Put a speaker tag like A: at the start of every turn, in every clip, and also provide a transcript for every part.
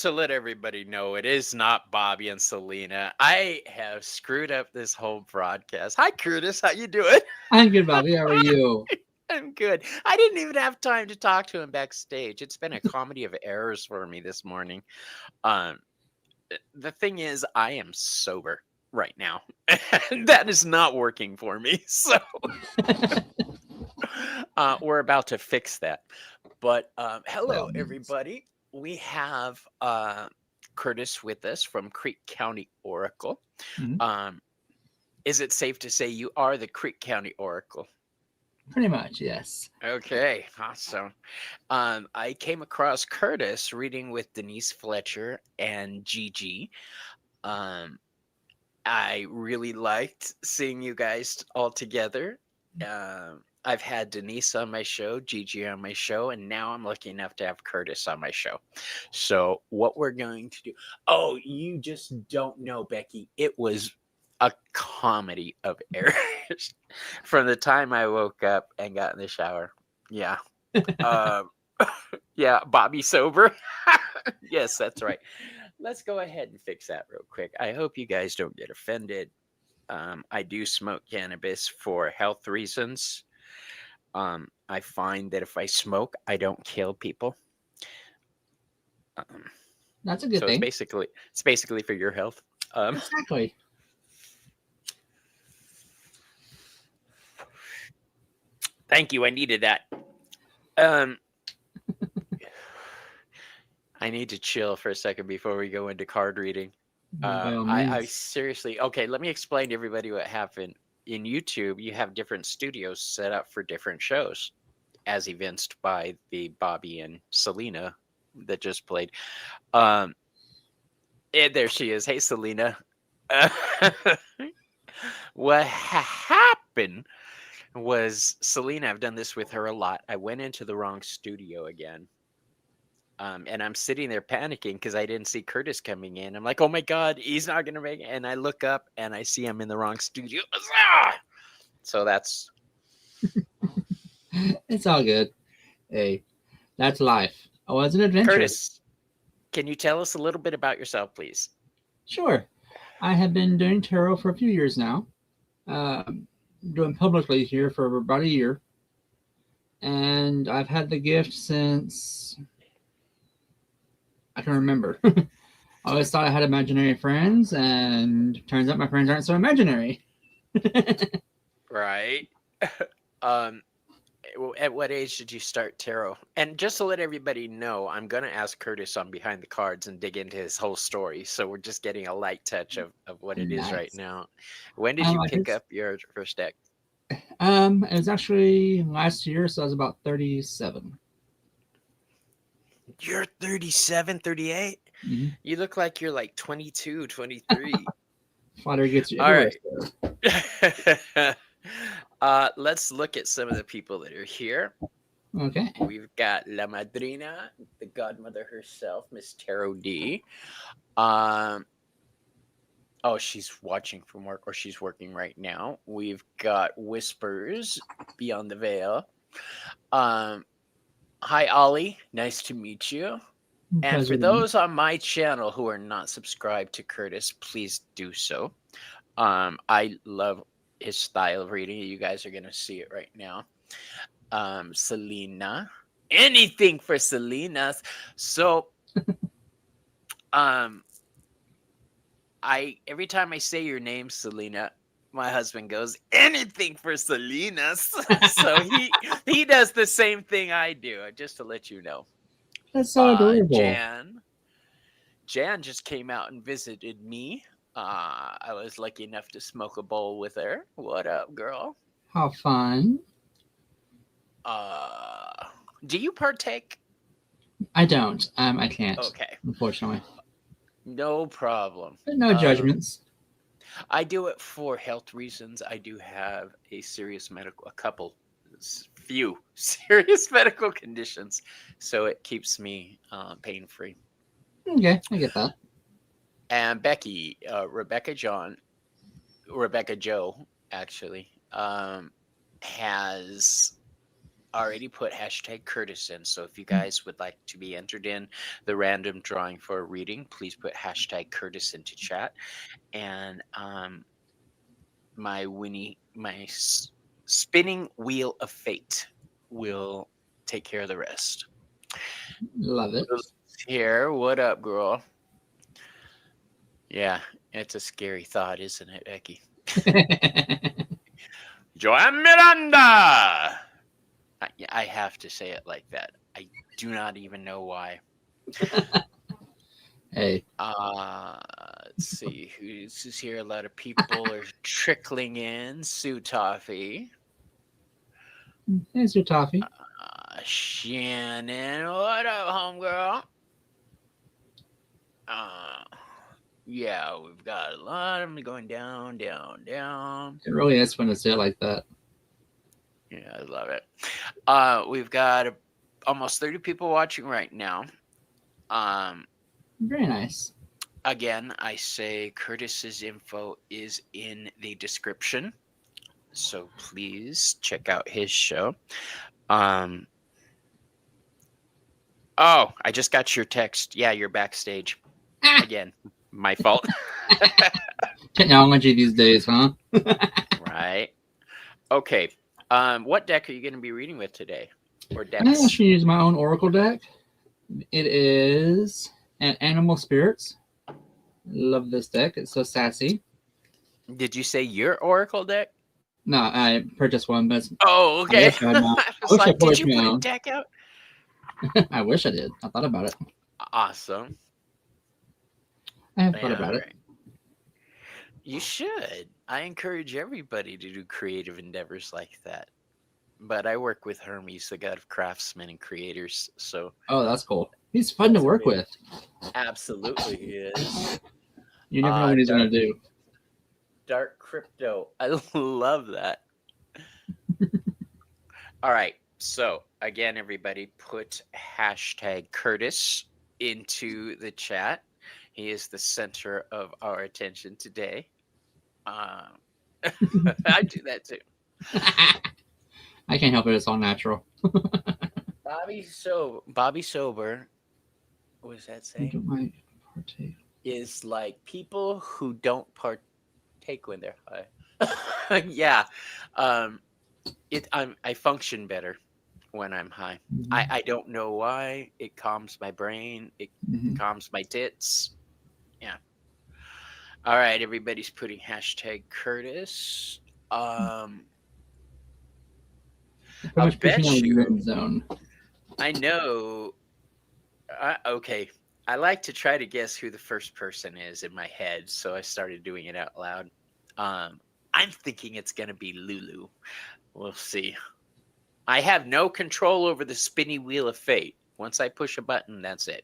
A: just to let everybody know, it is not Bobby and Selena. I have screwed up this whole broadcast. Hi, Curtis. How you doing?
B: I'm good, Bobby. How are you?
A: I'm good. I didn't even have time to talk to him backstage. It's been a comedy of errors for me this morning. Um, the thing is, I am sober right now. That is not working for me. So we're about to fix that. But
B: By
A: hello,
B: all means.
A: everybody. We have Curtis with us from Creek County Oracle.
B: Mhm.
A: Um, is it safe to say you are the Creek County Oracle?
B: Pretty much, yes.
A: Okay, awesome. I came across Curtis reading with Denise Fletcher and Gigi. Um, I really liked seeing you guys all together. I've had Denise on my show, Gigi on my show, and now I'm lucky enough to have Curtis on my show. So, what we're going to do, oh, you just don't know, Becky. It was a comedy of errors from the time I woke up and got in the shower. Yeah. Um, yeah, Bobby sober. Yes, that's right. Let's go ahead and fix that real quick. I hope you guys don't get offended. I do smoke cannabis for health reasons. I find that if I smoke, I don't kill people. Um,
B: That's a good
A: so
B: thing.
A: it's basically for your health.
B: Exactly.
A: Thank you. I needed that. Um, I need to chill for a second before we go into card reading.
B: By all
A: I
B: means.
A: seriously, okay, let me explain to everybody what happened. In YouTube, you have different studios set up for different shows, as evinced by the Bobby and Selena that just played. Um, and there she is. Hey, Selena. What happened was Selena, I've done this with her a lot. I went into the wrong studio again. And I'm sitting there panicking because I didn't see Curtis coming in. I'm like, oh my God, he's not going to make it. And I look up and I see him in the wrong studio. Ah! So that's
B: It's all good. Hey, that's life. Oh, it's an adventure.
A: Curtis. Can you tell us a little bit about yourself, please?
B: Sure. I have been doing tarot for a few years now. Doing publicly here for about a year. And I've had the gift since I can remember. I always thought I had imaginary friends, and turns out my friends aren't so imaginary.
A: Right. um, at what age did you start tarot? And just to let everybody know, I'm going to ask Curtis on Behind the Cards and dig into his whole story. So we're just getting a light touch of what it is right
B: Nice.
A: now. When did you
B: I
A: pick
B: just
A: up your first deck?
B: it was actually last year, so I was about 37.
A: You're 37, 38.
B: Mm-hmm.
A: You look like you're like 22, 23.
B: Flattery gets you
A: All
B: everywhere.
A: right.
B: So.
A: Let's look at some of the people that are here.
B: Okay.
A: We've got La Madrina, the godmother herself, Miss Tarot D. Um, oh, she's watching from work, or she's working right now. We've got Whispers Beyond the Veil. Um, hi, Ollie. Nice to meet you. And for
B: Pleasure to meet.
A: those on my channel who are not subscribed to Curtis, please do so. I love his style of reading. You guys are gonna see it right now. Selena, anything for Selena. So, um, I every time I say your name, Selena, my husband goes, anything for Selena. So he does the same thing I do. Just to let you know.
B: That's so adorable.
A: Jan just came out and visited me. I was lucky enough to smoke a bowl with her. What up, girl?
B: How fun.
A: Uh, do you partake?
B: I don't. I can't,
A: Okay,
B: unfortunately.
A: no problem.
B: But no judgments.
A: I do it for health reasons. I do have few serious medical conditions, so it keeps me pain free.
B: Okay, I get that.
A: And Becky, Rebecca Joe, actually, has already put hashtag Curtis in. So if you guys would like to be entered in the random drawing for a reading, please put hashtag Curtis into chat. And my spinning wheel of fate will take care of the rest.
B: Love it.
A: Lily's here. What up, girl? Yeah, it's a scary thought, isn't it, Becky? Joanne Miranda! I have to say it like that. I do not even know why.
B: Hey,
A: Let's see who's here. A lot of people are trickling in. Sue Toffee.
B: here's your toffee.
A: Shannon. What up, homegirl? Yeah, we've got a lot of them going down, down, down.
B: It really is fun to say it like that.
A: Yeah, I love it. We've got almost 30 people watching right now.
B: Very nice.
A: Again, I say Curtis's info is in the description, so please check out his show. Oh, I just got your text. Yeah, you're backstage. Again, my fault.
B: Technology these days, huh?
A: Right. Okay. What deck are you going to be reading with today? Or
B: I
A: decks?
B: actually use my own Oracle deck. It is an Animal Spirits. Love this deck. It's so sassy.
A: Did you say your Oracle deck?
B: No, I purchased one, but
A: Oh, okay.
B: I wish I had my-
A: I was
B: wish I
A: like, did
B: published
A: you
B: my
A: put a
B: own.
A: deck out?
B: I wish I did. I thought about it.
A: Awesome.
B: I have thought about it.
A: Alright. You should. I encourage everybody to do creative endeavors like that. But I work with Hermes, the god of craftsmen and creators. So
B: Oh, that's cool. He's fun to
A: That's
B: work
A: amazing.
B: with.
A: absolutely he is.
B: You never know what he's
A: Dark,
B: gonna do.
A: dark crypto. I love that. All right. So again, everybody put hashtag Curtis into the chat. He is the center of our attention today. I do that too.
B: I can't help it. It's all natural.
A: Bobby Sober, what does that
B: I
A: say?
B: don't mind partake.
A: Is like people who don't partake when they're high. Yeah. I function better when I'm high. I don't know why. It calms my brain. It
B: Mhm.
A: calms my tits. Yeah. All right, everybody's putting hashtag Curtis.
B: Pretty
A: I'll
B: much pushing
A: bet
B: out
A: you.
B: the red zone.
A: I know. Okay. I like to try to guess who the first person is in my head, so I started doing it out loud. I'm thinking it's going to be Lulu. We'll see. I have no control over the spinny wheel of fate. Once I push a button, that's it.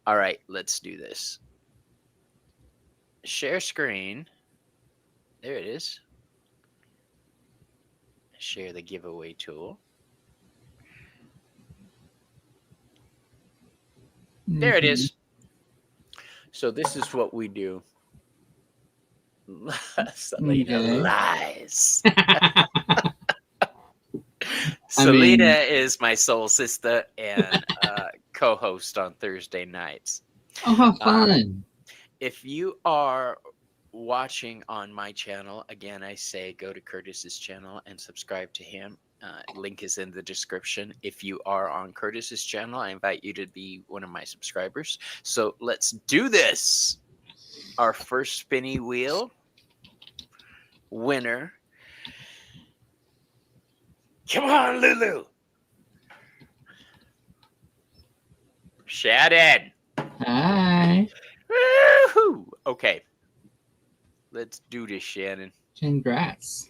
A: All right, let's do this. Share screen. There it is. Share the giveaway tool. There it is. So this is what we do. Selena
B: Okay.
A: lies.
B: I mean-
A: Selena is my soul sister and co-host on Thursday nights.
B: Oh, how fun!
A: If you are watching on my channel, again, I say go to Curtis's channel and subscribe to him. Link is in the description. If you are on Curtis's channel, I invite you to be one of my subscribers. So let's do this. Our first spinny wheel winner. Come on, Lulu. Shannon.
B: Hi,
A: Woohoo! Okay. Let's do this, Shannon.
B: congrats.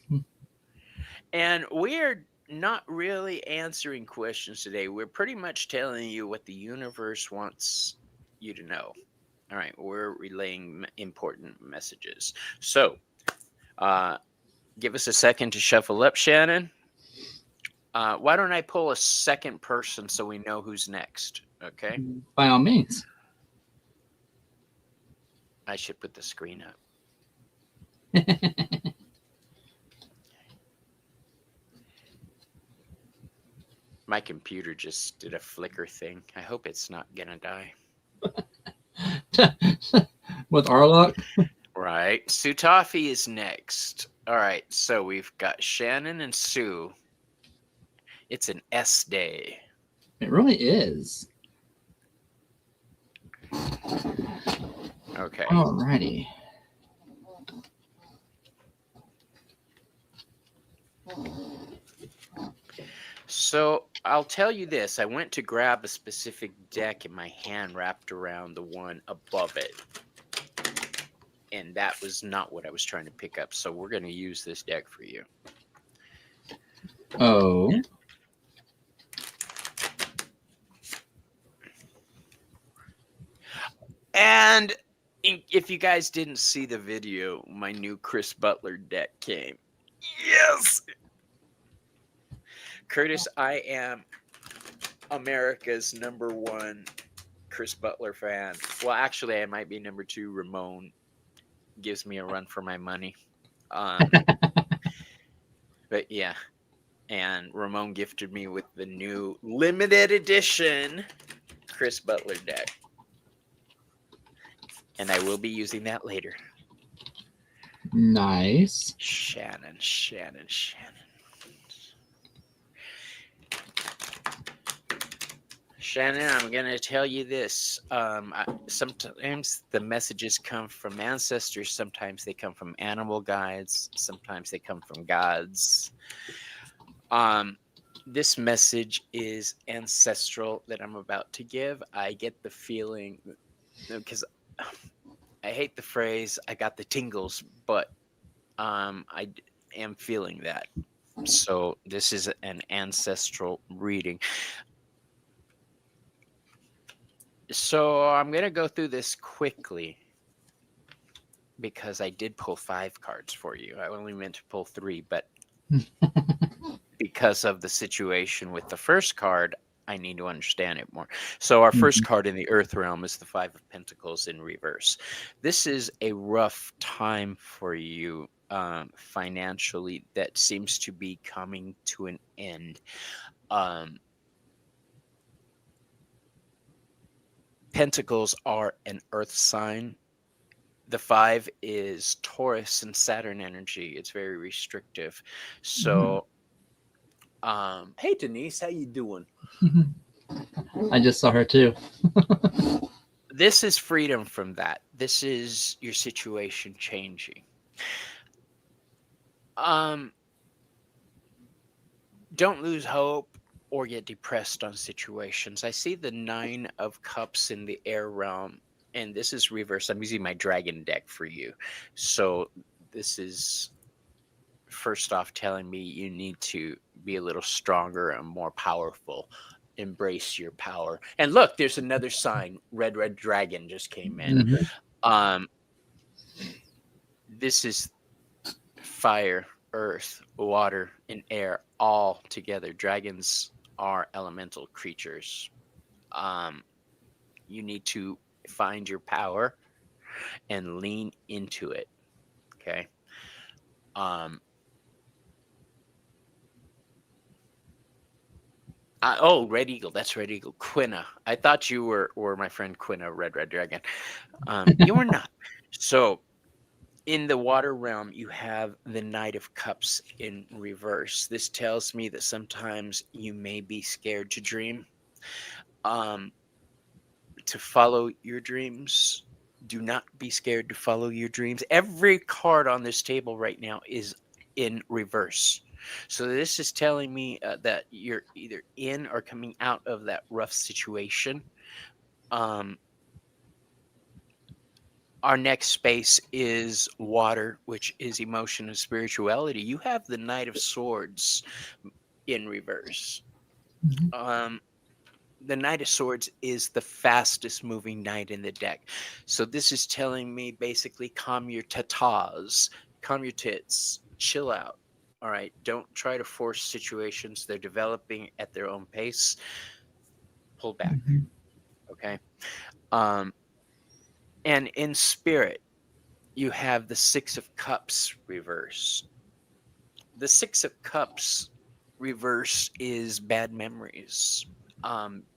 A: And we're not really answering questions today. We're pretty much telling you what the universe wants you to know. All right, we're relaying important messages. So, give us a second to shuffle up, Shannon. Why don't I pull a second person so we know who's next? Okay.
B: By all means.
A: I should put the screen up. My computer just did a flicker thing. I hope it's not gonna die.
B: With our luck.
A: Right. Sue Toffee is next. All right. So we've got Shannon and Sue. It's an S day.
B: It really is.
A: Okay.
B: Alrighty.
A: So I'll tell you this. I went to grab a specific deck and my hand wrapped around the one above it. And that was not what I was trying to pick up. So we're going to use this deck for you.
B: Oh.
A: And if you guys didn't see the video, my new Chris Butler deck came. Yes! Curtis, I am America's #1 Chris Butler fan. Well, actually, I might be #2. Ramon gives me a run for my money. But yeah. And Ramon gifted me with the new limited edition Chris Butler deck. And I will be using that later.
B: Nice.
A: Shannon. Shannon, I'm going to tell you this. Sometimes the messages come from ancestors. Sometimes they come from animal guides. Sometimes they come from gods. This message is ancestral that I'm about to give. I get the feeling, because I hate the phrase, I got the tingles, but I am feeling that. So this is an ancestral reading. So I'm going to go through this quickly because I did pull 5 cards for you. I only meant to pull 3, but because of the situation with the first card, I need to understand it more. So our first card in the Earth realm is the 5 of Pentacles in reverse. This is a rough time for you financially that seems to be coming to an end. Pentacles are an Earth sign. The 5 is Taurus and Saturn energy. It's very restrictive. So, hey Denise, how you doing?
B: I just saw her too.
A: This is freedom from that. This is your situation changing. Don't lose hope or get depressed on situations. I see the 9 of Cups in the air realm, and this is reverse. I'm using my dragon deck for you. So this is first off telling me you need to be a little stronger and more powerful. Embrace your power. And look, there's another sign. Red dragon just came in. This is fire, earth, water, and air all together. Dragons are elemental creatures. You need to find your power and lean into it. Okay. Red Eagle. That's Red Eagle. Quina. I thought you were my friend Quina, Red Dragon. You were not. So in the water realm, you have the Knight of Cups in reverse. This tells me that sometimes you may be scared to dream. To follow your dreams. Do not be scared to follow your dreams. Every card on this table right now is in reverse. So this is telling me that you're either in or coming out of that rough situation. Our next space is water, which is emotion and spirituality. You have the Knight of Swords in reverse. The Knight of Swords is the fastest moving knight in the deck. So this is telling me basically calm your tatas, calm your tits, chill out. All right. Don't try to force situations. They're developing at their own pace. Pull back. Okay. And in spirit, you have the 6 of Cups reverse. The 6 of Cups reverse is bad memories.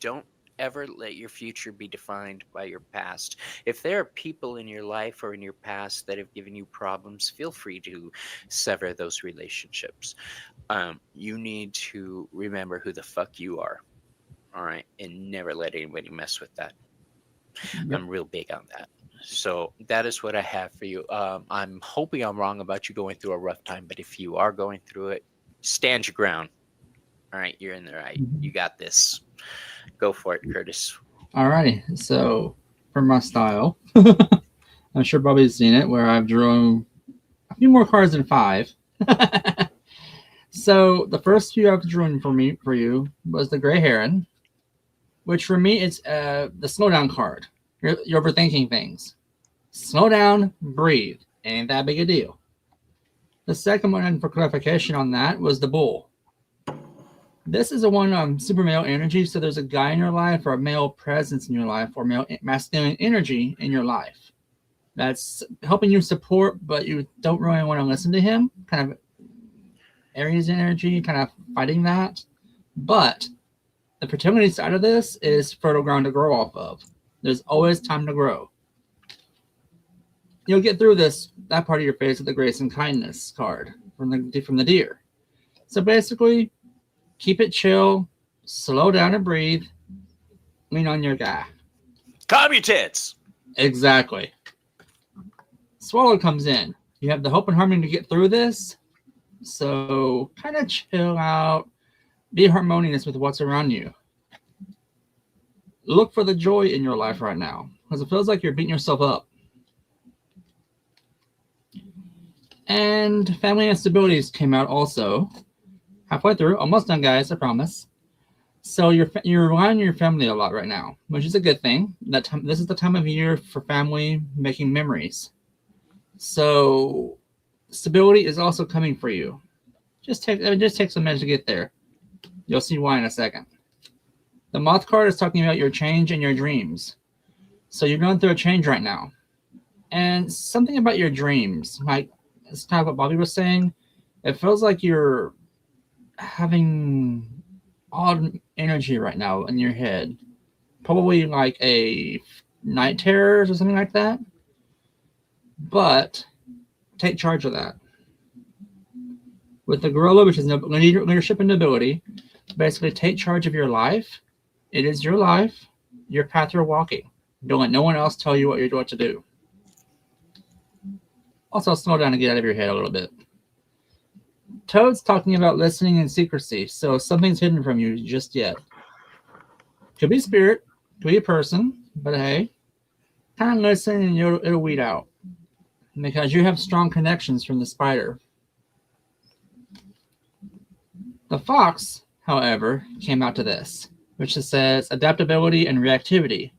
A: Don't ever let your future be defined by your past. If there are people in your life or in your past that have given you problems, feel free to sever those relationships. You need to remember who the fuck you are. All right. And never let anybody mess with that.
B: Yep.
A: I'm real big on that. So that is what I have for you. I'm hoping I'm wrong about you going through a rough time, but if you are going through it, stand your ground. All right, you're in the right. You got this. Go for it, Curtis.
B: Alrighty. So for my style, I'm sure Bobby's seen it where I've drawn a few more cards than 5. So the first few I've drawn for you was the Gray Heron, which for me it's the slow down card. You're overthinking things. Slow down, breathe. Ain't that big a deal. The second one, and for clarification on that, was the Bull. This is a one super male energy. So there's a guy in your life or a male presence in your life or male masculine energy in your life that's helping you support, but you don't really want to listen to him. Kind of Aries energy, kind of fighting that. But the fertility side of this is fertile ground to grow off of. There's always time to grow. You'll get through that part of your phase with the grace and kindness card from the deer. So basically, keep it chill, slow down and breathe, lean on your guy.
A: Calm your tits.
B: Exactly. Swallow comes in. You have the hope and harmony to get through this. So kind of chill out, be harmonious with what's around you. Look for the joy in your life right now because it feels like you're beating yourself up. And family instabilities came out also. Halfway through, almost done, guys. I promise. So you're relying on your family a lot right now, which is a good thing. This is the time of year for family making memories. So stability is also coming for you. Just take some minutes to get there. You'll see why in a second. The Moth card is talking about your change and your dreams. So you're going through a change right now. And something about your dreams, like it's kind of what Bobby was saying, it feels like you're having odd energy right now in your head. Probably like a night terrors or something like that. But take charge of that. With the gorilla, which is leadership and nobility, basically take charge of your life. It is your life, your path you're walking. Don't let no one else tell you what to do. Also, slow down and get out of your head a little bit. Toad's talking about listening and secrecy, so something's hidden from you just yet. Could be spirit, could be a person, but hey, kind of listen and it'll weed out. Because you have strong connections from the spider. The fox, however, came out to this, which says adaptability and reactivity.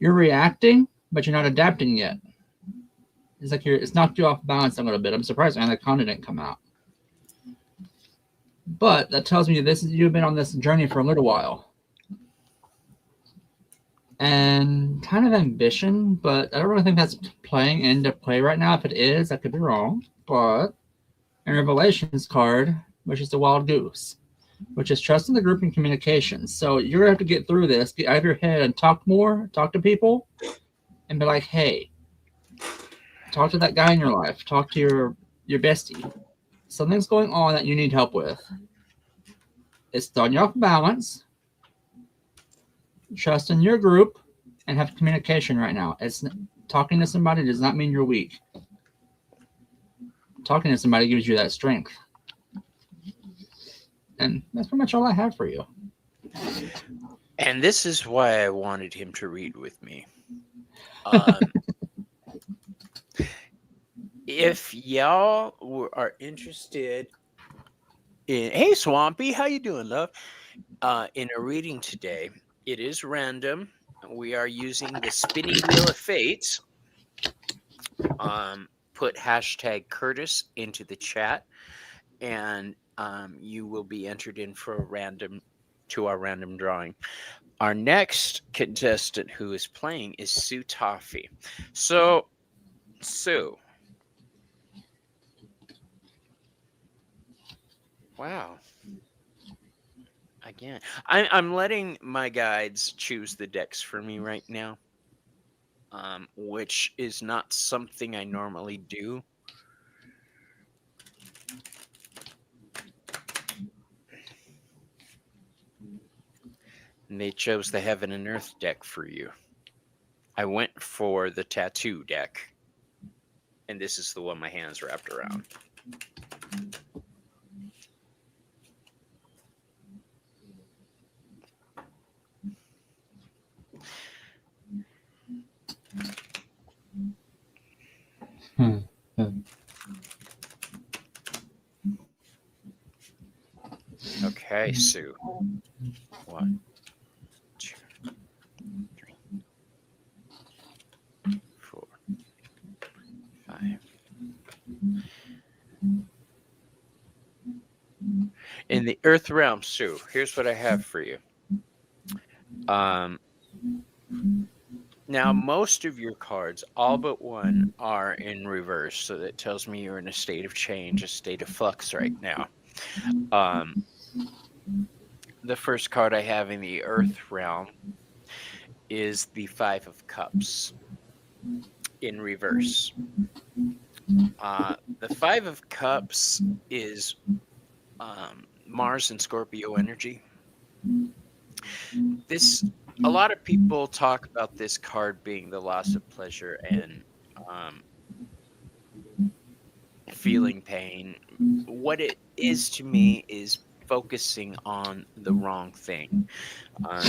B: You're reacting, but you're not adapting yet. It's like it's knocked you off balance a little bit. I'm surprised Anaconda didn't come out. But that tells me you've been on this journey for a little while. And kind of ambition, but I don't really think that's playing into play right now. If it is, I could be wrong. But in Revelations card, which is the wild goose, which is trust in the group and communication. So you're gonna have to get through this, get out of your head and talk more, talk to people, and be like, hey, talk to that guy in your life, talk to your bestie. Something's going on that you need help with. It's throwing you off balance. Trust in your group and have communication right now. It's talking to somebody does not mean you're weak. Talking to somebody gives you that strength. And that's pretty much all I have for you.
A: And this is why I wanted him to read with me. If y'all are interested in, hey Swampy, how you doing, love? In a reading today, it is random. We are using the spinning wheel of fate. Put hashtag Curtis into the chat, and you will be entered in for our random drawing. Our next contestant who is playing is Sue Toffee. So, Sue. Wow. Again, I'm letting my guides choose the decks for me right now, which is not something I normally do. And they chose the Heaven and Earth deck for you. I went for the Tattoo deck, and this is the one my hands wrapped around.
B: Hmm. Hmm.
A: Okay, Sue. 1, 2, 3, 4, 5. In the Earth realm, Sue, here's what I have for you. Um, Now, most of your cards, all but one, are in reverse, so that tells me you're in a state of change, a state of flux right now. Um, the first card I have in the Earth realm is the Five of Cups in reverse. The Five of Cups is Mars and Scorpio energy. This a lot of people talk about this card being the loss of pleasure and um, feeling pain. What it is to me is focusing on the wrong thing. Um,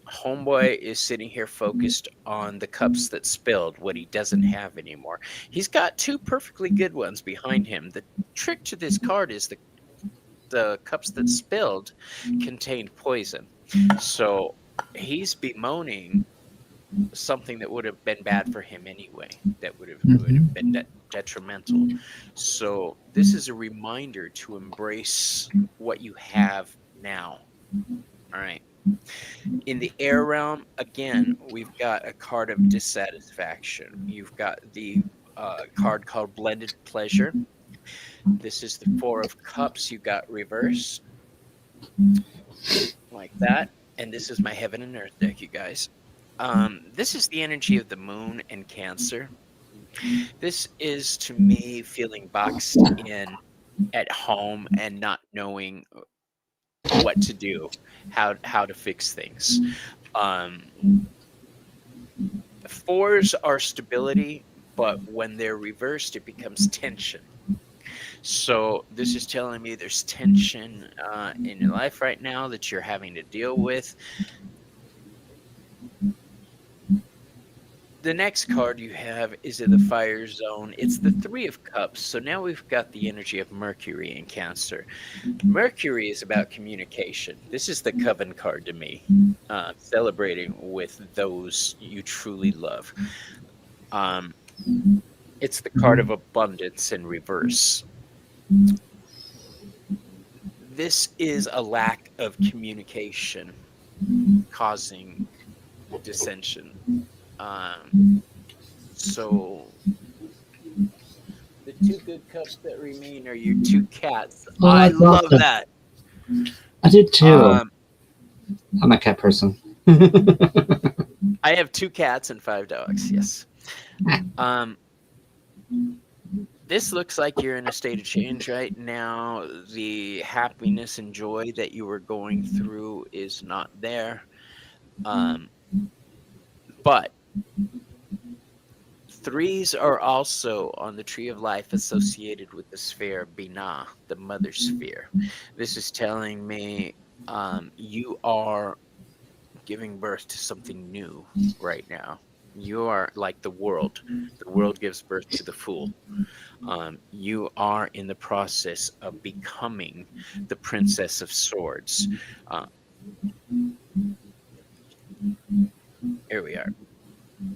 A: Homeboy is sitting here focused on the cups that spilled, what he doesn't have anymore. He's got two perfectly good ones behind him. The trick to this card is the cups that spilled contained poison. So he's bemoaning something that would have been bad for him anyway, that would have been detrimental. So this is a reminder to embrace what you have now. All right. In the air realm, again, we've got a card of dissatisfaction. You've got the card called Blended Pleasure. This is the Four of Cups. You got reverse like that. And this is my Heaven and Earth deck, you guys. This is the energy of the moon and Cancer. This is to me feeling boxed in at home and not knowing what to do, how to fix things. Um, Fours are stability, but when they're reversed, it becomes tension. So this is telling me there's tension in your life right now that you're having to deal with. The next card you have is in the fire zone. It's the Three of Cups. So now we've got the energy of Mercury in Cancer. Mercury is about communication. This is the Coven card to me, celebrating with those you truly love. Um, it's the card of abundance in reverse. This is a lack of communication causing dissension. So the two good cups that remain are your two cats.
B: Oh,
A: I
B: that's
A: love
B: awesome.
A: that.
B: I do too.
A: Um,
B: I'm a cat person.
A: I have 2 cats and 5 dogs. Yes. This looks like you're in a state of change right now. The happiness and joy that you were going through is not there. But threes are also on the tree of life associated with the sphere Binah, the mother sphere. This is telling me you are giving birth to something new right now. You are like the world. The world gives birth to the fool. You are in the process of becoming the Princess of Swords. Here we are.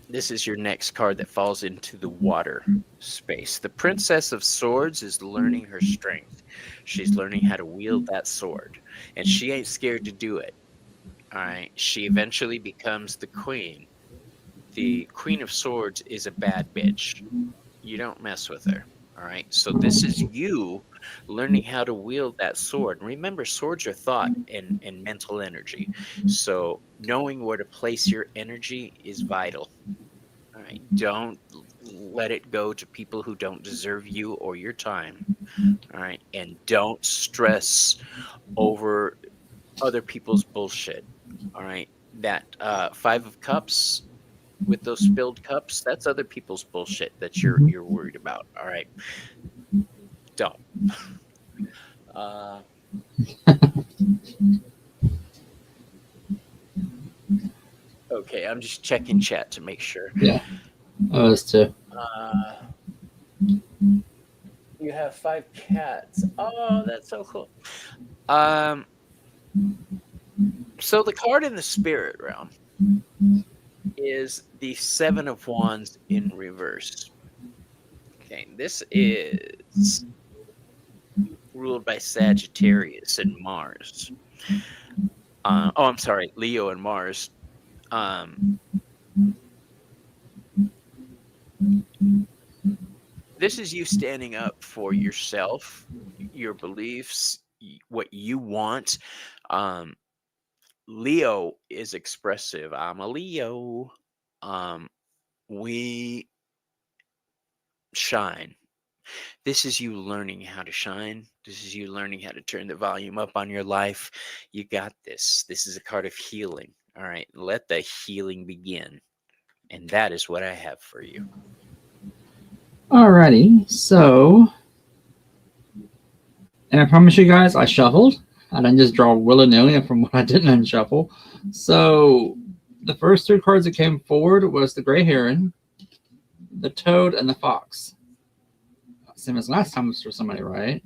A: This is your next card that falls into the water space. The Princess of Swords is learning her strength. She's learning how to wield that sword, and she ain't scared to do it. All right. She eventually becomes the queen. The Queen of Swords is a bad bitch. You don't mess with her. All right. So this is you learning how to wield that sword. And remember, swords are thought and mental energy. So knowing where to place your energy is vital. All right. Don't let it go to people who don't deserve you or your time. All right. And don't stress over other people's bullshit. All right. That five of cups with those spilled cups, that's other people's bullshit that
B: Mhm.
A: you're worried about. All right. Don't. Uh, okay, I'm just checking chat to make sure.
B: Yeah, us too.
A: Uh, you have five cats. Oh, that's so cool. Um, so the card in the spirit realm is the Seven of Wands in reverse. Okay, this is ruled by Sagittarius and Mars. Oh, I'm sorry, Leo and Mars. Um, this is you standing up for yourself, your beliefs, what you want. Um, Leo is expressive. I'm a Leo. Um, we shine. This is you learning how to shine. This is you learning how to turn the volume up on your life. You got this. This is a card of healing. All right. Let the healing begin. And that is what I have for you.
B: Alrighty, so, and I promise you guys, I shuffled. I didn't just draw willy nilly from what I didn't unshuffle. So, the first three cards that came forward was the Gray Heron, the Toad, and the Fox. Same as last time for somebody, right?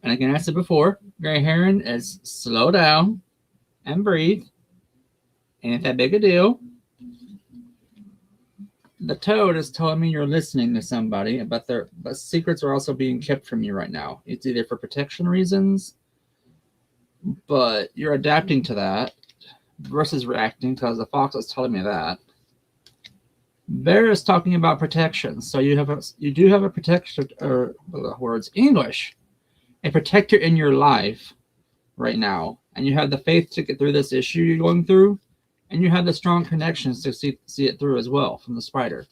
B: And again, I said before, Gray Heron is slow down and breathe. Ain't that big a deal. The Toad is telling me you're listening to somebody, but secrets are also being kept from you right now. It's either for protection reasons, but you're adapting to that versus reacting because the Fox is telling me that. Bear is talking about protection, so you do have a protector, or words English, a protector in your life right now, and you have the faith to get through this issue you're going through, and you have the strong connections to see it through as well from the spider.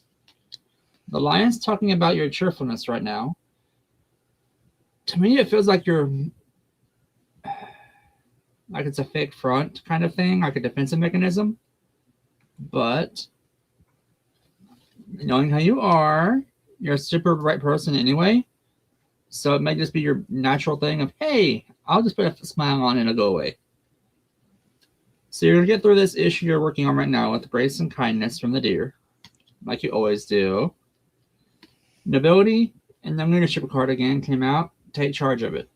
B: The Lion's talking about your cheerfulness right now. To me, it feels like you're like it's a fake front kind of thing, like a defensive mechanism. But knowing how you are, you're a super bright person anyway. So it might just be your natural thing of, hey, I'll just put a smile on and it'll go away. So you're going to get through this issue you're working on right now with grace and kindness from the deer, like you always do. Nobility and the leadership card again came out. Take charge of it.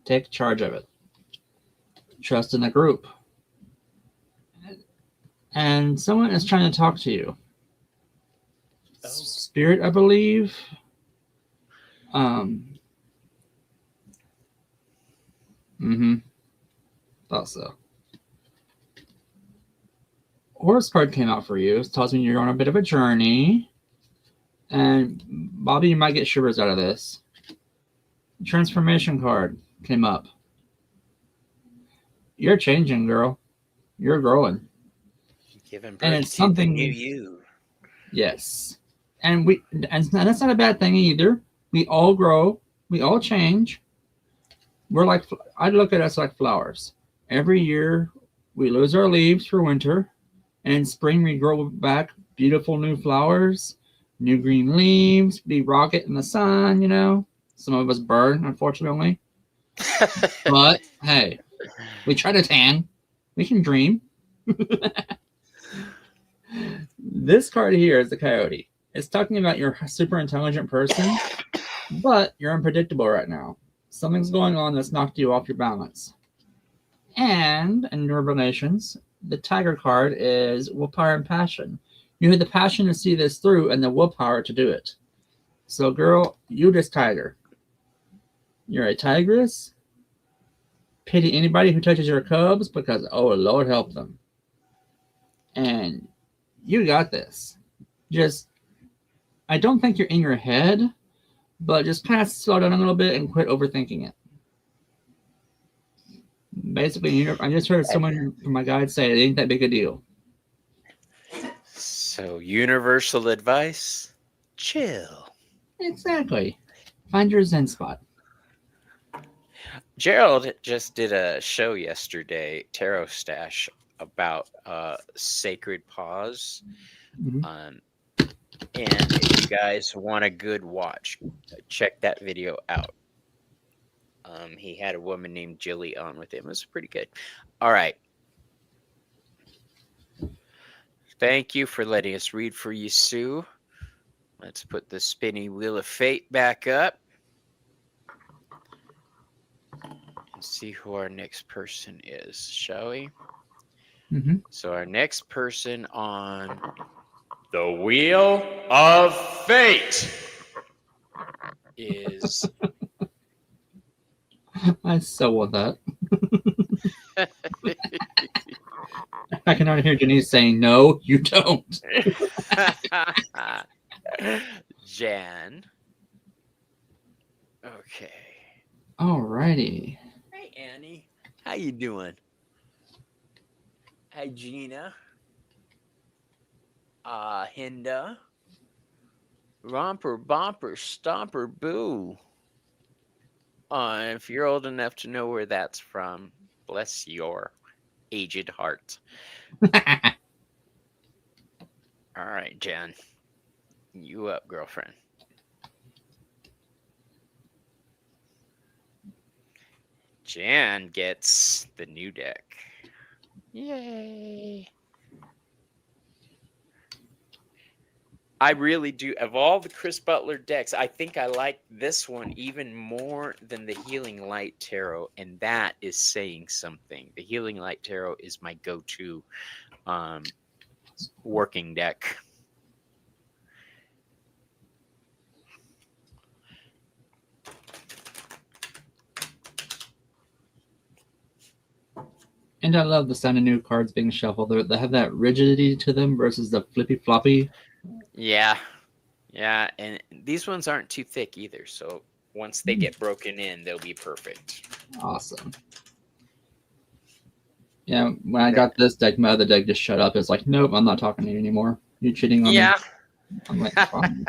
B: Take charge of it. Trust in the group. And someone is trying to talk to you.
A: Oh.
B: Spirit, I believe. Thought so. Horse card came out for you. It tells me you're on a bit of a journey. And Bobby, you might get shivers out of this. Transformation card came up. You're changing, girl. You're growing.
A: Giving birth
B: And it's
A: to
B: something
A: the new you.
B: Yes. And that's not a bad thing either. We all grow, we all change. We're like, I look at us like flowers. Every year we lose our leaves for winter, and in spring we grow back beautiful new flowers, new green leaves, we rocket in the sun, you know. Some of us burn, unfortunately. But hey, we try to tan. We can dream. This card here is the coyote. It's talking about you're a super intelligent person, but you're unpredictable right now. Something's going on that's knocked you off your balance. And in your relations, the tiger card is willpower and passion. You have the passion to see this through and the willpower to do it. So, girl, you this tiger. You're a tigress. Pity anybody who touches your cubs because, oh, Lord help them. And you got this. Just I don't think you're in your head, but just kind of slow down a little bit and quit overthinking it. Basically, I just heard someone from my guide say it ain't that big a deal.
A: So, universal advice, chill.
B: Exactly. Find your Zen spot.
A: Gerald just did a show yesterday, Tarot Stash, about sacred pause.
B: Mhm.
A: And if you guys want a good watch, check that video out. He had a woman named Jilly on with him. It was pretty good. All right. Thank you for letting us read for you, Sue. Let's put the spinning wheel of fate back up and see who our next person is, shall we?
B: Mm-hmm.
A: So our next person on the wheel of fate is
B: I so want that. I can already hear Denise saying, "No, you don't."
A: Jan. Okay.
B: Alrighty.
A: Hey Annie, how you doing? Hi Gina. Hinda. Romper Bomper Stomper Boo. If you're old enough to know where that's from, bless your aged heart. All right, Jan. You up, girlfriend. Jan gets the new deck. Yay. I really do. Of all the Chris Butler decks, I think I like this one even more than the Healing Light Tarot, and that is saying something. The Healing Light Tarot is my go-to working deck.
B: And I love the sound of new cards being shuffled. They have that rigidity to them versus the flippy floppy.
A: Yeah. Yeah, and these ones aren't too thick either, so once they get broken in, they'll be perfect.
B: Awesome. Yeah, when I got this deck, my other deck just shut up. It's like, nope, I'm not talking to you anymore. You're cheating on me. I'm like, fine.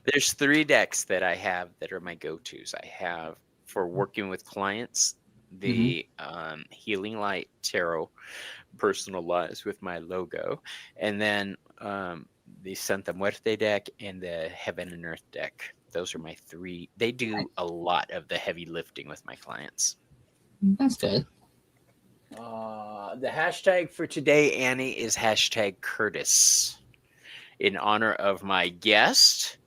A: There's 3 decks that I have that are my go-tos. I have for working with clients the Healing Light Tarot, personalized with my logo, and then the Santa Muerte deck and the Heaven and Earth deck. Those are my 3. They do a lot of the heavy lifting with my clients.
B: That's good.
A: The hashtag for today, Annie, is hashtag Curtis, in honor of my guest,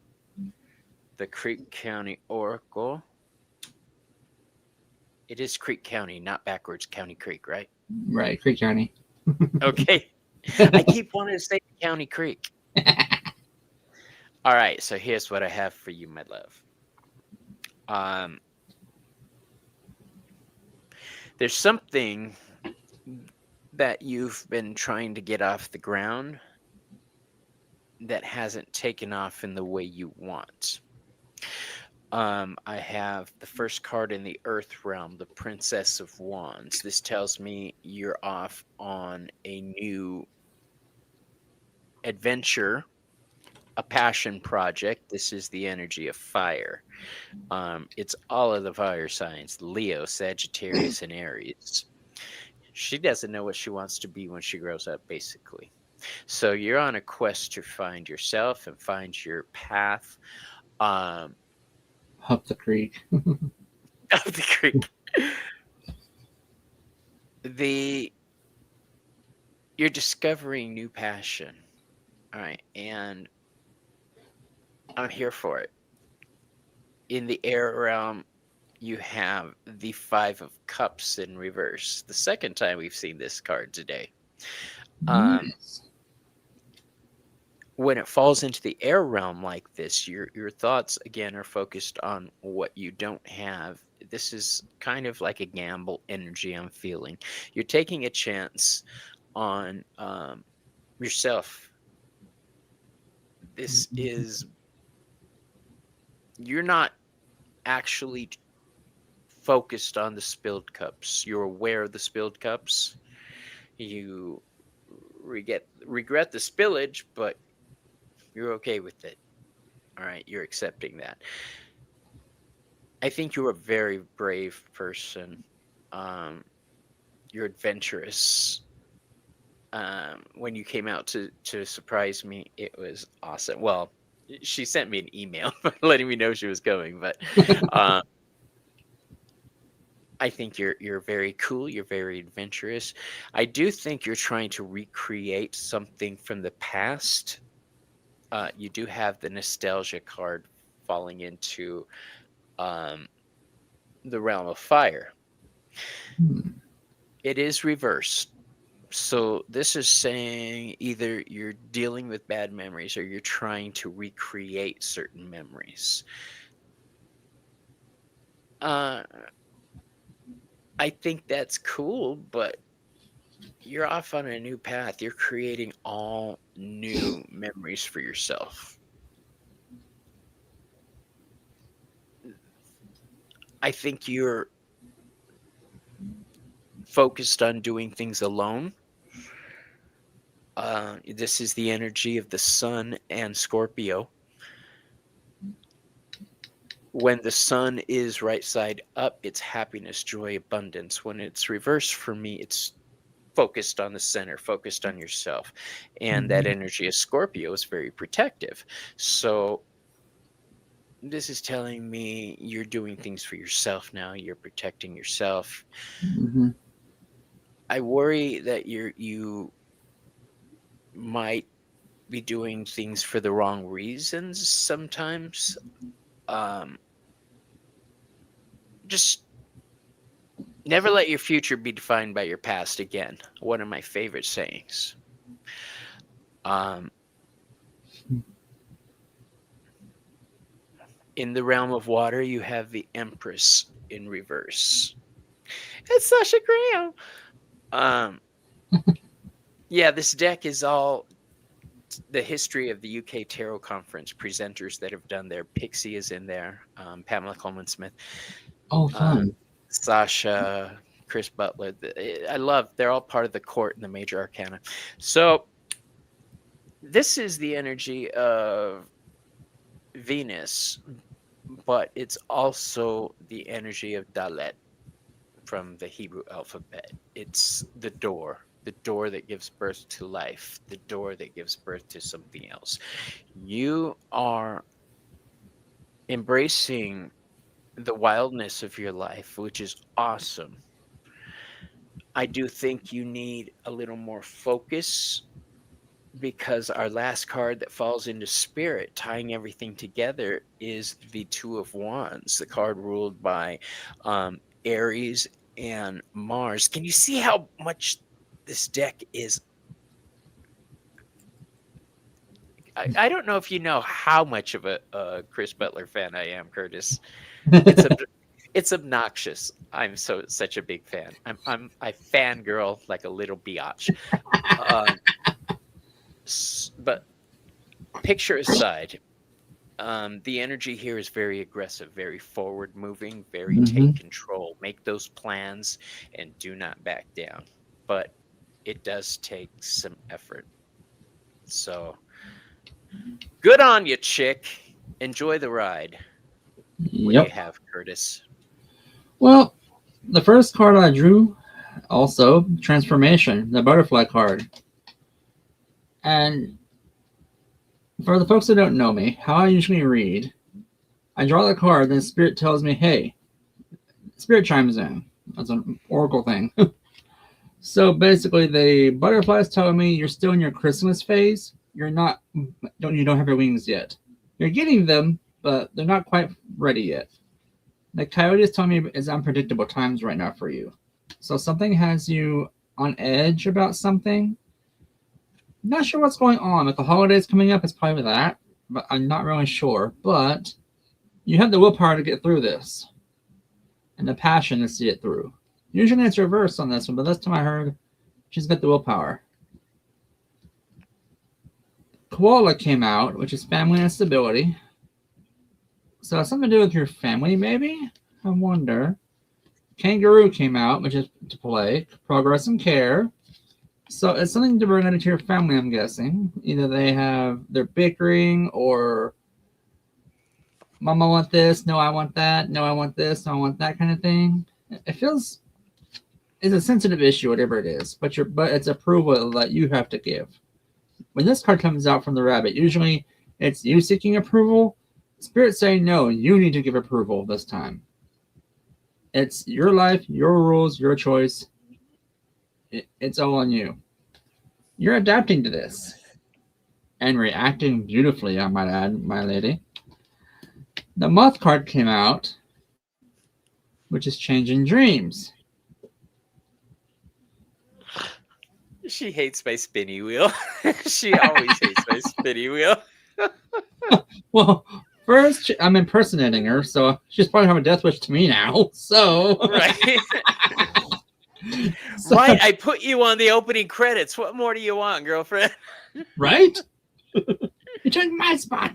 A: the Creek County Oracle. It is Creek County, not backwards County Creek, right?
B: Right, Creek County.
A: Okay. I keep wanting to say County Creek. All right, so here's what I have for you, my love. There's something that you've been trying to get off the ground that hasn't taken off in the way you want. I have the first card in the Earth realm, the Princess of Wands. This tells me you're off on a new adventure, a passion project. This is the energy of fire. It's all of the fire signs: Leo, Sagittarius, and Aries. She doesn't know what she wants to be when she grows up, basically. So you're on a quest to find yourself and find your path. Up
B: the creek.
A: the creek. You're discovering new passion. All right, and I'm here for it. In the air realm, you have the 5 of Cups in reverse. The second time we've seen this card today.
B: Yes.
A: When it falls into the air realm like this, your thoughts again are focused on what you don't have. This is kind of like a gamble energy I'm feeling. You're taking a chance on yourself. This is, you're not actually focused on the spilled cups. You're aware of the spilled cups. You regret the spillage, but you're okay with it. All right, you're accepting that. I think you're a very brave person. Um, you're adventurous. When you came out to surprise me, it was awesome. Well, she sent me an email letting me know she was going, but uh, I think you're very cool. You're very adventurous. I do think you're trying to recreate something from the past. You do have the nostalgia card falling into um, the realm of fire.
B: Hmm.
A: It is reversed. So this is saying either you're dealing with bad memories or you're trying to recreate certain memories. Uh, I think that's cool, but you're off on a new path. You're creating all new memories for yourself. I think you're focused on doing things alone. This is the energy of the sun and Scorpio. When the sun is right side up, it's happiness, joy, abundance. When it's reversed for me, it's focused on the center, focused on yourself. And that
B: Mhm.
A: energy of Scorpio is very protective. So this is telling me you're doing things for yourself now. You're protecting yourself.
B: Mhm.
A: I worry that you might be doing things for the wrong reasons sometimes. Um, just never let your future be defined by your past again. One of my favorite sayings. Um, in the realm of water, you have the Empress in reverse. It's Sasha Graham. Um, yeah, this deck is all the history of the UK Tarot Conference presenters that have done there. Pixie is in there. Pamela Coleman Smith.
B: Oh,
A: Uh,
B: fun.
A: Sasha, Chris Butler. I love. They're all part of the court and the major arcana. So this is the energy of Venus, but it's also the energy of Dalet from the Hebrew alphabet. It's the door that gives birth to life, the door that gives birth to something else. You are embracing the wildness of your life, which is awesome. I do think you need a little more focus because our last card that falls into spirit, tying everything together, is the Two of Wands, the card ruled by Aries and Mars. Can you see how much this deck is? I don't know if you know how much of a Chris Butler fan I am, Curtis. It's a it's obnoxious. I'm such a big fan. I fangirl like a little biatch. Um, but picture aside, the energy here is very aggressive, very forward moving, very take
B: Mhm.
A: control. Make those plans and do not back down. But it does take some effort. So good on you, chick. Enjoy the ride. What do you
B: Yep.
A: have, Curtis?
B: Well, the first card I drew, also transformation, the butterfly card. And for the folks that don't know me, how I usually read, I draw the card, then Spirit tells me, "Hey," Spirit chimes in. That's an oracle thing. So basically, the butterfly is telling me you're still in your chrysalis phase. You're not, you don't have your wings yet. You're getting them, but they're not quite ready yet. The coyote is telling me it's unpredictable times right now for you. So something has you on edge about something. Not sure what's going on. With the holidays coming up, it's probably that, but I'm not really sure. But you have the willpower to get through this and the passion to see it through. Usually it's reversed on this one, but this time I heard she's got the willpower. koala came out, which is family and stability. So it's something to do with your family, maybe? I wonder. Kangaroo came out, which is to play, progress and care. So it's something to bring into your family, I'm guessing. Either they're bickering, or Mama want this, no I want that, no I want this, no I want that kind of thing. It feels it's a sensitive issue, whatever it is, but it's approval that you have to give. When this card comes out from the rabbit, usually it's you seeking approval. Spirit saying no, you need to give approval this time. It's your life, your rules, your choice. It's all on you. You're adapting to this and reacting beautifully, I might add, my lady. The Moth card came out, which is changing dreams.
A: She hates my spinny wheel. She always hates my spinny wheel.
B: Well, first, I'm impersonating her, so she's probably having a death wish to me now. So
A: Right. Right, I put you on the opening credits. What more do you want, girlfriend?
B: Right? You took my spot.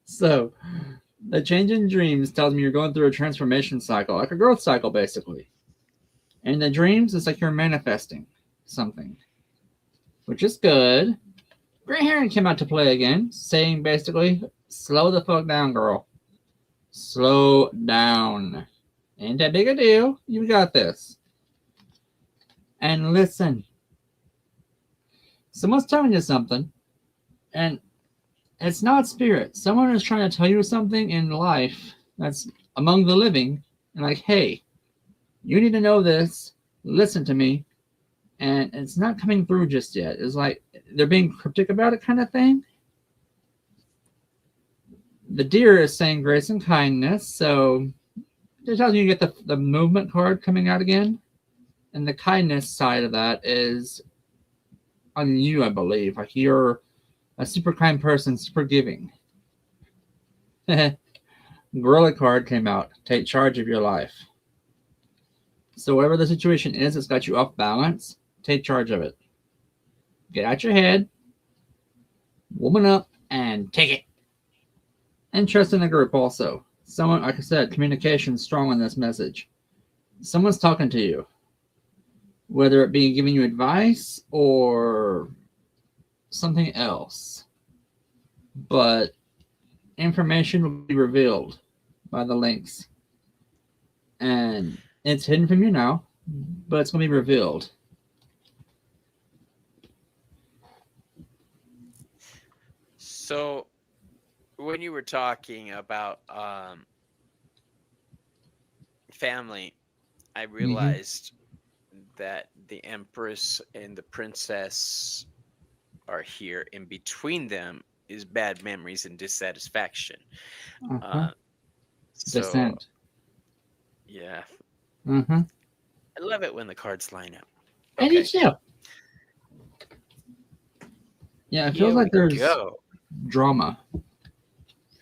B: So, the change in dreams tells me you're going through a transformation cycle, like a growth cycle, basically. And the dreams, it's like you're manifesting something, which is good. Gray Heron came out to play again, saying basically, slow the fuck down, girl. Slow down. Ain't that big a deal. You got this. And listen. Someone's telling you something, and it's not spirit. Someone is trying to tell you something in life that's among the living, and like, hey, you need to know this. Listen to me. And it's not coming through just yet. It's like they're being cryptic about it, kind of thing. The deer is saying grace and kindness, so it tells you get the movement card coming out again. And the kindness side of that is on you, I believe. Like you're a super kind person, super giving. Gorilla card came out. Take charge of your life. So whatever the situation is, it's got you off balance. Take charge of it. Get out your head, woman up, and take it. And trust in the group also. Someone, like I said, communication strong on this message. Someone's talking to you. Whether it be giving you advice or something else. But information will be revealed by the links. And it's hidden from you now, but it's going to be revealed.
A: So, when you were talking about family, I realized that the Empress and the Princess are here, and between them is bad memories and dissatisfaction. So,
B: Descent.
A: yeah.
B: I
A: love it when the cards line up.
B: I do too. Yeah, it feels like there's drama.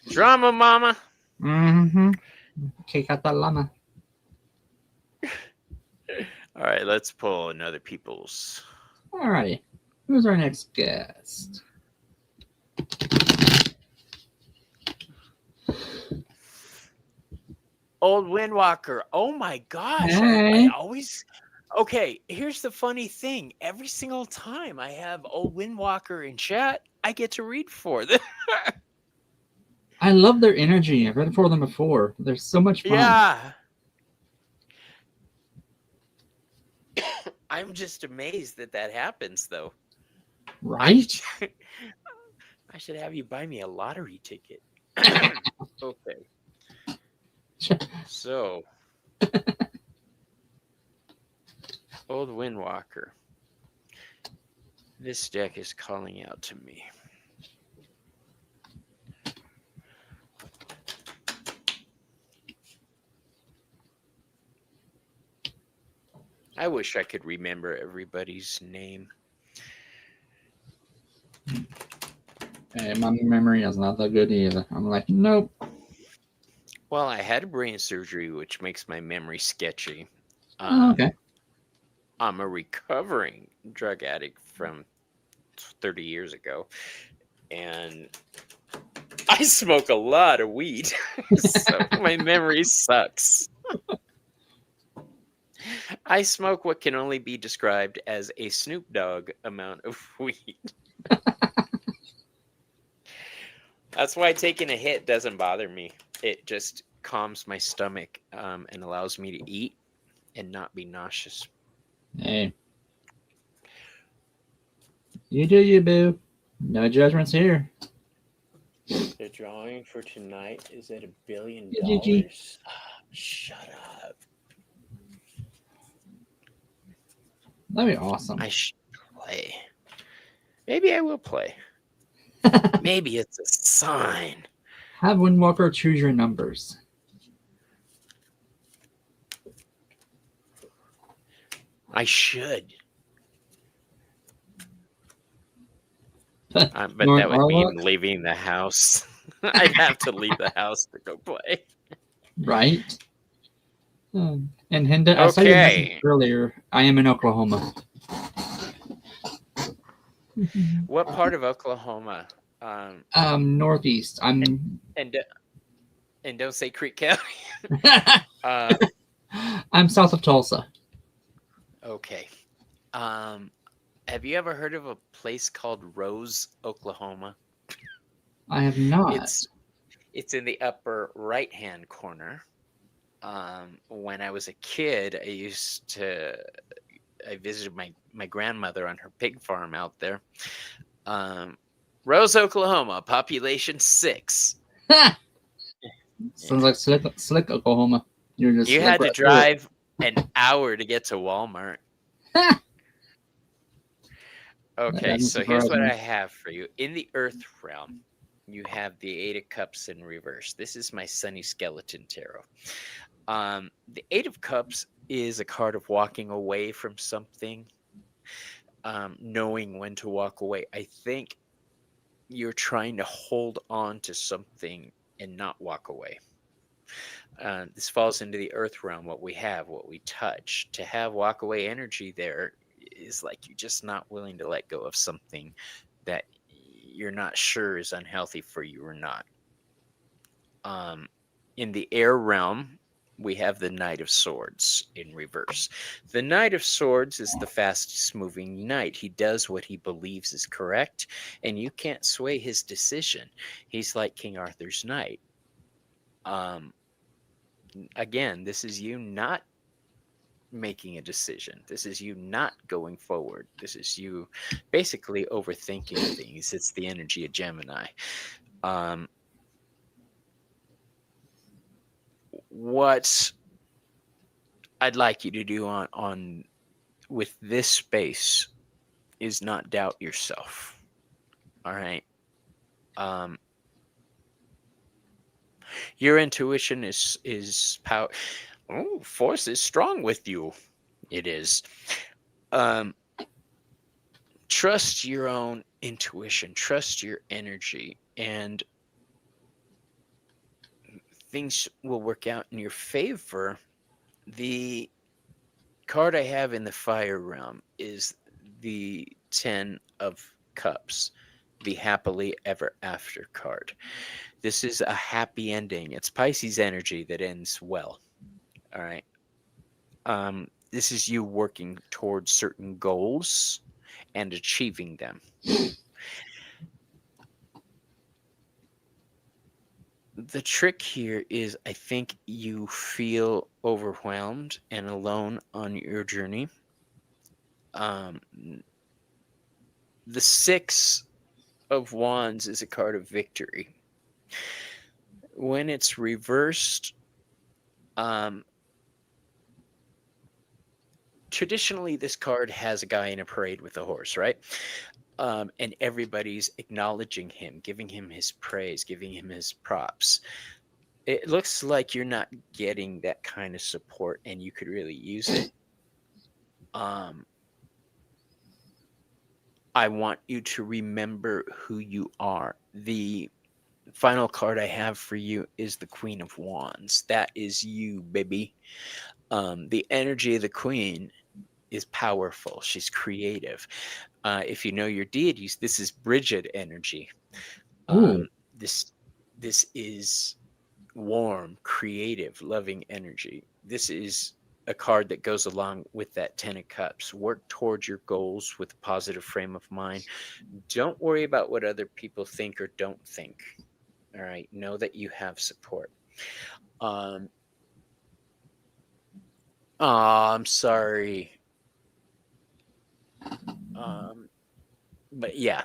A: Drama, mama.
B: Kick out the llama.
A: All right, let's pull another people's.
B: Alrighty. Who's our next guest?
A: Old Windwalker. Oh my gosh.
B: Hey.
A: I always. Okay, here's the funny thing. Every single time I have Old Windwalker in chat, I get to read for them.
B: I love their energy. I've read for them before. They're so much fun.
A: Yeah. I'm just amazed that happens, though.
B: Right?
A: I should have you buy me a lottery ticket. Okay. So, Old Windwalker. This deck is calling out to me. I wish I could remember everybody's name.
B: Hey, my memory is not that good either. I'm like, nope.
A: Well, I had brain surgery, which makes my memory sketchy.
B: Okay.
A: I'm a recovering drug addict from 30 years ago, and I smoke a lot of weed, so my memory sucks. I smoke what can only be described as a Snoop Dogg amount of weed. That's why taking a hit doesn't bother me. It just calms my stomach and allows me to eat and not be nauseous.
B: Hey, you do you, boo. No judgments here.
A: The drawing for tonight is at $1 billion.
B: Yeah, Gigi.
A: Shut up.
B: That'd be awesome.
A: I should play. Maybe I will play. Maybe it's a sign.
B: Have Windwalker choose your numbers.
A: I should. But
B: Norm
A: that would mean
B: Arlock?
A: leaving the house. I'd have to leave the house to go play.
B: Right? And Hinda, I saw your message
A: Okay.
B: earlier. I am in Oklahoma.
A: What part of Oklahoma?
B: Northeast. I'm
A: And don't say Creek County.
B: I'm south of Tulsa.
A: Okay. Have you ever heard of a place called Rose, Oklahoma?
B: I have not.
A: It's in the upper right-hand corner. When I was a kid, I visited my grandmother on her pig farm out there. Rose, Oklahoma, population 6.
B: Sounds like slick Oklahoma. You're just
A: You
B: slick
A: had to
B: right through it.
A: drive an hour to get to Walmart. Okay,
B: doesn't
A: so here's
B: surprise
A: what
B: me.
A: I have for you. In the Earth realm, you have the 8 of Cups in reverse. This is my Sunny Skeleton Tarot. The 8 of Cups is a card of walking away from something, knowing when to walk away. I think you're trying to hold on to something and not walk away. This falls into the Earth realm, what we have, what we touch. To have walk away energy there is like you're just not willing to let go of something that you're not sure is unhealthy for you or not. In the air realm, we have the Knight of Swords in reverse. The Knight of Swords is the fastest moving knight. He does what he believes is correct, and you can't sway his decision. He's like King Arthur's knight. Again, this is you not making a decision. This is you not going forward. This is you basically overthinking things. It's the energy of Gemini. What I'd like you to do on with this space is not doubt yourself. All right. Your intuition is power. Oh, force is strong with you. It is. Trust your own intuition. Trust your energy, and things will work out in your favor. The card I have in the fire realm is the 10 of Cups, the happily ever after card. This is a happy ending. It's Pisces energy that ends well. All right. This is you working towards certain goals and achieving them. The trick here is I think you feel overwhelmed and alone on your journey. The 6 of Wands is a card of victory. When it's reversed, traditionally this card has a guy in a parade with a horse, right? And everybody's acknowledging him, giving him his praise, giving him his props. It looks like you're not getting that kind of support, and you could really use it. I want you to remember who you are. The final card I have for you is the Queen of Wands. That is you, baby. The energy of the Queen is powerful. She's creative. If you know your deities, this is Bridget energy.
B: Ooh.
A: This this is warm, creative, loving energy. This is a card that goes along with that 10 of cups. Work towards your goals with a positive frame of mind. Don't worry about what other people think or don't think. All right, know that you have support. um I'm sorry. um but yeah,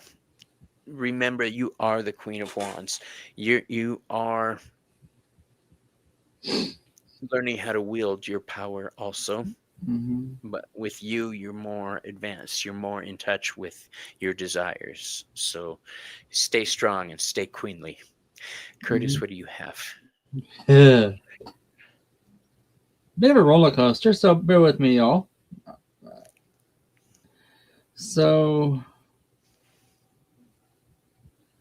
A: remember, you are the Queen of Wands. You are learning how to wield your power also.
B: Mm-hmm.
A: But with you, you're more advanced. You're more in touch with your desires. So stay strong and stay queenly. Curtis, what do you have?
B: Yeah. Bit of a roller coaster, so bear with me, y'all. So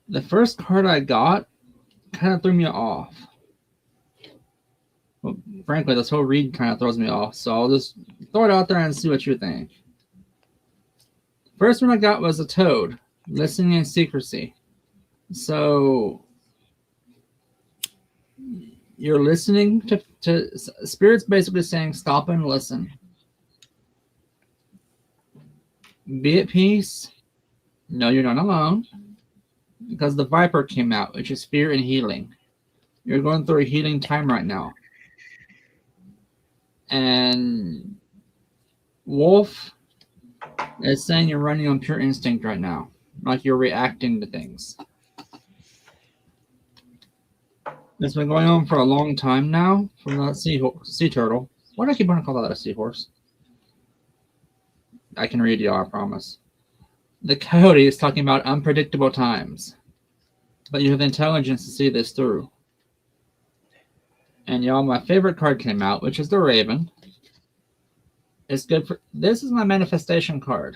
B: the first card I got kind of threw me off. Well, frankly, this whole read kind of throws me off, so I'll just throw it out there and see what you think. First one I got was a toad, listening in secrecy. So you're listening to spirits basically saying stop and listen. Be at peace. No, you're not alone. Because the Viper came out, which is fear and healing. You're going through a healing time right now. And Wolf is saying you're running on pure instinct right now. Like you're reacting to things. It's been going on for a long time now from that sea turtle. Why do I keep wanting to call that a seahorse? I can read you, I promise. The coyote is talking about unpredictable times. But you have the intelligence to see this through. And y'all, my favorite card came out, which is the Raven. It's good for... This is my manifestation card.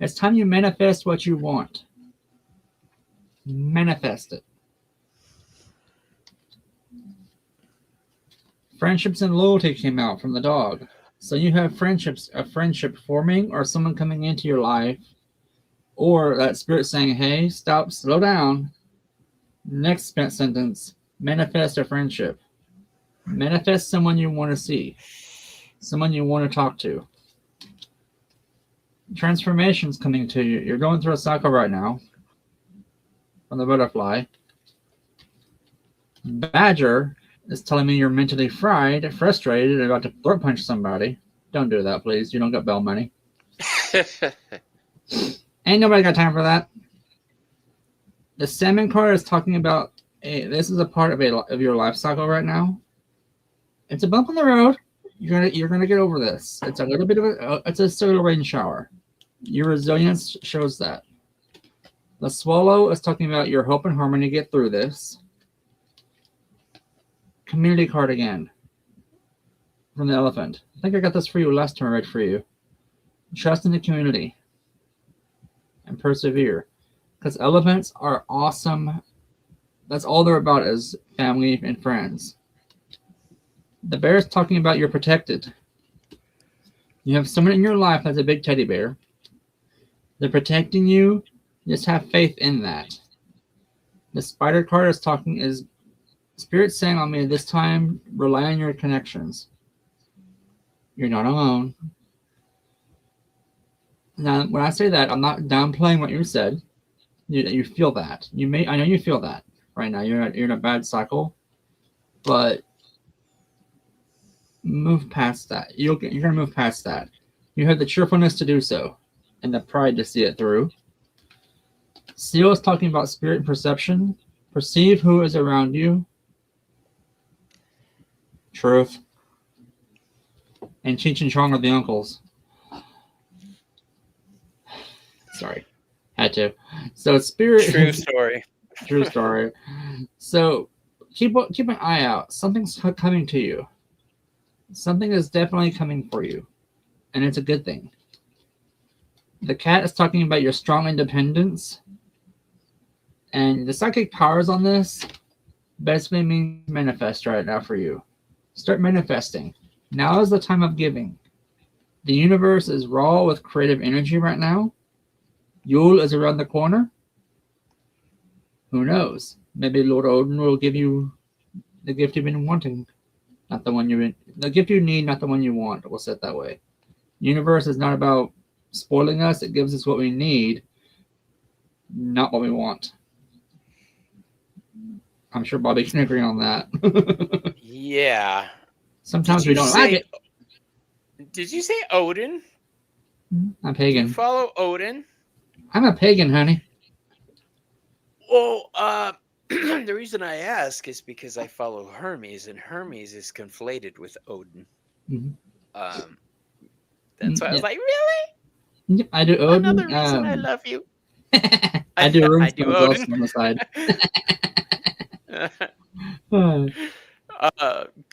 B: It's time you manifest what you want. Manifest it. Friendships and loyalty came out from the dog. So you have friendships, a friendship forming or someone coming into your life, or that spirit saying, hey, stop, slow down. Next sentence, manifest a friendship. Manifest someone you want to see, someone you want to talk to. Transformation's coming to you. You're going through a cycle right now from the butterfly. Badger is telling me you're mentally fried, frustrated, about to throat punch somebody. Don't do that, please. You don't get bail money. Ain't nobody got time for that. The Salmon card is talking about this is a part of your life cycle right now. It's a bump on the road. You're gonna get over this. It's a little bit of it's a solar rain shower. Your resilience shows that. The Swallow is talking about your hope and harmony to get through this. Community card again from the Elephant. I think I got this for you last time I read for you. Trust in the community and persevere, because elephants are awesome. That's all they're about, is family and friends. The bear is talking about you're protected. You have someone in your life that's a big teddy bear. They're protecting you. Just have faith in that. The Spider card is Spirit saying on me this time, rely on your connections. You're not alone. Now, when I say that, I'm not downplaying what you said. You feel that. I know you feel that right now. You're in a bad cycle, but move past that. You're gonna move past that. You have the cheerfulness to do so, and the pride to see it through. Seal is talking about spirit and perception. Perceive who is around you. Truth. And Cheech and Chong are the uncles. Sorry, had to. So spirit.
A: True story.
B: True story. So keep an eye out. Something's coming to you. Something is definitely coming for you, and it's a good thing. The cat is talking about your strong independence, and the psychic powers on this basically means manifest right now for you. Start manifesting. Now is the time of giving. The universe is raw with creative energy right now. Yule is around the corner. Who knows? Maybe Lord Odin will give you the gift you've been wanting, not the one the gift you need, not the one you want. We'll say it that way. The universe is not about spoiling us. It gives us what we need, not what we want. I'm sure Bobby can agree on that.
A: Yeah.
B: Sometimes we don't like it.
A: Did you say Odin?
B: I'm
A: Do you
B: pagan.
A: follow Odin?
B: I'm a pagan, honey.
A: Well, the reason I ask is because I follow Hermes, and Hermes is conflated with Odin.
B: Mhm.
A: That's why I was
B: Yeah.
A: like, really?
B: Yep, I do Odin.
A: Another reason I love you.
B: I do rune
A: I do
B: spells
A: Odin.
B: also on the side.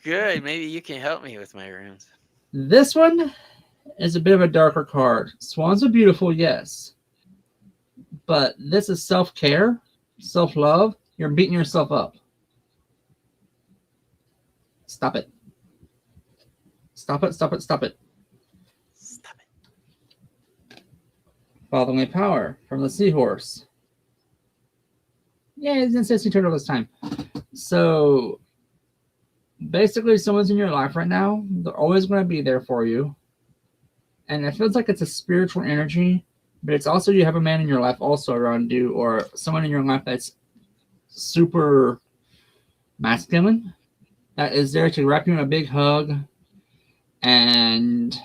A: Good. Maybe you can help me with my runes.
B: This one is a bit of a darker card. Swans are beautiful, yes. But this is self-care, self-love. You're beating yourself up. Stop it. Stop it, stop it, stop it.
A: Stop it.
B: Following a power from the seahorse. Yeah, it's in Sea Turtle this time. So basically, someone's in your life right now. They're always going to be there for you. And it feels like it's a spiritual energy, but it's also you have a man in your life also around you, or someone in your life that's super masculine, that is there to wrap you in a big hug and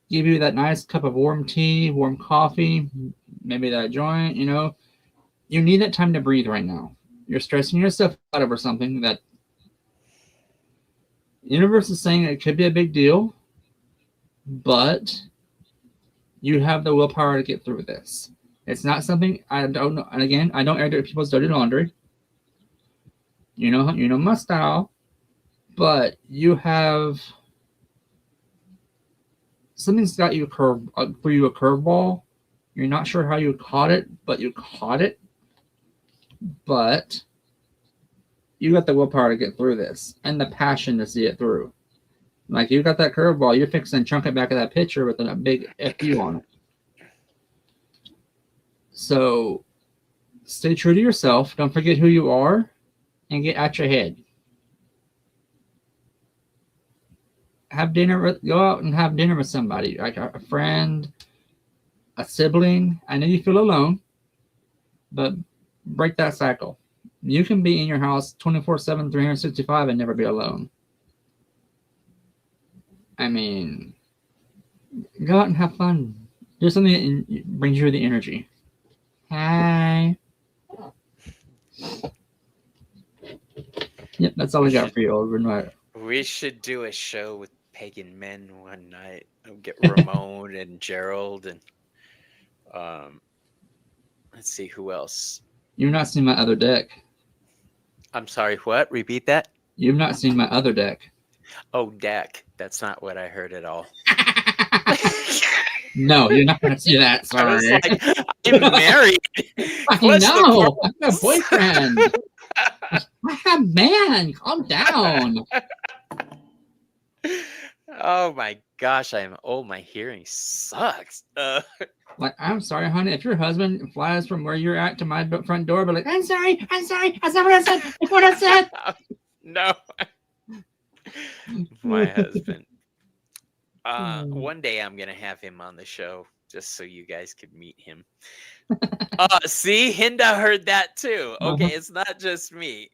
B: give you that nice cup of warm tea, warm coffee, maybe that joint, you know. You need that time to breathe right now. You're stressing yourself out over something that the universe is saying it could be a big deal, but you have the willpower to get through this. It's not something I don't know. And again, I don't air people's dirty laundry. You know my style, but you have something's got you for you a curveball. You're not sure how you caught it, but you caught it. But you got the willpower to get through this and the passion to see it through. Like you got that curveball, you're fixing to chunk it back of that pitcher with a big FU on it. So stay true to yourself. Don't forget who you are and get out your head. Go out and have dinner with somebody, like a friend, a sibling. I know you feel alone, but break that cycle. You can be in your house 24/7, 365 and never be alone. I mean, go out and have fun. Do something that brings you the energy. Hi. Yep, that's all I got for you, overnight.
A: We should do a show with pagan men one night. I'll get Ramon and Gerald and let's see who else.
B: You've not seen my other deck.
A: I'm sorry, what? Repeat that?
B: You've not seen my other deck.
A: Oh, deck. That's not what I heard at all.
B: No, you're not going to see that.
A: I was
B: Sorry.
A: like, I'm married.
B: I
A: What's the
B: know. I'm a
A: purpose?
B: boyfriend. I have man. Calm down.
A: Oh my gosh, I'm old. My hearing sucks.
B: Like, I'm sorry, honey. If your husband flies from where you're at to my front door, but like, I'm sorry. That's not what I said. That's what I said.
A: No. My husband. One day I'm gonna have him on the show just so you guys could meet him. See, Hinda heard that too. Okay, it's not just me.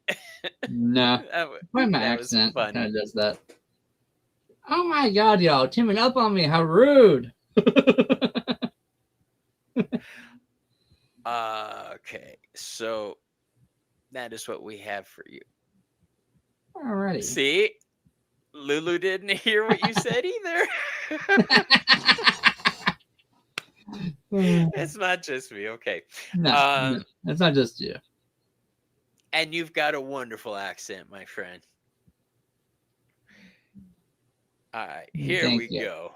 B: No. Why my accent kind of does that. Oh my god, y'all teaming up on me. How rude.
A: Okay, so that is what we have for you.
B: Alrighty.
A: See, Lulu didn't hear what you said either. It's not just me. Okay.
B: No, it's not just you.
A: And you've got a wonderful accent, my friend. All right, here we go.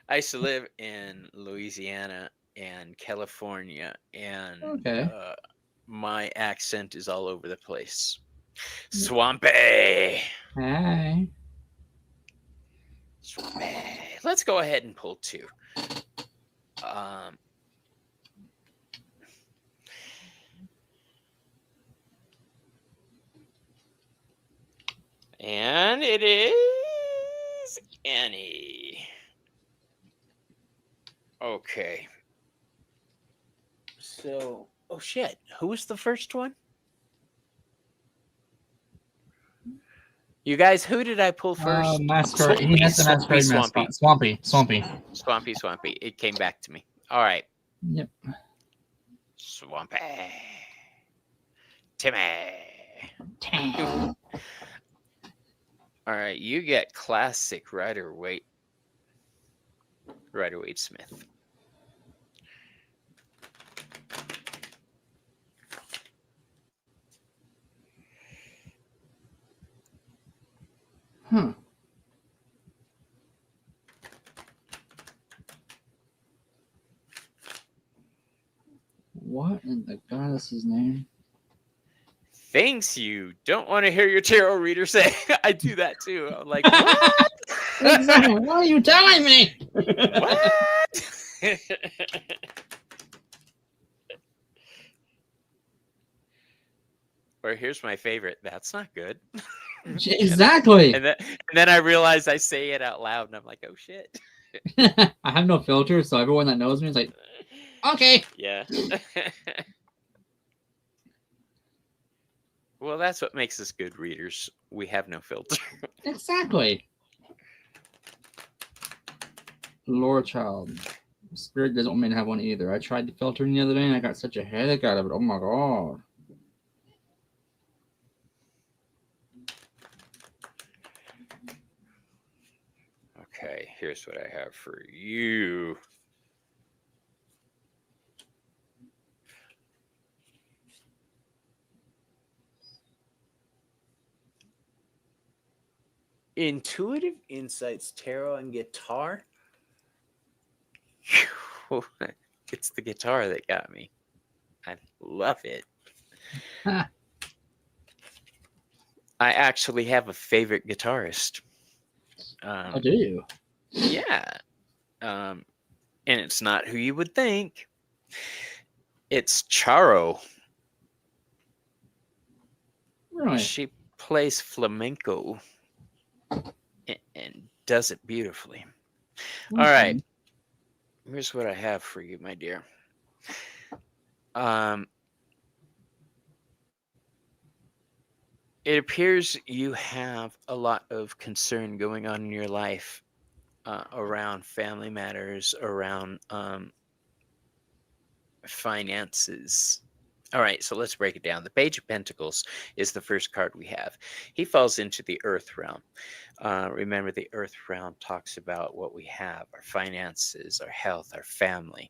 A: I used to live in Louisiana and California, and my accent is all over the place. Swampy.
B: Hey.
A: Swampy. Let's go ahead and pull two. Um, and it is Annie. Okay. So, oh shit, who was the first one? You guys, who did I pull first?
B: Masquerade. He
A: Swampy,
B: has the
A: Swampy,
B: masquerade mask
A: Swampy,
B: on. Swampy.
A: Swampy, Swampy. It came back to me. All right,
B: Yep.
A: Swampy, Timmy. All right, you get classic Rider-Waite Smith.
B: Huh. What in the goddess's name?
A: Things you don't want to hear your tarot reader say. I do that too. I'm like, what?
B: Exactly. What are you telling me?
A: What? Or here's my favorite. That's not good.
B: Exactly.
A: And then I realized I say it out loud, and I'm like, oh shit.
B: I have no filter, so everyone that knows me is like, okay.
A: Yeah. Well, that's what makes us good readers. We have no filter.
B: Exactly. Lord child. Spirit doesn't want me to have one either. I tried the filtering the other day and I got such a headache out of it. Oh my god.
A: Okay, here's what I have for you. Intuitive Insights Tarot and Guitar. It's the guitar that got me. I love it.
B: Ha.
A: I actually have a favorite guitarist.
B: How do you?
A: Yeah. And it's not who you would think. It's Charo.
B: Really?
A: She plays flamenco and does it beautifully. All right. Here's what I have for you, my dear. It appears you have a lot of concern going on in your life around family matters, around finances. All right, so let's break it down. The Page of Pentacles is the first card we have. He falls into the Earth realm. Remember, the Earth realm talks about what we have, our finances, our health, our family.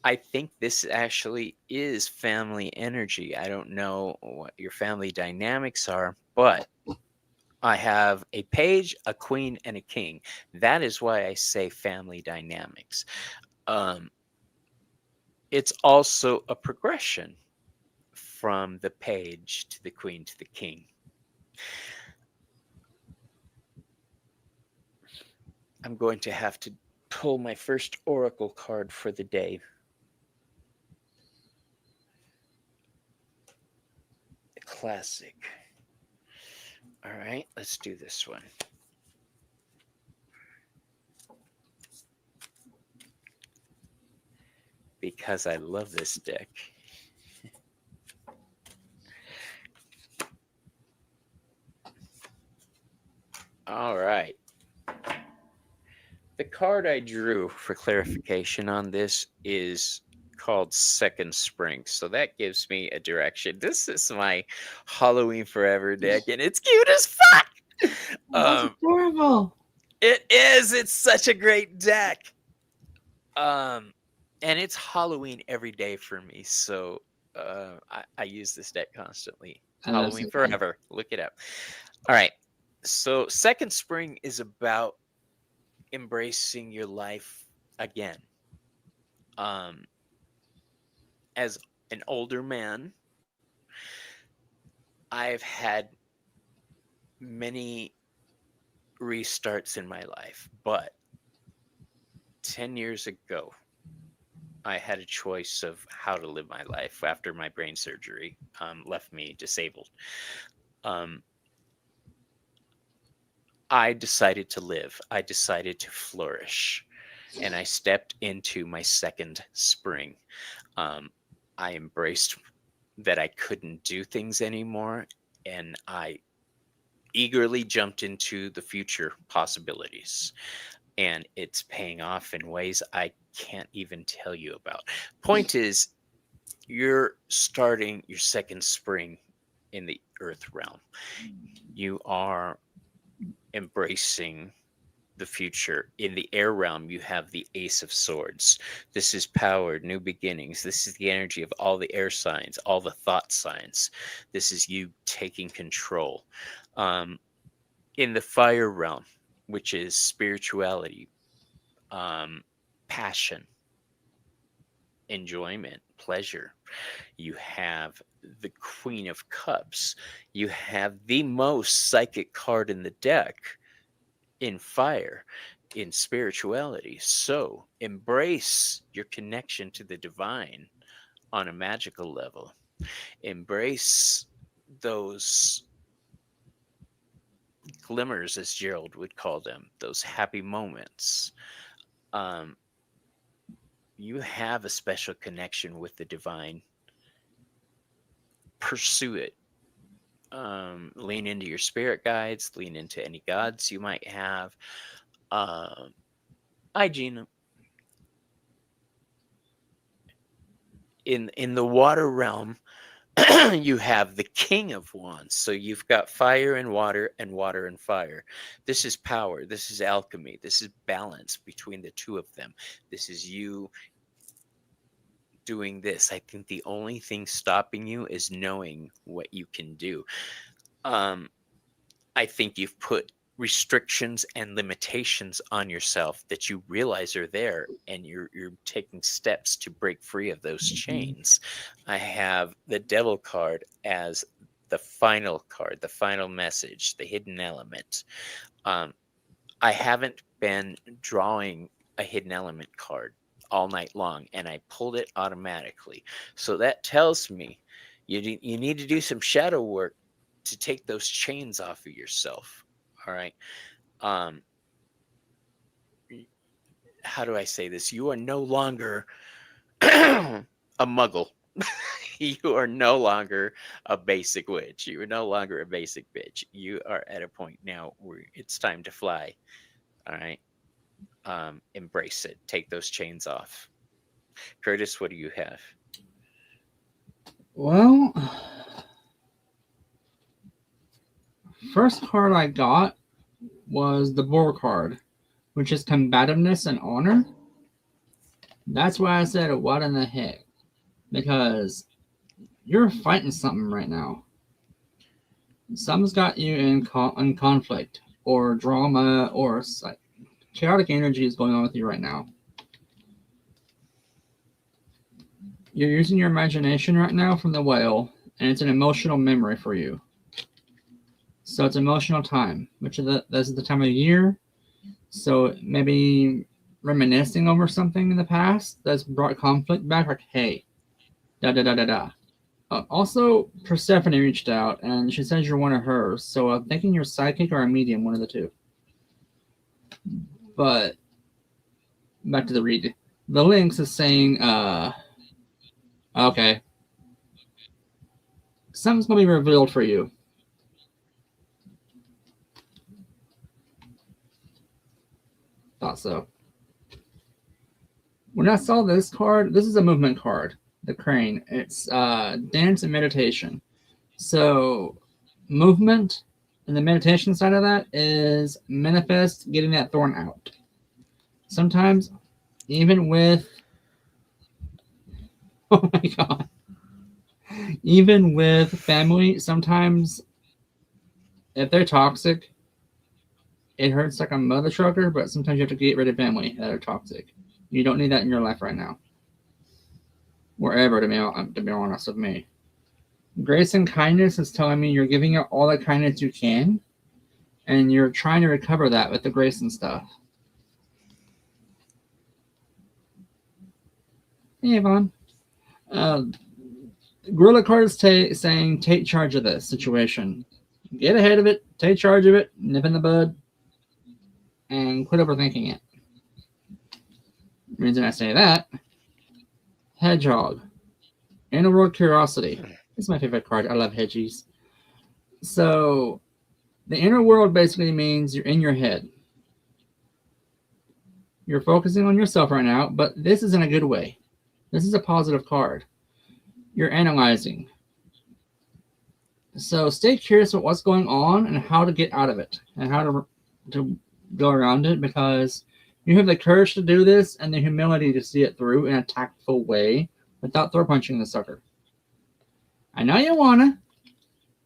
A: I think this actually is family energy. I don't know what your family dynamics are, but I have a page, a queen, and a king. That is why I say family dynamics. It's also a progression from the page to the queen to the king. I'm going to have to pull my first oracle card for the day. Classic. All right, let's do this one. Because I love this deck. All right. The card I drew for clarification on this is called Second Spring. So that gives me a direction. This is my Halloween Forever deck, and it's cute as fuck.
B: That's adorable.
A: It is. It's such a great deck. And it's Halloween every day for me. So I use this deck constantly. Halloween Forever. Look it up. All right. So Second Spring is about embracing your life again. As an older man, I've had many restarts in my life, but 10 years ago, I had a choice of how to live my life after my brain surgery left me disabled. Um, I decided to live. I decided to flourish. And I stepped into my second spring. Um, I embraced that I couldn't do things anymore. And I eagerly jumped into the future possibilities. And it's paying off in ways I can't even tell you about. Point is, you're starting your second spring in the earth realm. You are embracing the future. In the air realm, you have the Ace of Swords. This is power, new beginnings. This is the energy of all the air signs, all the thought signs. This is you taking control. In the fire realm, which is spirituality, passion, enjoyment, pleasure, you have the Queen of Cups. You have the most psychic card in the deck in fire, in spirituality. So embrace your connection to the divine on a magical level. Embrace those glimmers, as Gerald would call them, those happy moments. Um, you have a special connection with the divine. Pursue it. Lean into your spirit guides, lean into any gods you might have. Gina, in the water realm, you have the King of Wands. So you've got fire and water and fire. This is power. This is alchemy. This is balance between the two of them. This is you doing this. I think the only thing stopping you is knowing what you can do. I think you've put restrictions and limitations on yourself that you realize are there, and you're taking steps to break free of those chains. I have the Devil card as the final card, the final message, the hidden element. I haven't been drawing a hidden element card all night long, and I pulled it automatically. So that tells me you need to do some shadow work to take those chains off of yourself. All right. How do I say this? You are no longer a muggle. You are no longer a basic witch. You are no longer a basic bitch. You are at a point now where it's time to fly. All right. Embrace it. Take those chains off. Curtis, what do you have?
B: Well, first card I got was the Boar card, which is combativeness and honor. That's why I said, what in the heck? Because you're fighting something right now. Something's got you in conflict or drama, or chaotic energy is going on with you right now. You're using your imagination right now from the whale, and it's an emotional memory for you. So it's emotional time, which this is the time of year. So maybe reminiscing over something in the past that's brought conflict back, like, hey, da-da-da-da-da. Also, Persephone reached out, and she says you're one of hers. So I'm thinking you're psychic or a medium, one of the two. But back to the read. The links is saying, okay, something's going to be revealed for you. Thought so. When I saw this card, this is a movement card, the crane. It's dance and meditation. So movement and the meditation side of that is manifest getting that thorn out. Sometimes, even with, oh my God, even with family, sometimes if they're toxic, it hurts like a mother trucker, but sometimes you have to get rid of family that are toxic. You don't need that in your life right now. Wherever, to be honest with me. Grace and kindness is telling me you're giving out all the kindness you can, and you're trying to recover that with the grace and stuff. Hey, Yvonne. Uh, Gorilla Card is saying take charge of this situation. Get ahead of it, take charge of it, nip in the bud, and quit overthinking it. The reason I say that, Hedgehog. Inner World Curiosity. This is my favorite card. I love hedgies. So, the inner world basically means you're in your head. You're focusing on yourself right now, but this is in a good way. This is a positive card. You're analyzing. So stay curious about what's going on and how to get out of it and how to go around it, because you have the courage to do this and the humility to see it through in a tactful way without throw punching the sucker. I know you wanna.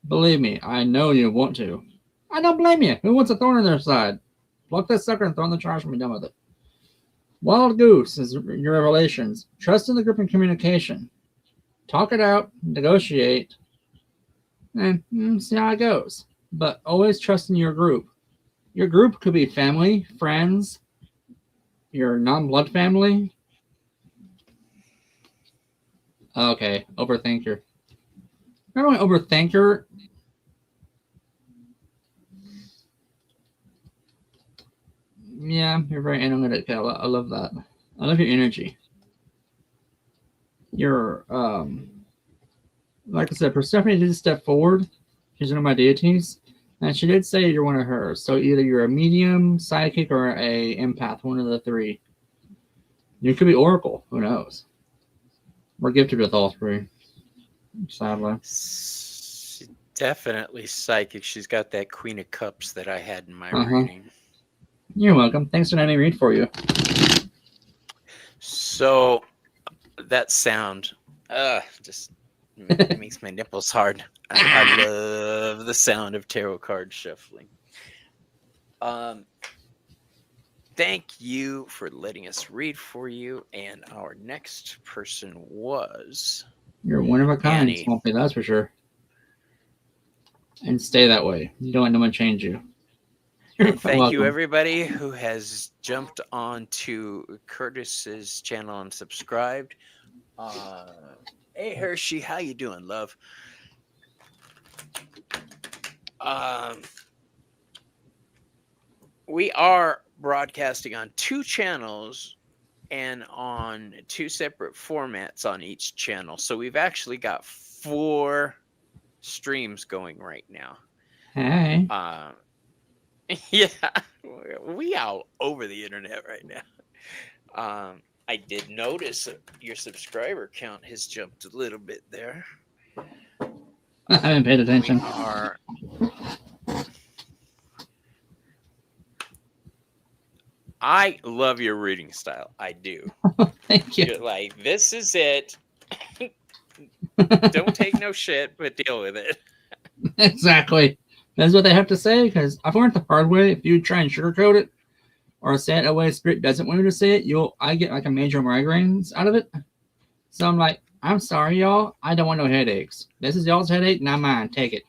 B: Believe me, I know you want to. I don't blame you. Who wants a thorn in their side? Block that sucker and throw in the trash and be done with it. Wild Goose is your revelations. Trust in the group and communication. Talk it out, negotiate, and see how it goes. But always trust in your group. Your group could be family, friends, your non-blood family. Okay, overthinker. Remember when overthinker? Yeah, you're very analytic. I love that. I love your energy. You're like I said, Persephone did step forward. She's one of my deities, and she did say you're one of hers. So either you're a medium, psychic, or a empath. One of the three. You could be Oracle. Who knows? We're gifted with all three. Sadly.
A: She's definitely psychic. She's got that Queen of Cups that I had in my reading.
B: You're welcome. Thanks for letting me read for you.
A: So that sound, just it makes my nipples hard. I love the sound of tarot card shuffling. Thank you for letting us read for you. And our next person was...
B: You're one of a kind,
A: Annie.
B: Swampy, that's for sure. And stay that way. You don't let no one change you.
A: And thank you, everybody who has jumped on to Curtis's channel and subscribed. Hey, Hershey, how you doing, love? We are broadcasting on 2 channels and on 2 separate formats on each channel. So we've actually got 4 streams going right now.
B: Hey.
A: Yeah, we all over the internet right now. I did notice your subscriber count has jumped a little bit there.
B: I haven't paid attention.
A: I love your reading style. I do.
B: Thank you.
A: You're like, this is it. Don't take no shit, but deal with it.
B: Exactly. That's what they have to say, because I've learned the hard way. If you try and sugarcoat it or say it a way Spirit doesn't want you to say it, I get like a major migraines out of it. So I'm like, I'm sorry, y'all. I don't want no headaches. This is y'all's headache, not mine. Take it.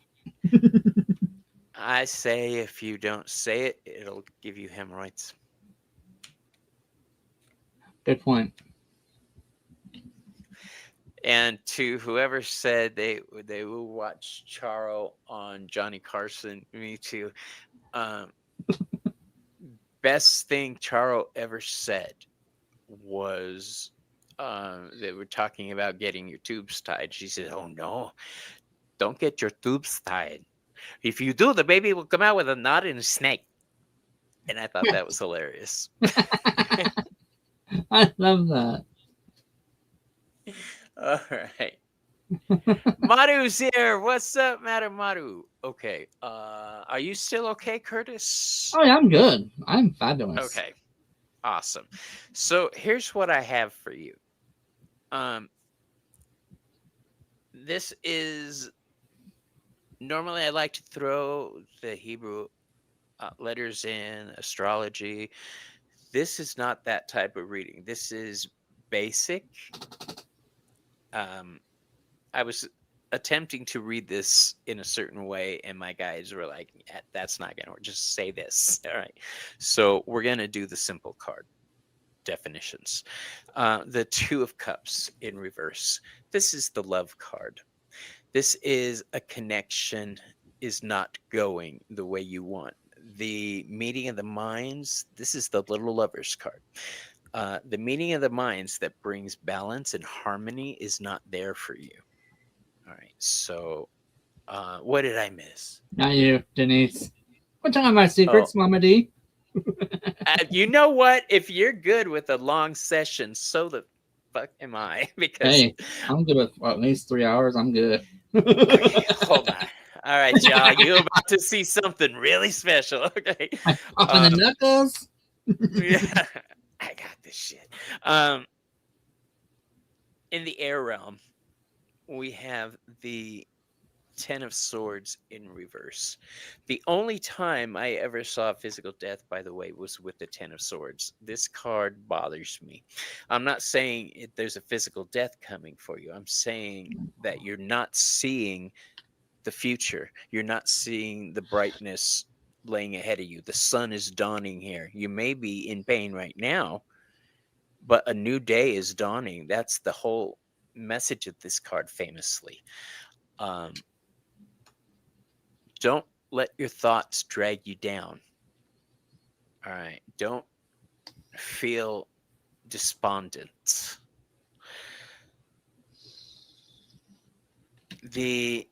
A: I say if you don't say it, it'll give you hemorrhoids.
B: Good point.
A: And to whoever said they will watch Charo on Johnny Carson, me too. Best thing Charo ever said was they were talking about getting your tubes tied. She said, "Oh no, don't get your tubes tied. If you do, the baby will come out with a knot and a snake." And I thought that was hilarious.
B: I love that.
A: All right. Maru's here. What's up, Madam Maru? Okay. Are you still okay, Curtis?
B: Oh, yeah, I'm good. I'm fabulous.
A: Okay. Awesome. So here's what I have for you. This is... Normally I like to throw the Hebrew letters in, astrology. This is not that type of reading. This is basic. I was attempting to read this in a certain way, and my guys were like, that's not going to work. Just say this. All right. So we're going to do the simple card. definitions. The Two of Cups in reverse. This is the love card. This is a connection is not going the way you want. The meeting of the minds. This is the little lovers card. The meeting of the minds that brings balance and harmony is not there for you. All right. So, what did I miss?
B: Not you, Denise. We're talking about
A: Oh,
B: secrets, Mama D.
A: you know what? If you're good with a long session, so the fuck am I? Because
B: Hey, I'm good with at least 3 hours. I'm good.
A: okay, hold on. All right, y'all, you about to see something really special. Okay,
B: Popping the
A: um,
B: knuckles.
A: yeah, I got this shit. In the air realm, we have the Ten of Swords in reverse. The only time I ever saw physical death, by the way, was with the Ten of Swords. This card bothers me. I'm not saying there's a physical death coming for you. I'm saying that you're not seeing the future. You're not seeing the brightness laying ahead of you. The sun is dawning here. You may be in pain right now, but a new day is dawning. That's the whole message of this card, famously. Um, don't let your thoughts drag you down. All right. Don't feel despondent. The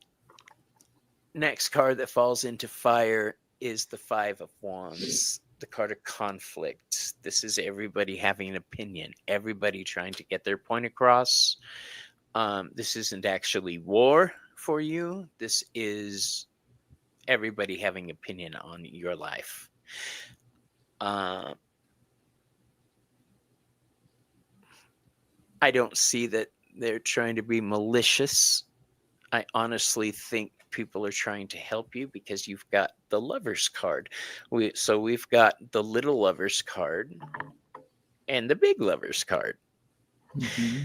A: next card that falls into fire is the Five of Wands, the card of conflict. This is everybody having an opinion, everybody trying to get their point across. This isn't actually war for you. This is everybody having opinion on your life. I don't see that they're trying to be malicious. I honestly think people are trying to help you because you've got the Lovers card. We've got the Little Lovers card and the Big Lovers card.
B: Mm-hmm.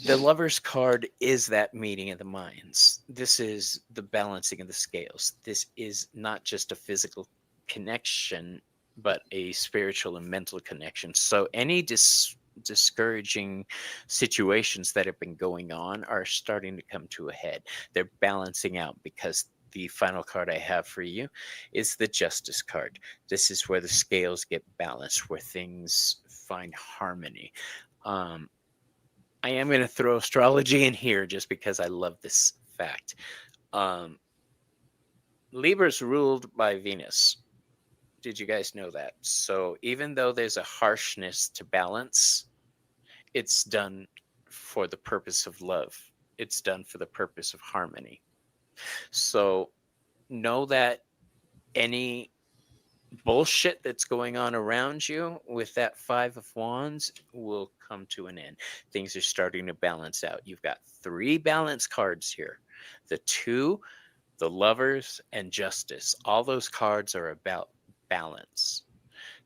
A: The Lovers card is that meeting of the minds. This is the balancing of the scales. This is not just a physical connection, but a spiritual and mental connection. So any discouraging situations that have been going on are starting to come to a head. They're balancing out because the final card I have for you is the Justice card. This is where the scales get balanced, where things find harmony. I am going to throw astrology in here just because I love this fact. Libra's ruled by Venus. Did you guys know that? So even though there's a harshness to balance, it's done for the purpose of love. It's done for the purpose of harmony. So know that any bullshit that's going on around you with that Five of Wands will come to an end. Things are starting to balance out. You've got 3 balance cards here. The 2, the Lovers, and Justice. All those cards are about balance.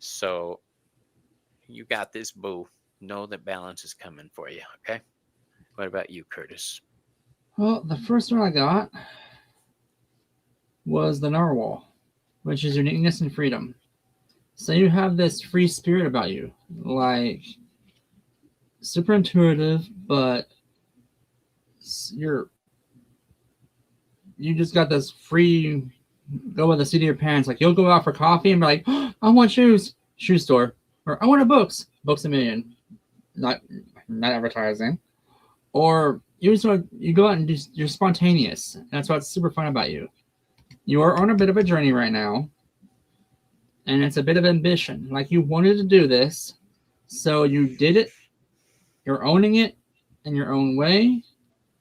A: So you got this, boo. Know that balance is coming for you, okay? What about you, Curtis?
B: Well, the first one I got was the narwhal, which is uniqueness and freedom. So you have this free spirit about you, like super intuitive, but you're you just got this free go with the seat of your pants. Like you'll go out for coffee and be like, oh, I want shoes, shoe store, or I want a books a million, not advertising, or you go out and you're spontaneous. That's what's super fun about you. You are on a bit of a journey right now, and it's a bit of ambition. Like you wanted to do this, so you did it. You're owning it in your own way.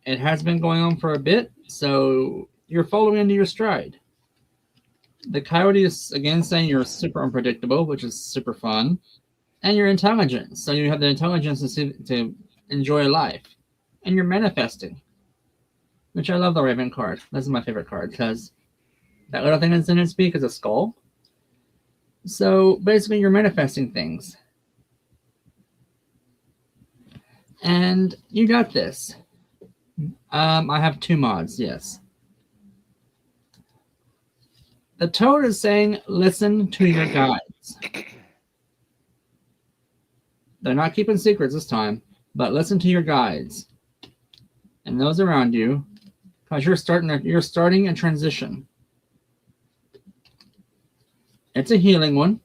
B: It has been going on for a bit, so you're following into your stride. The coyote is again saying you're super unpredictable, which is super fun, and you're intelligent. So you have the intelligence to enjoy life, and you're manifesting, which I love the Raven card. This is my favorite card because that little thing that's in its beak is a skull. So basically, you're manifesting things, and you got this. I have 2 mods. Yes. The toad is saying, listen to your guides. They're not keeping secrets this time, but listen to your guides and those around you, because you're starting a transition. It's a healing one.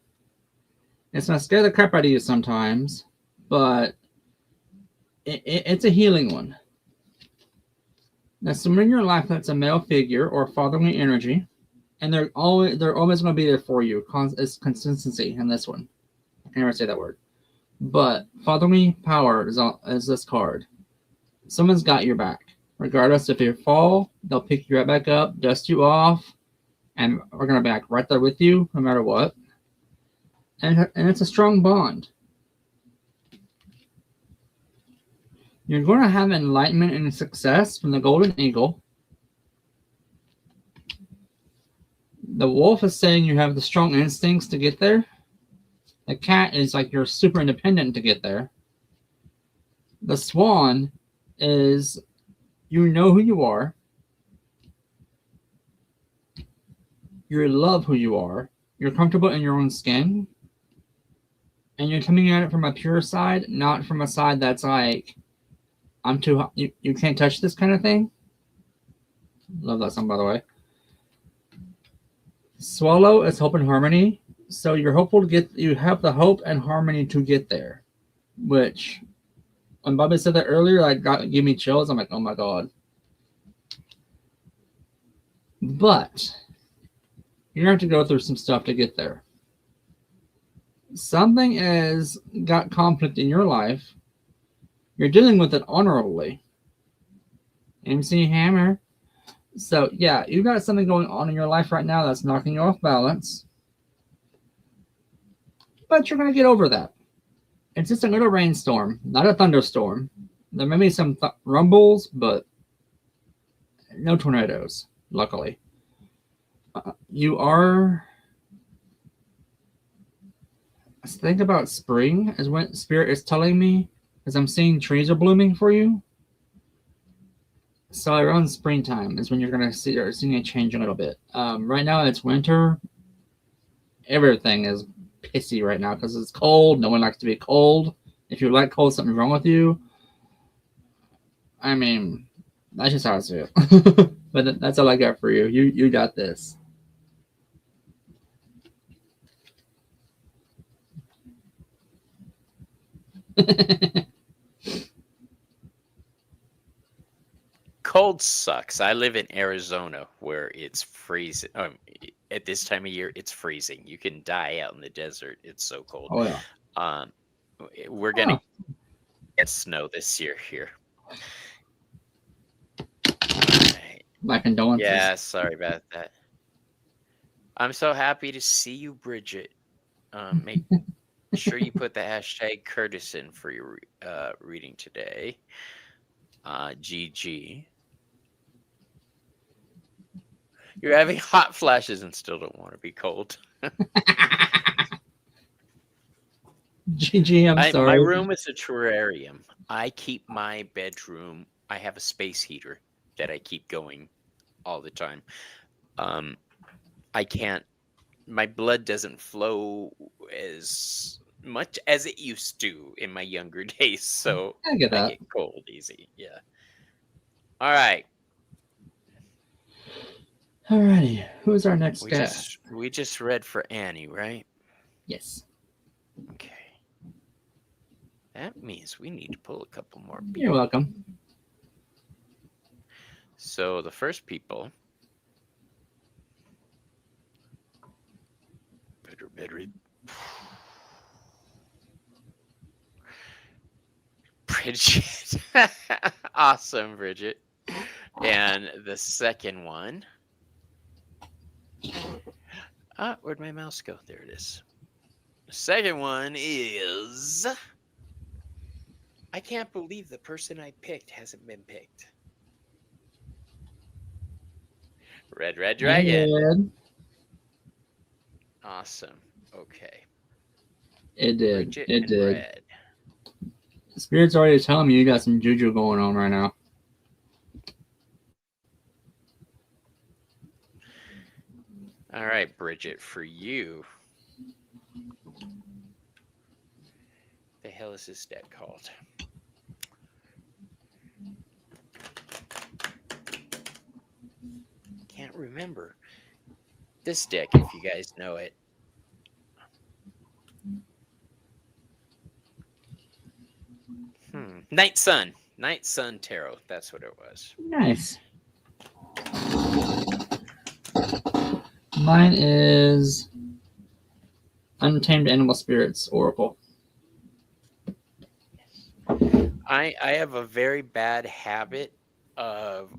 B: It's gonna scare the crap out of you sometimes, but it's a healing one. There's someone in your life that's a male figure or fatherly energy, and they're always going to be there for you. It's consistency in this one. I can never say that word, but fatherly power is this card. Someone's got your back, regardless if you fall. They'll pick you right back up, dust you off, and we're going to be back right there with you, no matter what. And it's a strong bond. You're going to have enlightenment and success from the Golden Eagle. The wolf is saying you have the strong instincts to get there. The cat is like you're super independent to get there. The swan is you know who you are. You love who you are. You're comfortable in your own skin. And you're coming at it from a pure side, not from a side that's like, I'm too hot. You can't touch this kind of thing. Love that song, by the way. Swallow is hope and harmony. So you're hopeful you have the hope and harmony to get there. Which, when Bobby said that earlier, gave me chills. I'm like, oh my God. But you're going to have to go through some stuff to get there. Something has got conflict in your life. You're dealing with it honorably. MC Hammer. So, yeah, you've got something going on in your life right now that's knocking you off balance. But you're going to get over that. It's just a little rainstorm, not a thunderstorm. There may be some rumbles, but no tornadoes, luckily. You are... Think about spring is what Spirit is telling me, as I'm seeing trees are blooming for you. So around springtime is when you're going to see a change a little bit. Right now it's winter. Everything is pissy right now because it's cold. No one likes to be cold. If you like cold, something's wrong with you. I mean, that's just how I see it. But that's all I got for you. You got this.
A: Cold sucks. I live in Arizona where it's freezing. At this time of year, it's freezing. You can die out in the desert. It's so cold.
B: Oh yeah.
A: We're gonna get snow this year here. Right.
B: My condolences.
A: Yeah, sorry about that. I'm so happy to see you, Bridget. Make sure you put the hashtag Curtis in for your reading today. GG. You're having hot flashes and still don't want to be cold.
B: GG, I'm sorry.
A: My room is a terrarium. I keep my bedroom. I have a space heater that I keep going all the time. I can't. My blood doesn't flow as much as it used to in my younger days, so
B: I get that.
A: I get cold easy. Yeah. All right.
B: Alrighty, who's our next guest?
A: We just read for Annie, right?
B: Yes.
A: Okay. That means we need to pull a couple more people.
B: You're welcome.
A: So the first people. Better. Bridget. Awesome, Bridget. And the second one. Where'd my mouse go? There it is. The second one is... I can't believe the person I picked hasn't been picked. Red Dragon.
B: Red.
A: Awesome. Okay.
B: It did.
A: Bridget
B: it did.
A: Red.
B: Spirit's already telling me you got some juju going on right now.
A: All right, Bridget, for you. The hell is this deck called? Can't remember. This deck, if you guys know it. Night Sun. Night Sun Tarot. That's what it was.
B: Nice. Mine is Untamed Animal Spirits Oracle.
A: I have a very bad habit of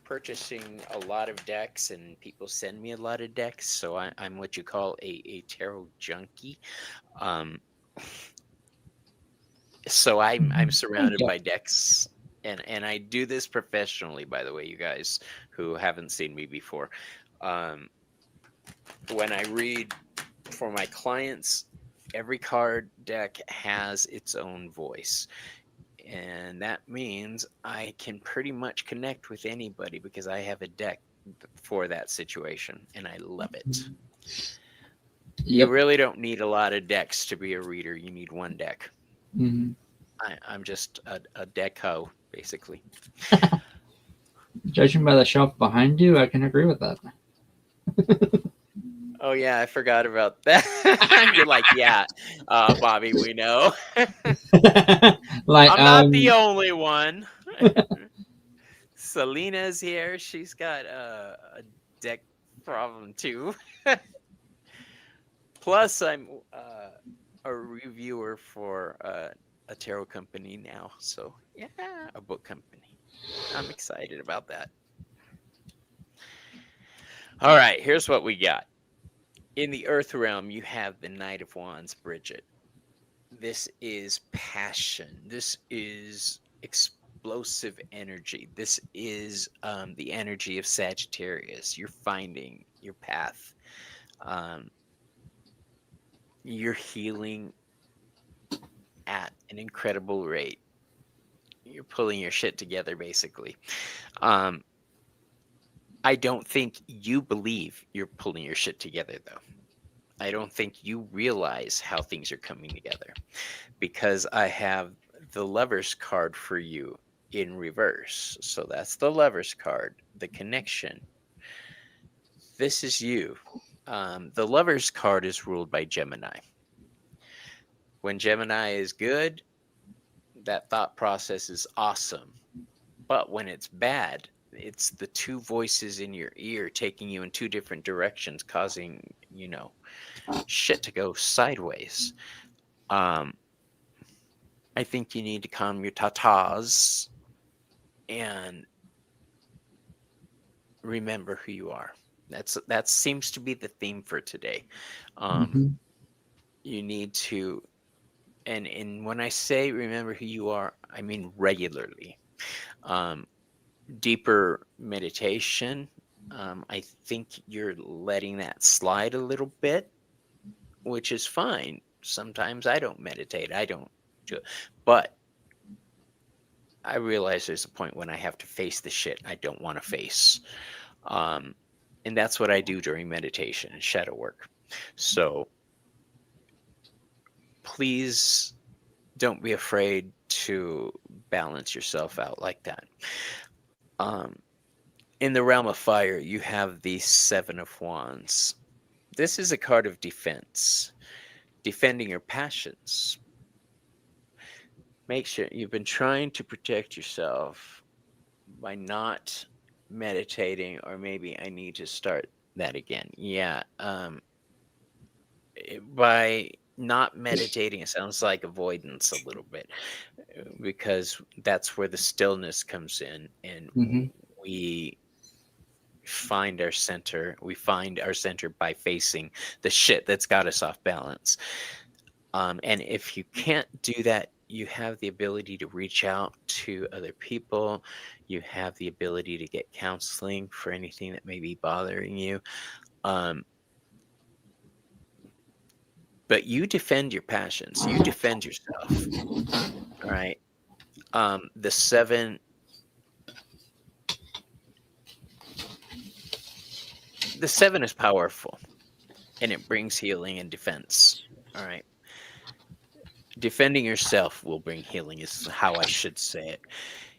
A: purchasing a lot of decks, and people send me a lot of decks, so I'm what you call a tarot junkie. Um, so I'm surrounded by decks, and I do this professionally, by the way, you guys who haven't seen me before. When I read for my clients, every card deck has its own voice. And that means I can pretty much connect with anybody because I have a deck for that situation, and I love it. You really don't need a lot of decks to be a reader. You need one deck. I'm just a deck hoe, basically.
B: Judging by the shelf behind you, I can agree with that.
A: Oh, yeah, I forgot about that. You're like, yeah, Bobby, we know.
B: Like,
A: I'm not the only one. Selena's here. She's got a deck problem, too. Plus, I'm a reviewer for a tarot company now. So, yeah, a book company. I'm excited about that. All right, here's what we got. In the Earth realm, you have the Knight of Wands, Bridget. This is passion. This is explosive energy. This is the energy of Sagittarius. You're finding your path. You're healing at an incredible rate. You're pulling your shit together, basically. I don't think you believe you're pulling your shit together, though. I don't think you realize how things are coming together, because I have the Lover's card for you in reverse. So that's the Lover's card, the connection. This is you. The Lover's card is ruled by Gemini. When Gemini is good, that thought process is awesome. But when it's bad, it's the two voices in your ear taking you in two different directions, causing, shit to go sideways. I think you need to calm your tatas and remember who you are. That seems to be the theme for today. You need to, and when I say remember who you are, I mean regularly. Deeper meditation. I think you're letting that slide a little bit, which is fine. Sometimes I don't meditate. I don't do it. But I realize there's a point when I have to face the shit I don't want to face. And that's what I do during meditation and shadow work. So please don't be afraid to balance yourself out like that. In the realm of fire, you have the Seven of Wands. This is a card of defense, defending your passions. Make sure you've been trying to protect yourself by not meditating, or maybe I need to start that again. Yeah. By not meditating, it sounds like avoidance a little bit, because that's where the stillness comes in, and we find our center. We find our center by facing the shit that's got us off balance. And if you can't do that, you have the ability to reach out to other people. You have the ability to get counseling for anything that may be bothering you. But you defend your passions. You defend yourself. All right. The seven is powerful, and it brings healing and defense. All right. Defending yourself will bring healing, is how I should say it.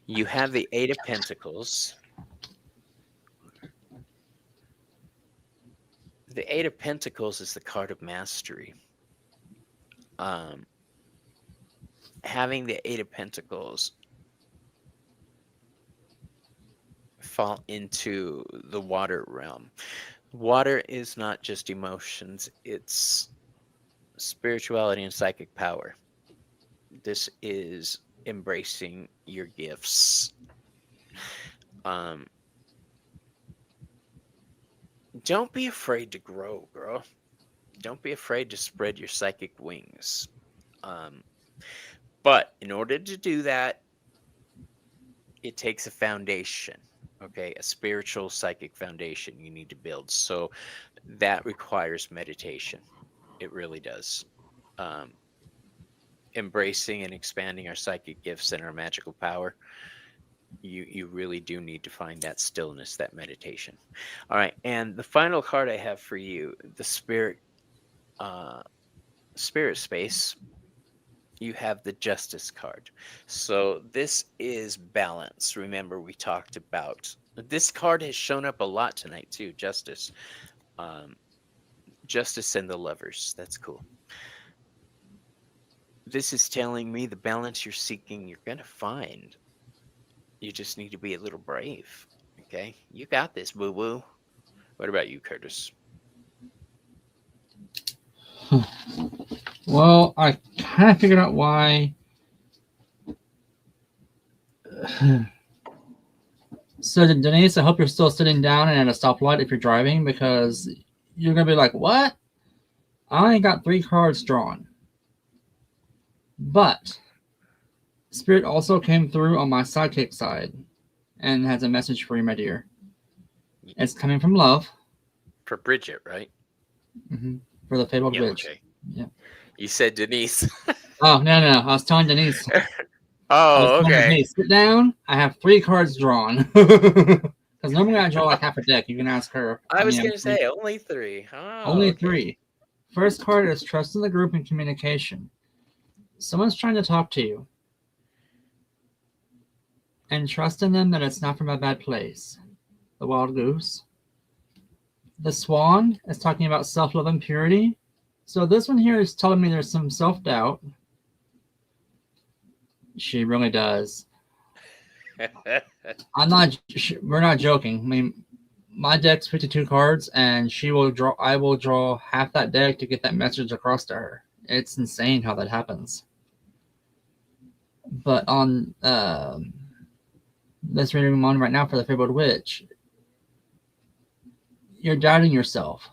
A: You have the Eight of Pentacles. The Eight of Pentacles is the card of mastery. Having the Eight of Pentacles fall into the water realm. Water is not just emotions, it's spirituality and psychic power. This is embracing your gifts. Don't be afraid to grow, girl. Don't be afraid to spread your psychic wings. But in order to do that, it takes a foundation, okay? A spiritual psychic foundation you need to build. So that requires meditation. It really does. Embracing and expanding our psychic gifts and our magical power, you really do need to find that stillness, that meditation. All right, and the final card I have for you, the spirit space. You have the Justice card. So this is balance. Remember, we talked about this card has shown up a lot tonight too. Justice, Justice and the Lovers. That's cool. This is telling me the balance you're seeking, you're gonna find. You just need to be a little brave. Okay, you got this, boo boo. What about you, Curtis?
B: Well, I kind of figured out why. So, Denise, I hope you're still sitting down and at a stoplight if you're driving, because you're going to be like, what? I only got 3 cards drawn. But Spirit also came through on my sidekick side and has a message for you, my dear. It's coming from love.
A: For Bridget, right?
B: Mm-hmm. For the fabled witch.
A: Okay.
B: Yeah.
A: You said Denise.
B: Oh, no. I was telling Denise.
A: Oh, okay.
B: Denise, sit down. I have 3 cards drawn. Because normally I draw like half a deck. You can ask her.
A: I was going to say only 3. Oh,
B: only
A: okay.
B: 3. First card is trust in the group and communication. Someone's trying to talk to you. And trust in them that it's not from a bad place. The wild goose. The swan is talking about self-love and purity. So this one here is telling me there's some self-doubt. She really does. We're not joking. I mean, my deck's 52 cards, and I will draw half that deck to get that message across to her. It's insane how that happens. But on this reading I'm on right now for the Fabled Witch, you're doubting yourself.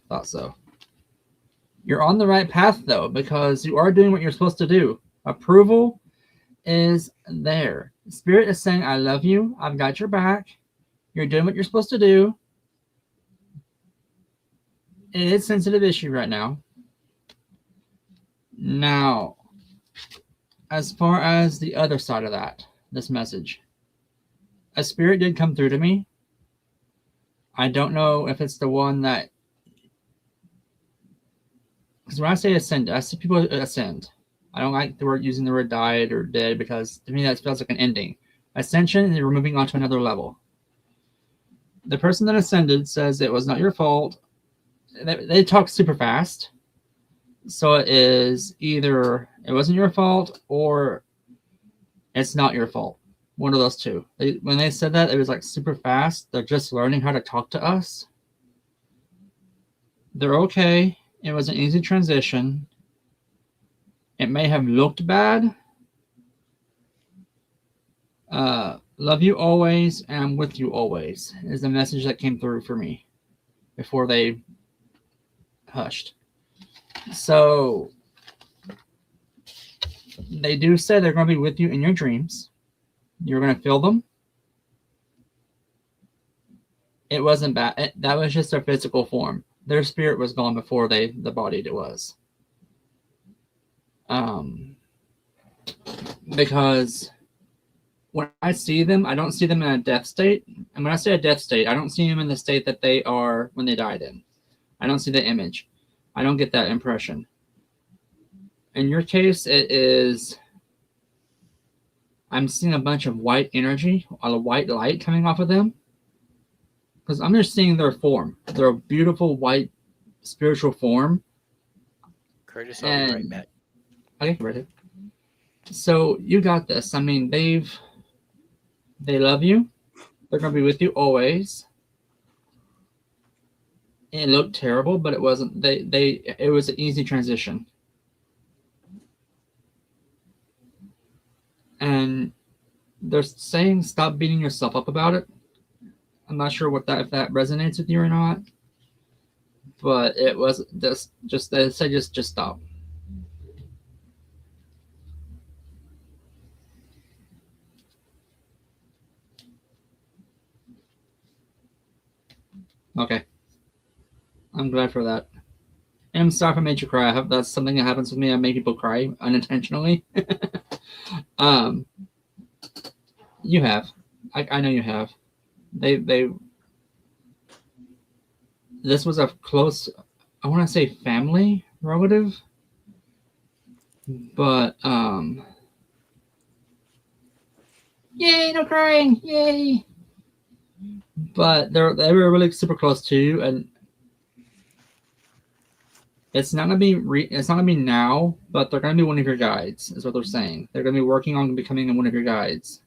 B: Thought so. You're on the right path, though, because you are doing what you're supposed to do. Approval is there. Spirit is saying, I love you. I've got your back. You're doing what you're supposed to do. It is a sensitive issue right now. Now, as far as the other side of that, this message, a spirit did come through to me. I don't know if it's the one that, because when I say ascend, I see people ascend. I don't like using the word died or dead, because to me that feels like an ending. Ascension, you're moving on to another level. The person that ascended says it was not your fault. They talk super fast. So it is either it wasn't your fault or it's not your fault. One of those two. When they said that, it was like super fast. They're just learning how to talk to us. They're okay. It was an easy transition. It may have looked bad. Love you always, and I'm with you always, is the message that came through for me before they hushed. So they do say they're going to be with you in your dreams. You're going to feel them. It wasn't bad. That was just their physical form. Their spirit was gone before the body was. Because when I see them, I don't see them in a death state. And when I say a death state, I don't see them in the state that they are when they died in. I don't see the image. I don't get that impression. In your case, it is. I'm seeing a bunch of white energy, a lot of white light coming off of them. Because I'm just seeing their form. They're a beautiful white spiritual form.
A: Curtis, I'll be right
B: And
A: back.
B: okay, ready. So you got this. I mean, they love you. They're gonna be with you always. It looked terrible, but it wasn't. It was an easy transition. And they're saying stop beating yourself up about it. I'm not sure if that resonates with you or not, but it was just they said just stop. Okay, I'm glad for that. And I'm sorry if I made you cry. That's something that happens with me. I make people cry unintentionally. um, you have, I know you have. They. This was a close. I want to say family relative, but yay, no crying, yay! But they were really super close to you, and it's not gonna be it's not gonna be now, but they're gonna be one of your guides, is what they're saying. They're gonna be working on becoming one of your guides.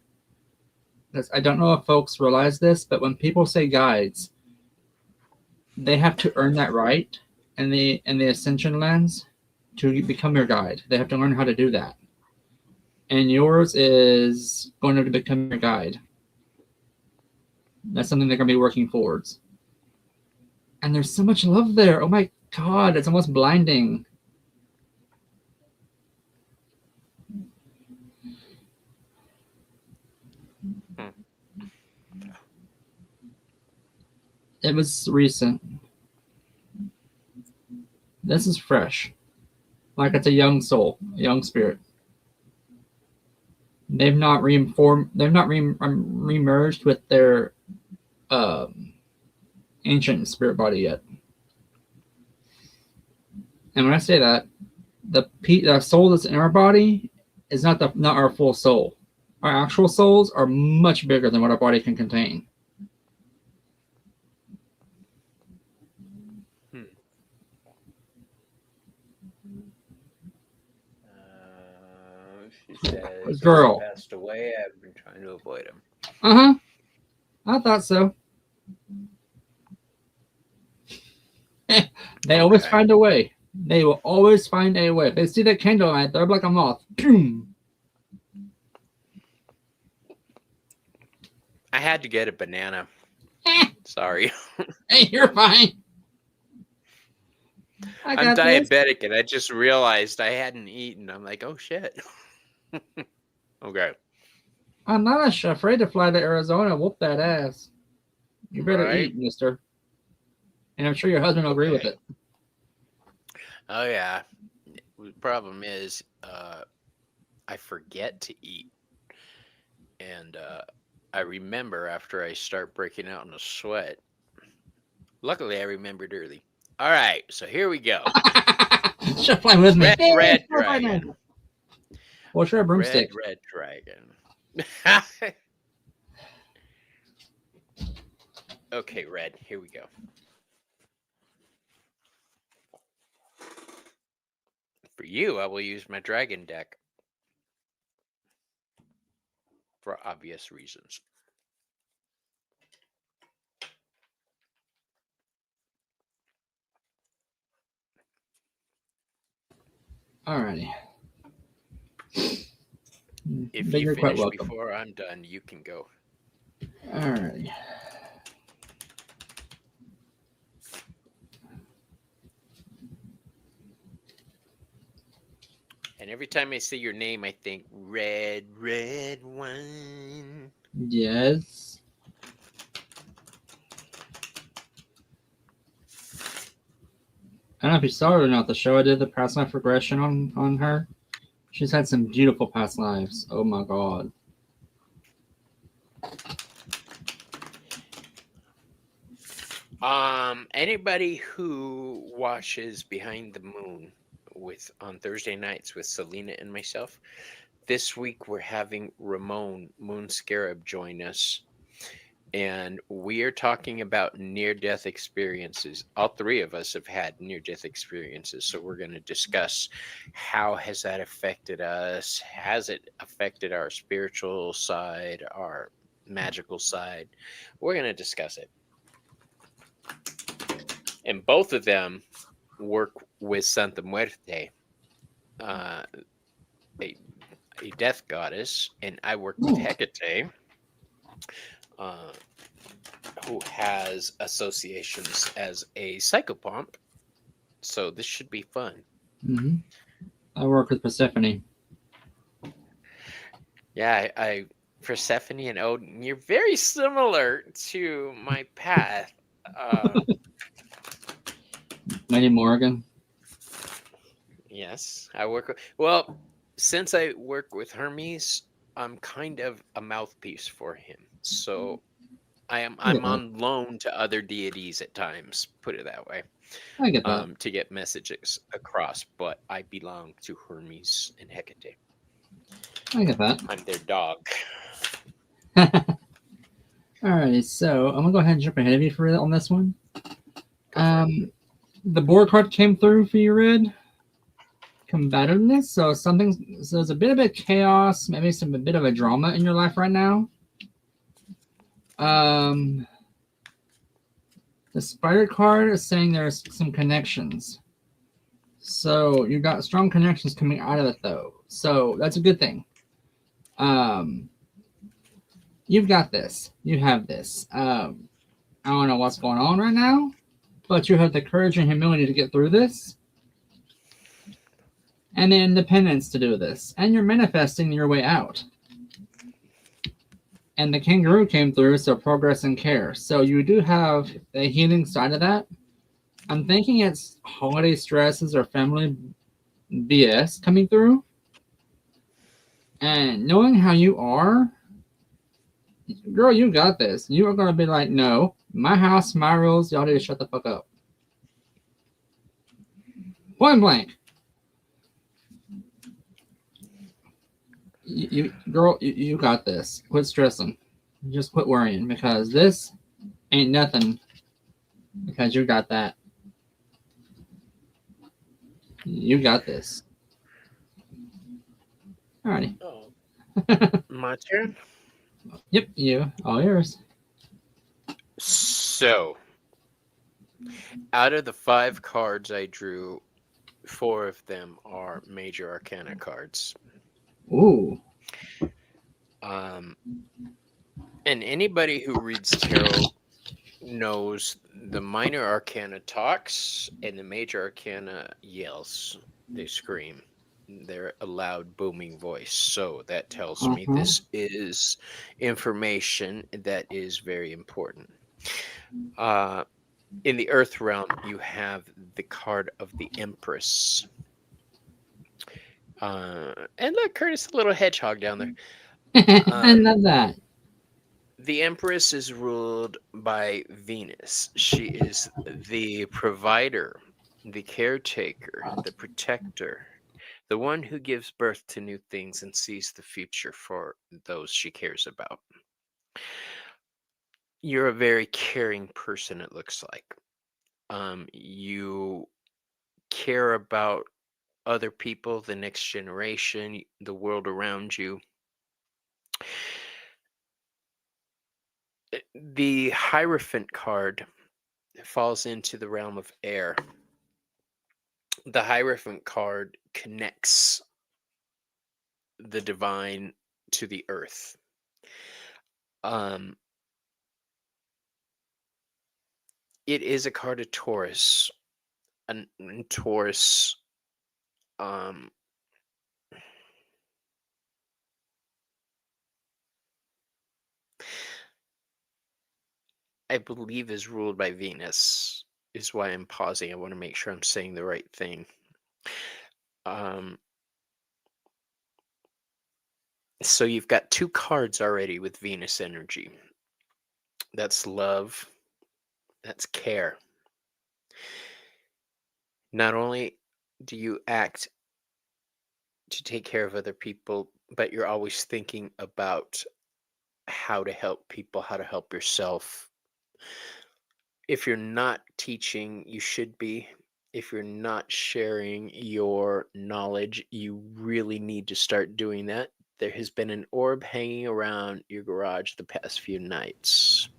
B: I don't know if folks realize this, but when people say guides, they have to earn that right in the ascension lens to become your guide. They have to learn how to do that. And yours is going to become your guide. That's something they're going to be working towards. And there's so much love there. Oh my God, it's almost blinding. It was recent. This is fresh. Like it's a young soul, a young spirit. They've not remerged with their ancient spirit body yet. And when I say that, the soul that's in our body is not our full soul. Our actual souls are much bigger than what our body can contain.
A: She says,
B: Girl.
A: "He passed away. I've been trying to avoid him."
B: I thought so. They always find a way. They will always find a way. If they see that candle light, they're like a moth.
A: I had to get a banana. Sorry.
B: Hey, you're fine.
A: I'm diabetic, and I just realized I hadn't eaten. I'm like, oh shit. Okay.
B: I'm not afraid to fly to Arizona. Whoop that ass. You better eat, mister. And I'm sure your husband will agree with it.
A: Oh yeah. The problem is, I forget to eat, and I remember after I start breaking out in a sweat. Luckily, I remembered early. All right, so here we go.
B: Just fly with me.
A: Red dragon.
B: Well, sure, a broomstick.
A: Red dragon. Okay, red. Here we go. For you, I will use my dragon deck for obvious reasons.
B: Alrighty.
A: If you finish before I'm done, you can go.
B: Alrighty.
A: And every time I say your name, I think red wine.
B: Yes. I don't know if you saw it or not. The show I did the past life regression on her. She's had some beautiful past lives. Oh my God.
A: Anybody who watches Behind the Moon with on Thursday nights with Selena and myself. This week we're having Ramon Moon Scarab join us, and we are talking about near-death experiences. All three of us have had near-death experiences, so we're going to discuss how has that affected us? Has it affected our spiritual side, our magical side? We're going to discuss it. And both of them work with Santa Muerte, uh, a, a death goddess, and I work with
B: Ooh.
A: Hecate, uh, who has associations as a psychopomp. So this should be fun.
B: Mm-hmm. I work with Persephone.
A: Yeah, I Persephone and Odin, you're very similar to my path. Um,
B: Lady Morgan.
A: yes, I work with, well, since I work with Hermes, I'm kind of a mouthpiece for him. So
B: I get
A: I'm
B: that.
A: on loan to other deities at times, put it that way,
B: I get that.
A: to get messages across, but I belong to Hermes and Hecate.
B: I get that.
A: I'm their dog.
B: Alrighty, so I'm gonna go ahead and jump ahead of you for on this one.
A: Go for it.
B: The board card came through for you, Red. Combativeness. So there's a bit of a chaos, maybe a bit of a drama in your life right now. The spider card is saying there's some connections. So you got strong connections coming out of it, though. So that's a good thing. You've got this. You have this. I don't know what's going on right now, but you have the courage and humility to get through this, and the independence to do this, and you're manifesting your way out. And the kangaroo came through, so progress and care. So you do have a healing side of that. I'm thinking it's holiday stresses or family BS coming through. And knowing how you are, girl, you got this. You are going to be like, no, my house, my rules, y'all need to shut the fuck up. Point blank. Girl, you got this. Quit stressing. Just quit worrying because this ain't nothing because you got that. You got this. Alrighty.
A: Oh, my turn.
B: Yep, you. All yours.
A: So, out of the 5 cards I drew, 4 of them are major arcana cards.
B: Ooh.
A: And anybody who reads tarot knows the minor arcana talks and the major arcana yells. They scream. They're a loud, booming voice. So that tells me this is information that is very important. In the Earth realm, you have the card of the Empress. And look, Curtis, a little hedgehog down there.
B: I love that.
A: The Empress is ruled by Venus. She is the provider, the caretaker, the protector, the one who gives birth to new things and sees the future for those she cares about. You're a very caring person, it looks like. You care about other people, the next generation, the world around you. The Hierophant card falls into the realm of air. The Hierophant card connects the divine to the earth. It is a card of Taurus. And Taurus, I believe is ruled by Venus, is why I'm pausing. I want to make sure I'm saying the right thing. So you've got 2 cards already with Venus energy. That's love. That's care. Not only Do you act to take care of other people, but you're always thinking about how to help people, how to help yourself? If you're not teaching, you should be. If you're not sharing your knowledge, you really need to start doing that. There has been an orb hanging around your garage the past few nights.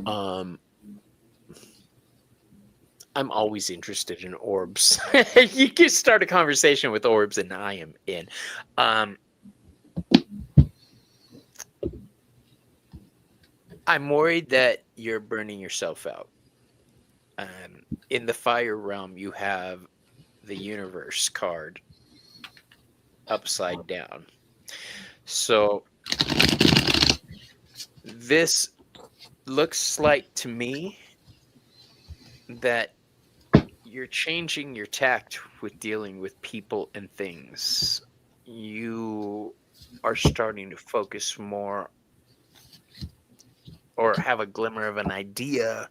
A: Um, I'm always interested in orbs. You can start a conversation with orbs, and I am in. Um, I'm worried that you're burning yourself out. In the fire realm, you have the universe card upside down. So this looks like to me that you're changing your tact with dealing with people and things. You are starting to focus more or have a glimmer of an idea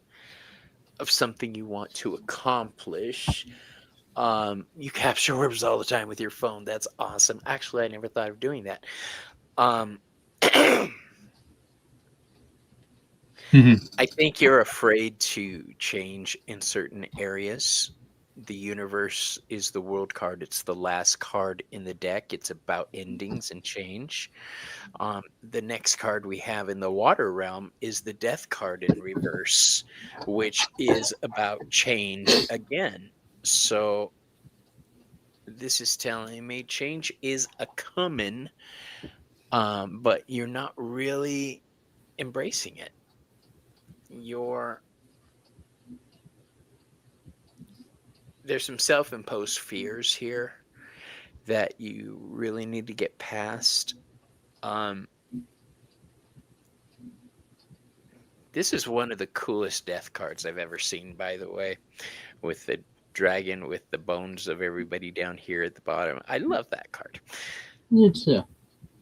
A: of something you want to accomplish. You capture orbs all the time with your phone. That's awesome. Actually, I never thought of doing that. Um, I think you're afraid to change in certain areas. The universe is the world card. It's the last card in the deck. It's about endings and change. The next card we have in the water realm is the death card in reverse, which is about change again. So this is telling me change is a coming, but you're not really embracing it. You're There's some self-imposed fears here that you really need to get past. Um, this is one of the coolest death cards I've ever seen, by the way, with the dragon with the bones of everybody down here at the bottom. I love that card.
B: You too.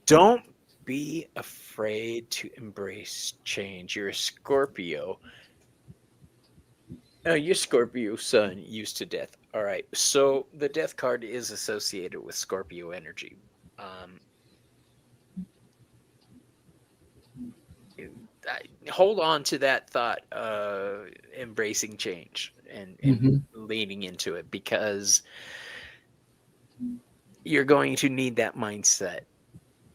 A: Don't be afraid to embrace change. You're a Scorpio. Oh, your Scorpio sun used to death. All right. So the death card is associated with Scorpio energy. Um, Hold on to that thought, embracing change and
B: Mm-hmm.
A: leaning into it, because you're going to need that mindset.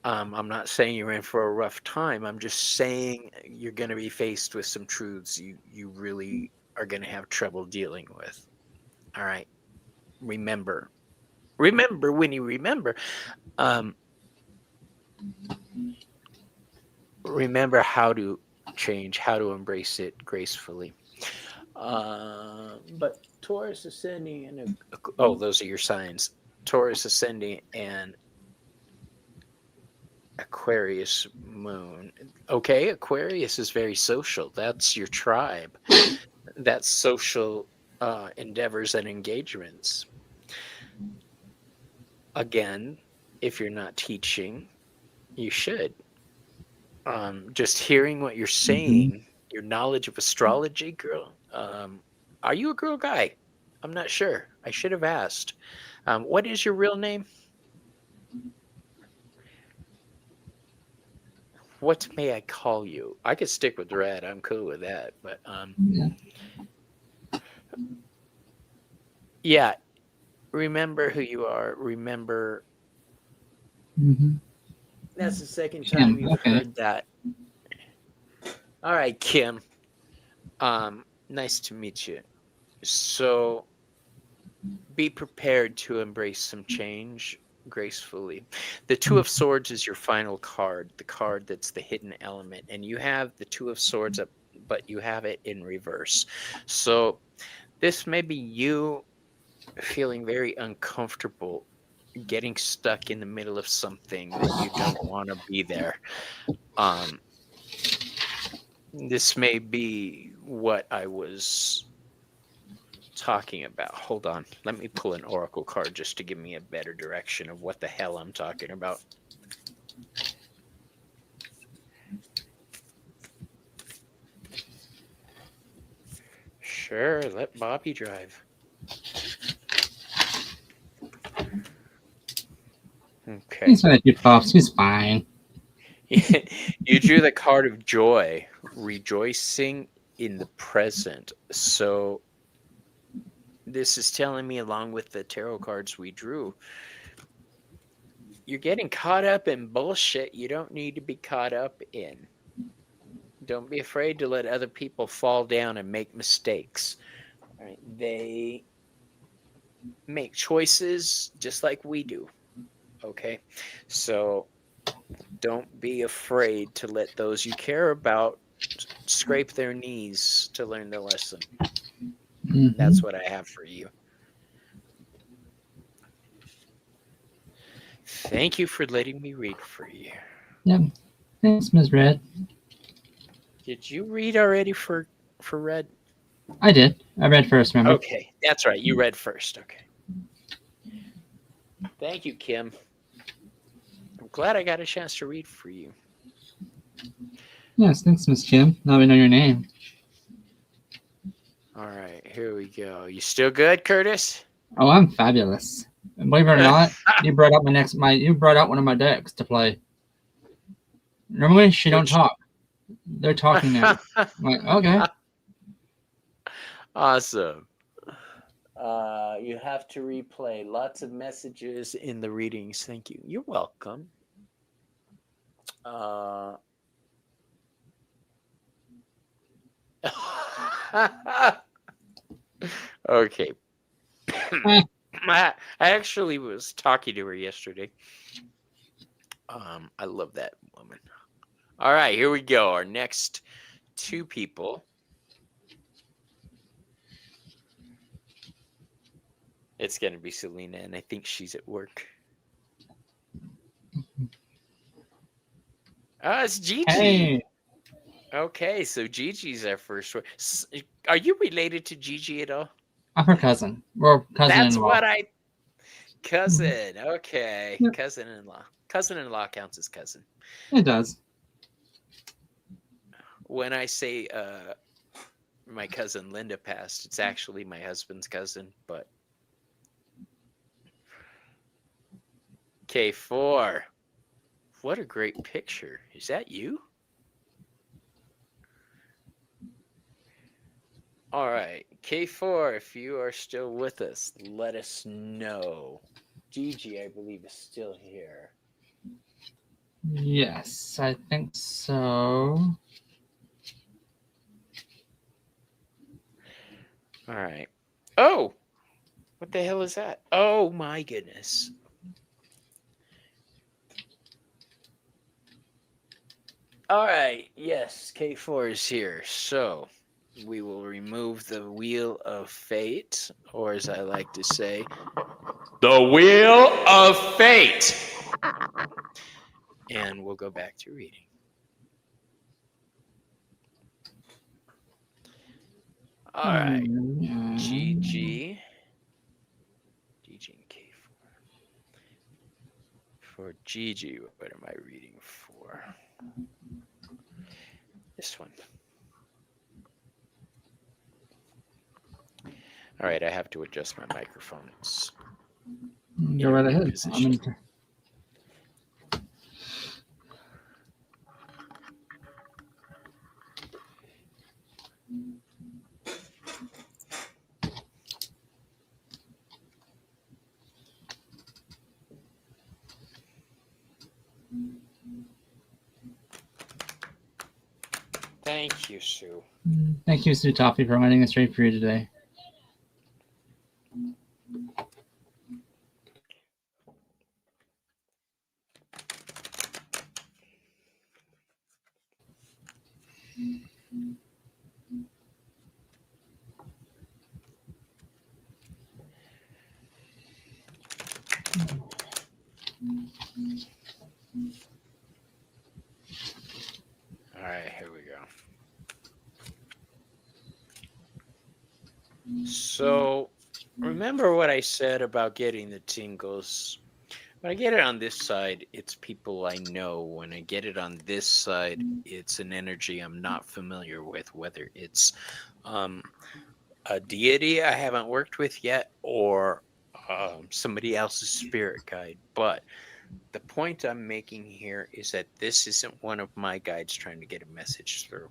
A: I'm not saying you're in for a rough time. I'm just saying you're going to be faced with some truths you really are going to have trouble dealing with. All right. Remember. Remember when you remember. Um, Remember how to change, how to embrace it gracefully. But Taurus ascending and oh, those are your signs. Taurus ascending and Aquarius moon. Okay, Aquarius is very social. That's your tribe. That's social endeavors and engagements. Again, if you're not teaching, you should. Just hearing what you're
B: Mm-hmm.
A: saying, your knowledge of astrology, girl. Are you a girl guy? I'm not sure. I should have asked. What is your real name? What may I call you? I could stick with Red. I'm cool with that. But
B: Yeah.
A: yeah, remember who you are. Remember,
B: Mm-hmm.
A: that's the second time
B: Kim.
A: you've
B: Okay.
A: heard that. All right, Kim. Nice to meet you. So be prepared to embrace some change gracefully. The Two of Swords is your final card, the card that's the hidden element, and you have the Two of Swords up, but you have it in reverse. So this may be you feeling very uncomfortable, getting stuck in the middle of something that you don't want to be there. Um, this may be what I was talking about. Hold on. Let me pull an oracle card just to give me a better direction of what the hell I'm talking about. Sure, let Bobby drive. Okay.
B: He's had a few puffs. He's fine.
A: You drew the card of joy, rejoicing in the present. So this is telling me, along with the tarot cards we drew, you're getting caught up in bullshit you don't need to be caught up in. Don't be afraid to let other people fall down and make mistakes. Right? They make choices just like we do. Okay. So don't be afraid to let those you care about scrape their knees to learn the lesson.
B: Mm-hmm.
A: That's what I have for you. Thank you for letting me read for you.
B: Yep. Thanks, Ms. Red.
A: Did you read already for Red?
B: I did. I read first, remember?
A: Okay, that's right. You read first. Okay. Thank you, Kim. I'm glad I got a chance to read for you.
B: Yes, thanks, Miss Kim. Now we know your name.
A: All right, here we go. You still good, Curtis?
B: Oh, I'm fabulous. And believe it or not, you brought out you brought out one of my decks to play. Normally she don't talk. They're talking now. I'm like, okay.
A: Awesome. You have to replay lots of messages in the readings. Thank you. You're welcome. Okay. I actually was talking to her yesterday. I love that woman. All right, here we go. Our next two people. It's going to be Selena, and I think she's at work. It's Gigi.
B: Hey.
A: Okay, so Gigi's our first one. Are you related to Gigi at all?
B: I'm her cousin. Or cousin-in-law.
A: That's what I... Cousin. Okay.
B: Yep.
A: Cousin-in-law. Cousin-in-law counts as cousin.
B: It does.
A: When I say my cousin Linda passed, it's actually my husband's cousin, but... K4. What a great picture. Is that you? All right. K4, if you are still with us, let us know. Gigi, I believe, is still here.
B: Yes, I think so.
A: All right. Oh! What the hell is that? Oh, my goodness. All right. Yes, K4 is here. So we will remove the Wheel of Fate, or as I like to say, the Wheel of Fate. And we'll go back to reading. All right. GG. GG and K4. For GG, what am I reading for? This one. All right, I have to adjust my microphone. It's
B: Go right ahead.
A: Thank you, Sue.
B: Thank you, Sue Toffee, for running a straight for you today.
A: All right, here we go. So, remember what I said about getting the tingles? When I get it on this side, it's people I know. When I get it on this side, it's an energy I'm not familiar with, whether it's a deity I haven't worked with yet or somebody else's spirit guide. But The point I'm making here is that this isn't one of my guides trying to get a message through.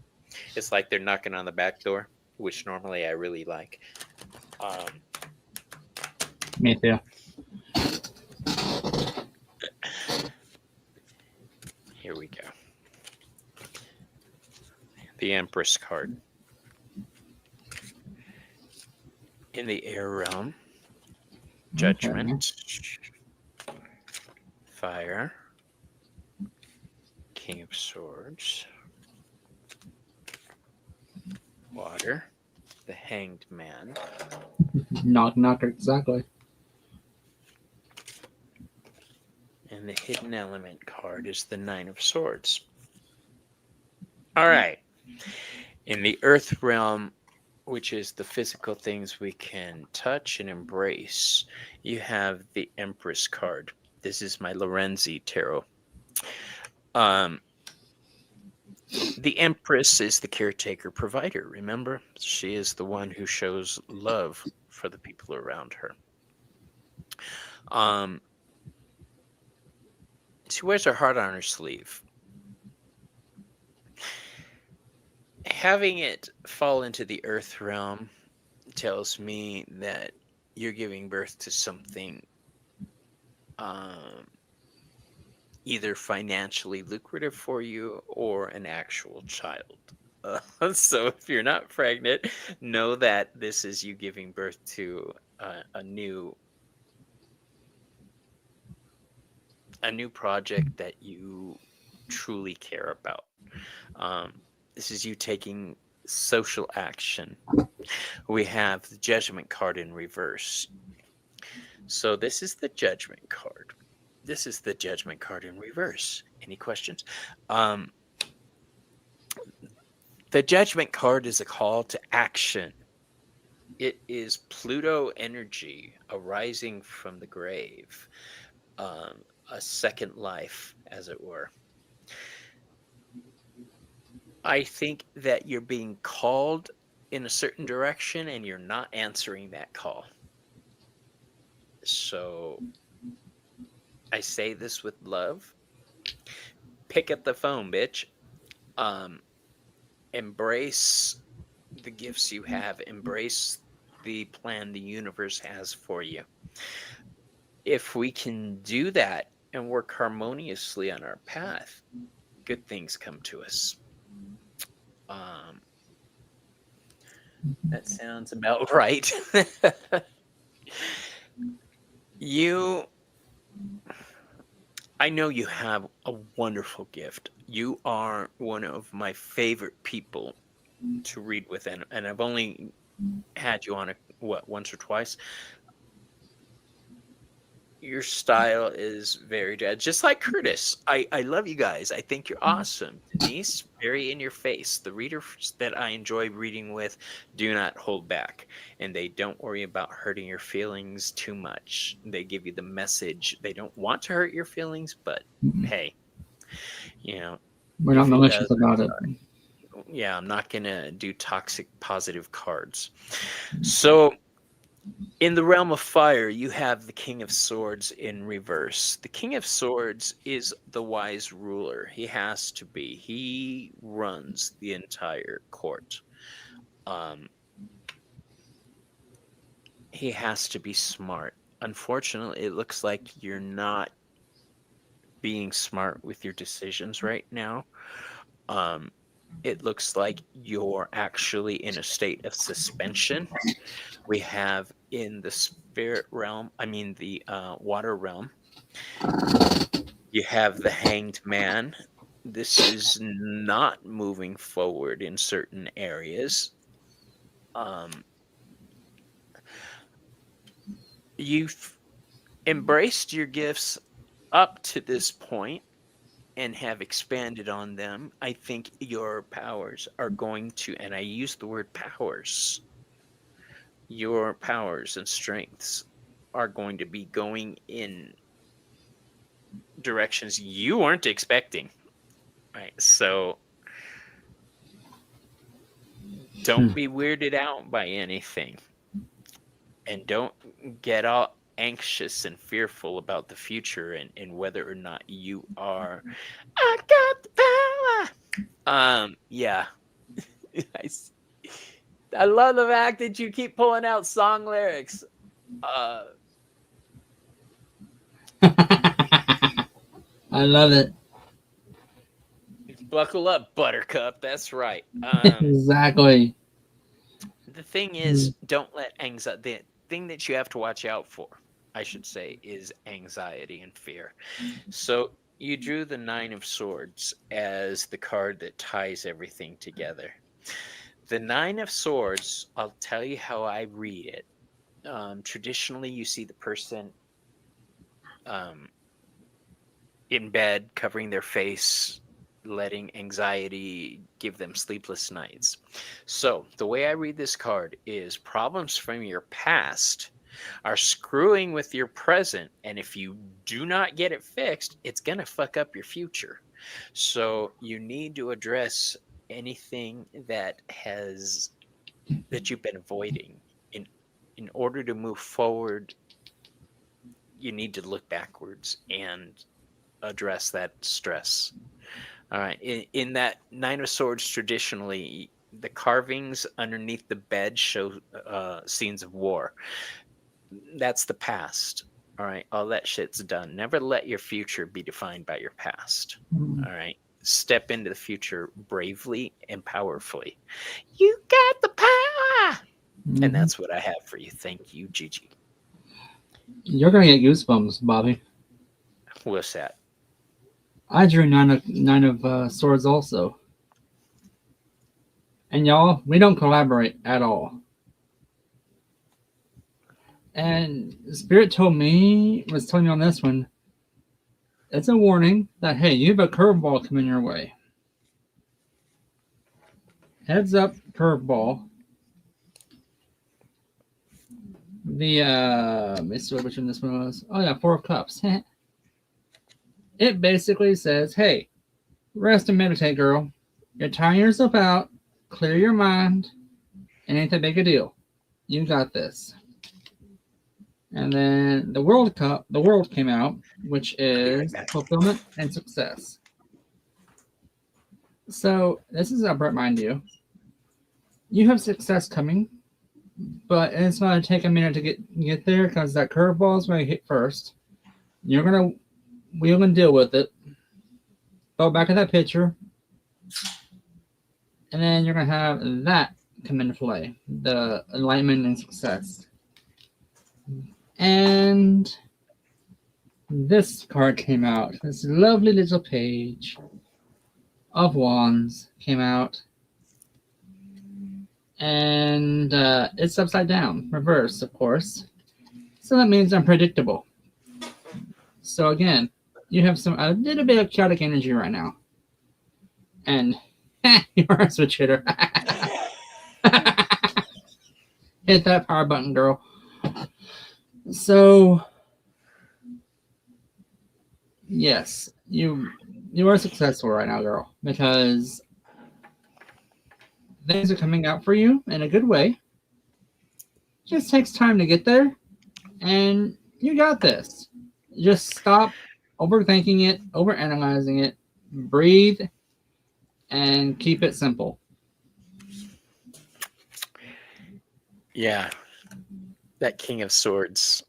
A: It's like they're knocking on the back door, which normally I really like. Um,
B: Me too.
A: Here we go. The Empress card. In the air realm, judgment,
B: Okay.
A: fire, King of Swords, water, the Hanged Man,
B: Knock, knock, exactly.
A: and the hidden element card is the Nine of Swords. All right. In the earth realm, which is the physical things we can touch and embrace, you have the Empress card. This is my Lorenzi tarot. The Empress is the caretaker provider. Remember, she is the one who shows love for the people around her. She wears her heart on her sleeve. Having it fall into the earth realm tells me that you're giving birth to something either financially lucrative for you or an actual child. So if you're not pregnant, know that this is you giving birth to a new project that you truly care about. This is you taking social action. We have the Judgment card in reverse. So this is the Judgment card. This is the Judgment card in reverse. Any questions? The Judgment card is a call to action. It is Pluto energy arising from the grave, a second life, as it were. I think that you're being called in a certain direction and you're not answering that call. So I say this with love. Pick up the phone, bitch. Embrace the gifts you have. Embrace the plan the universe has for you. If we can do that and work harmoniously on our path, good things come to us. That sounds about right. I know you have a wonderful gift. You are one of my favorite people to read with, and I've only had you on once or twice. Your style is very dead, just like Curtis. I love you guys. I think you're awesome. Denise, very in your face. The readers that I enjoy reading with do not hold back, and they don't worry about hurting your feelings too much. They give you the message. They don't want to hurt your feelings, but hey,
B: we're not
A: if it
B: malicious
A: does,
B: about it.
A: yeah, I'm not gonna do toxic positive cards. So in the realm of fire, you have the King of Swords in reverse. The King of Swords is the wise ruler. He has to be. He runs the entire court. He has to be smart. Unfortunately, it looks like you're not being smart with your decisions right now. It looks like you're actually in a state of suspension. We have in the spirit realm, the water realm, you have the Hanged Man. This is not moving forward in certain areas. You've embraced your gifts up to this point and have expanded on them. I think your powers are going to, and I use the word powers, your powers and strengths are going to be going in directions you weren't expecting. Right. So don't be weirded out by anything. And don't get all anxious and fearful about the future and whether or not you are. I got the power. Yeah. I, s- I love the fact that you keep pulling out song lyrics. Uh,
B: I love it.
A: Buckle up, Buttercup. That's right.
B: Exactly.
A: The thing is, don't let anxiety. The thing that you have to watch out for, I should say, is anxiety and fear. So you drew the Nine of Swords as the card that ties everything together. The Nine of Swords, I'll tell you how I read it. Traditionally, you see the person um, in bed, covering their face, letting anxiety give them sleepless nights. So, the way I read this card is problems from your past are screwing with your present. And if you do not get it fixed, it's going to fuck up your future. So, you need to address anything that you've been avoiding in order to move forward. You need to look backwards and address that stress. All right. In that Nine of Swords, traditionally, the carvings underneath the bed show scenes of war. That's the past. All right. All that shit's done. Never let your future be defined by your past. All right. Step into the future bravely and powerfully. You got the power. And that's what I have for you. Thank you, Gigi.
B: You're gonna get goosebumps, Bobby.
A: What's that?
B: I drew nine of swords also, and y'all, we don't collaborate at all. And Spirit told me was telling me on this one. It's a warning that hey, you have a curveball coming your way. Heads up, curveball. The let me see which one this one was. Oh yeah, Four of Cups. It basically says, hey, rest and meditate, girl. You're tiring yourself out. Clear your mind. It ain't that big a deal. You got this. And then the World Cup, the World came out, which is fulfillment and success. So this is a remind you. You have success coming, but it's going to take a minute to get there because that curveball is going to hit first. We're gonna deal with it. Go back to that picture, and then you're gonna have that come into play, the enlightenment and success. And this card came out. This lovely little page of wands came out, and it's upside down, reverse, of course. So that means unpredictable. So again, you have a little bit of chaotic energy right now, and you are a switch hitter. Hit that power button, girl. So yes, you are successful right now, girl, because things are coming out for you in a good way. Just takes time to get there, and you got this. Just stop overthinking it, overanalyzing it, breathe, and keep it simple.
A: Yeah, that King of Swords.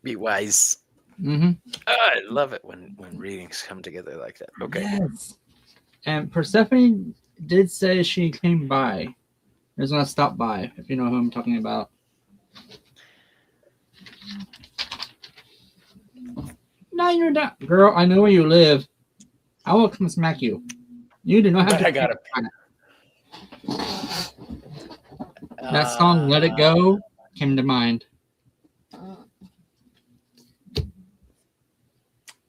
A: Be wise.
B: Mm-hmm.
A: I love it when readings come together like that. Okay.
B: Yes. And Persephone did say she came by. There's gonna stop by, if you know who I'm talking about. No, you're not. Girl, I know where you live. I will come smack you. You do not have to.
A: I got
B: That song, Let It Go, came to mind.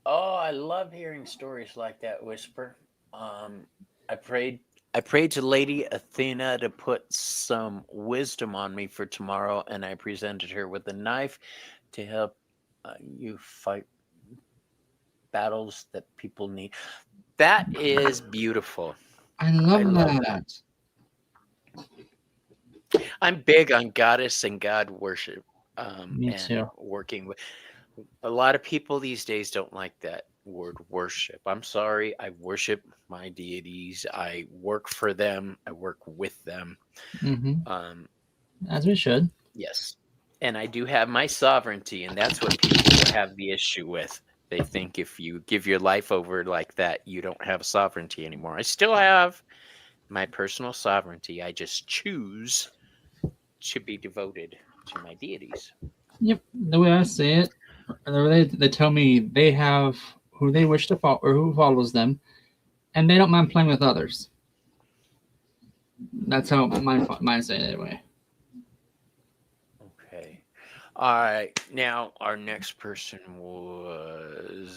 A: Oh, I love hearing stories like that, Whisper. I prayed to Lady Athena to put some wisdom on me for tomorrow, and I presented her with a knife to help you fight battles that people need. That is beautiful.
B: I love
A: love
B: that.
A: I'm big on goddess and god worship.
B: Me
A: and
B: too.
A: working with a lot of people these days don't like that word worship. I'm sorry. I worship my deities. I work for them. I work with them.
B: Hmm.
A: Um,
B: As we should.
A: yes. And I do have my sovereignty, and that's what people have the issue with. They think if you give your life over like that, you don't have sovereignty anymore. I still have my personal sovereignty. I just choose to be devoted to my deities.
B: Yep. The way I say it, they tell me they have who they wish to follow or who follows them, and they don't mind playing with others. That's how mine say it anyway.
A: Okay. All right. Now, our next person was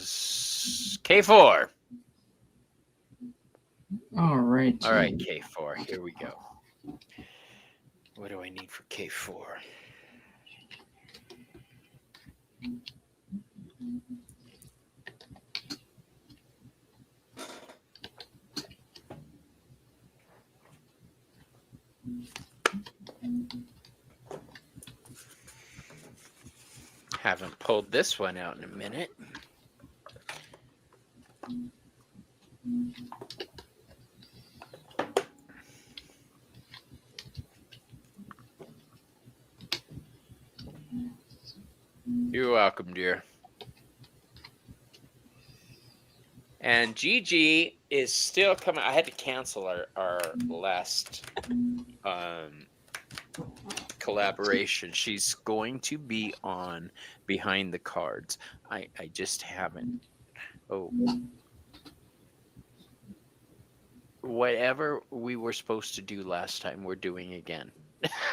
A: K4.
B: All right.
A: All right, K4. Here we go. What do I need for K4? Haven't pulled this one out in a minute. You're welcome, dear. And Gigi is still coming. I had to cancel our last collaboration. She's going to be on Behind the Cards. I just haven't. Oh, whatever we were supposed to do last time, we're doing again.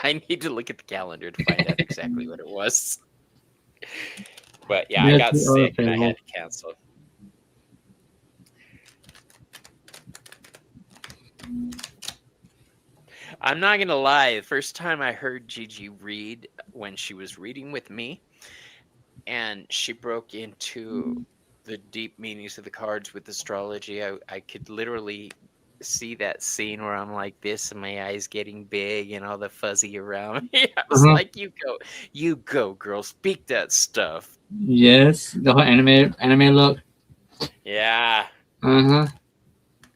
A: I need to look at the calendar to find out exactly what it was. But yeah, I
B: Yes,
A: got
B: we are
A: sick and I
B: available.
A: had to cancel. I'm not gonna lie, the first time I heard Gigi read when she was reading with me and she broke into the deep meanings of the cards with astrology, I could literally see that scene where I'm like this and my eyes getting big and all the fuzzy around me. I was
B: Uh-huh.
A: like, you go, girl, speak that stuff.
B: Yes, the whole anime look.
A: Yeah.
B: Uh-huh.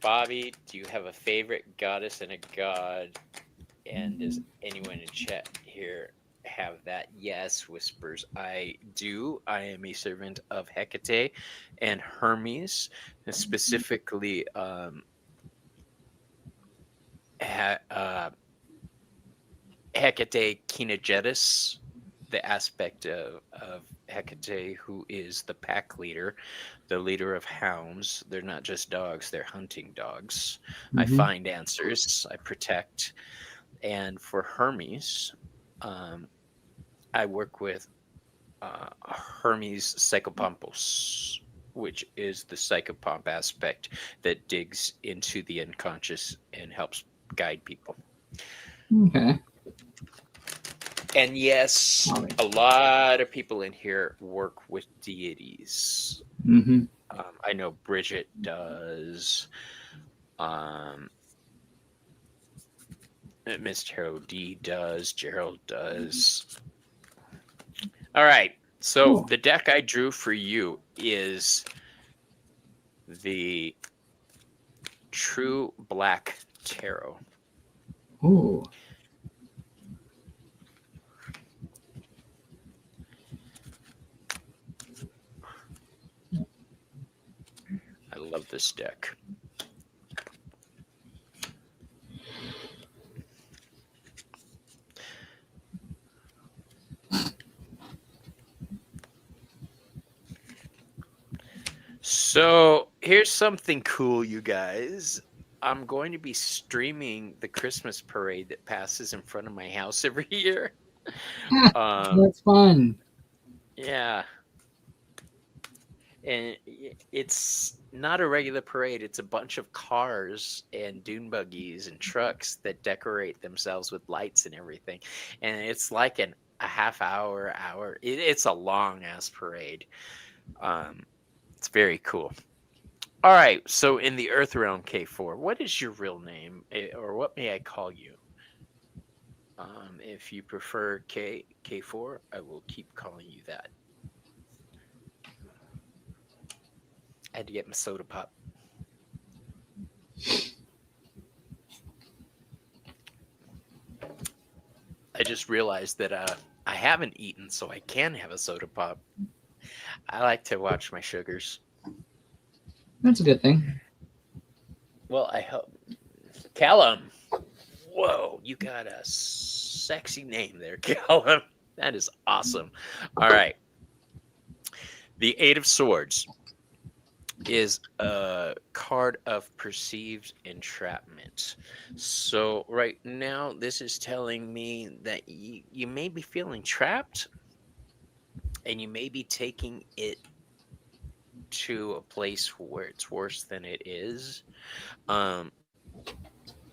A: Bobby, do you have a favorite goddess and a god? And does anyone in chat here have that? Yes, whispers. I do. I am a servant of Hecate and Hermes, and specifically Hecate Kinegetus, the aspect of Hecate, who is the pack leader, the leader of hounds. They're not just dogs, they're hunting dogs. I
B: Mm-hmm.
A: find answers, I protect. And for Hermes, um, I work with Hermes psychopompos, which is the psychopomp aspect that digs into the unconscious and helps guide people.
B: Okay.
A: And yes,
B: All right.
A: a lot of people in here work with deities.
B: Mm-hmm.
A: I know Bridget does. Um, Miss Tarot D does. Gerald does. All right. So
B: Cool.
A: the deck I drew for you is the True Black Tarot.
B: Ooh.
A: I love this deck. So here's something cool, you guys. I'm going to be streaming the Christmas parade that passes in front of my house every year.
B: Ah,
A: Um,
B: that's fun.
A: yeah, and it's not a regular parade. It's a bunch of cars and dune buggies and trucks that decorate themselves with lights and everything. And it's like a half hour. It's a long ass parade. Um, it's very cool. All right. So in the Earth realm, K4, what is your real name, or what may I call you? If you prefer K4, I will keep calling you that. I had to get my soda pop. I just realized that I haven't eaten, so I can have a soda pop. I like to watch my sugars.
B: That's a good thing.
A: Well, I hope. Callum. Whoa, you got a sexy name there, Callum. That is awesome. All right. The Eight of Swords is a card of perceived entrapment. So, right now, this is telling me that you may be feeling trapped and you may be taking it to a place where it's worse than it is. Um,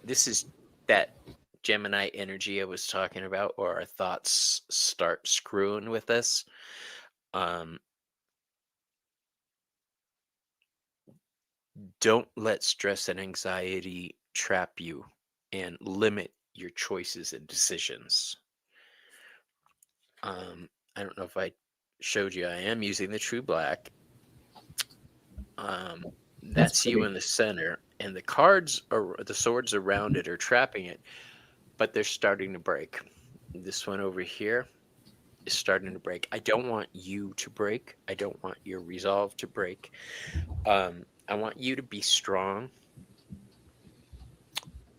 A: this is that Gemini energy I was talking about, or our thoughts start screwing with us. Um, don't let stress and anxiety trap you and limit your choices and decisions. I don't know if I showed you, I am using the True Black. Um,
B: That's
A: that's you
B: pretty.
A: in the center, and the cards or the swords around it are trapping it, but they're starting to break. This one over here is starting to break. I don't want you to break. I don't want your resolve to break. I want you to be strong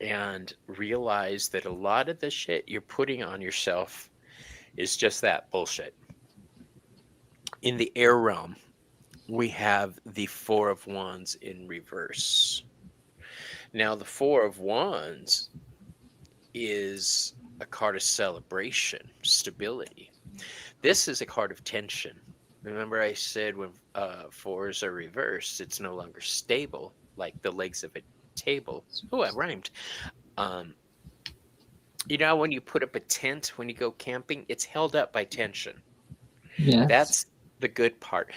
A: and realize that a lot of the shit you're putting on yourself is just that bullshit. In the air realm, we have the Four of Wands in reverse. Now, the Four of Wands is a card of celebration, stability. This is a card of tension. Remember, I said when fours are reversed, it's no longer stable, like the legs of a table. Oh, I rhymed. Um, you know, when you put up a tent when you go camping, it's held up by tension.
B: Yes.
A: That's the good part.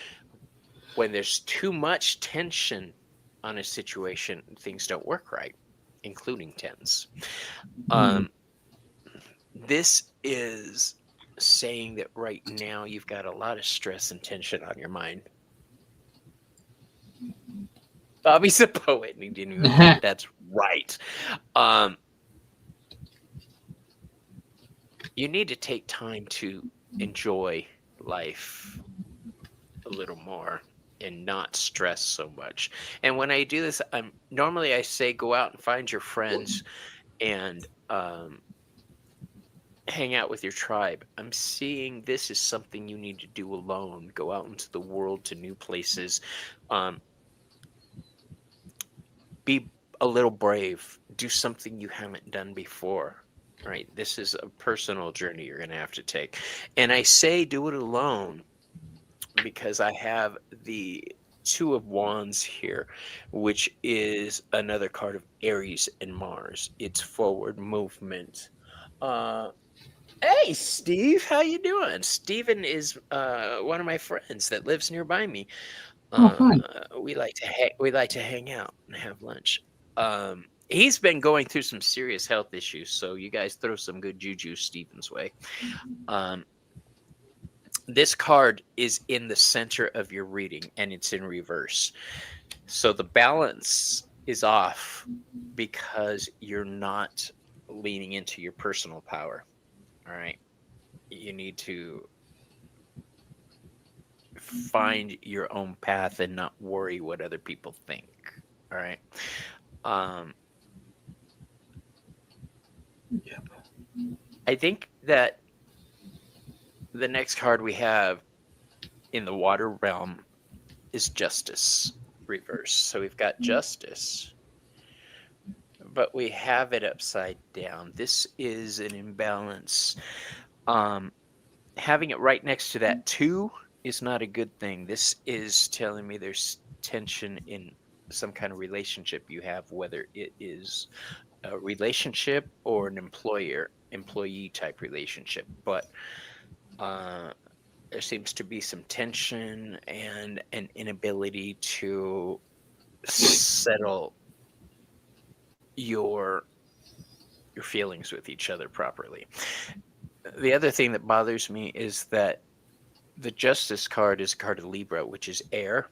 A: When there's too much tension on a situation, things don't work right, including tents.
B: Mm.
A: Um, this is saying that right now you've got a lot of stress and tension on your mind. Bobby's a poet and he didn't even know it. That's right. Um, you need to take time to enjoy life a little more and not stress so much. And when I do this, I'm normally I say go out and find your friends and hang out with your tribe. I'm seeing this is something you need to do alone. Go out into the world to new places. Um, be a little brave. Do something you haven't done before. Right? This is a personal journey you're going to have to take. And I say do it alone because I have the Two of Wands here, which is another card of Aries and Mars. It's forward movement. Uh, Hey, Steve, how you doing? Steven is one of my friends that lives nearby me.
B: Oh,
A: Uh,
B: fun.
A: we like to hang out and have lunch. He's been going through some serious health issues, so you guys throw some good juju Steven's way. Um, this card is in the center of your reading, and it's in reverse, so the balance is off because you're not leaning into your personal power. All right, you need to find your own path and not worry what other people think. All right. Um,
B: Yep.
A: I think that the next card we have in the water realm is justice reverse. So we've got justice, but we have it upside down. This is an imbalance. Um, Having it right next to that two is not a good thing. This is telling me there's tension in some kind of relationship you have, whether it is a relationship or an employer employee type relationship. But uh, there seems to be some tension and an inability to settle your your feelings with each other properly. The other thing that bothers me is that the Justice card is a card of Libra, which is air,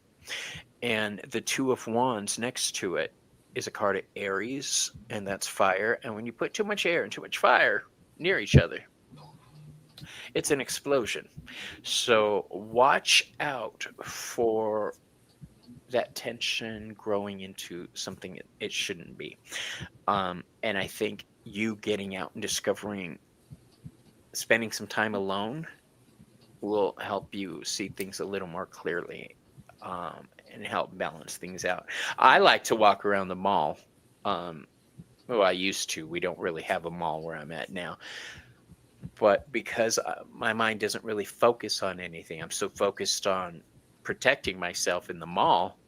A: and the Two of Wands next to it is a card of Aries, and that's fire. And when you put too much air and too much fire near each other, it's an explosion. So watch out for that tension growing into something it shouldn't be. And I think you getting out and discovering, spending some time alone will help you see things a little more clearly, and help balance things out. I like to walk around the mall. Well, I used to. We don't really have a mall where I'm at now. But because my mind doesn't really focus on anything, I'm so focused on protecting myself in the mall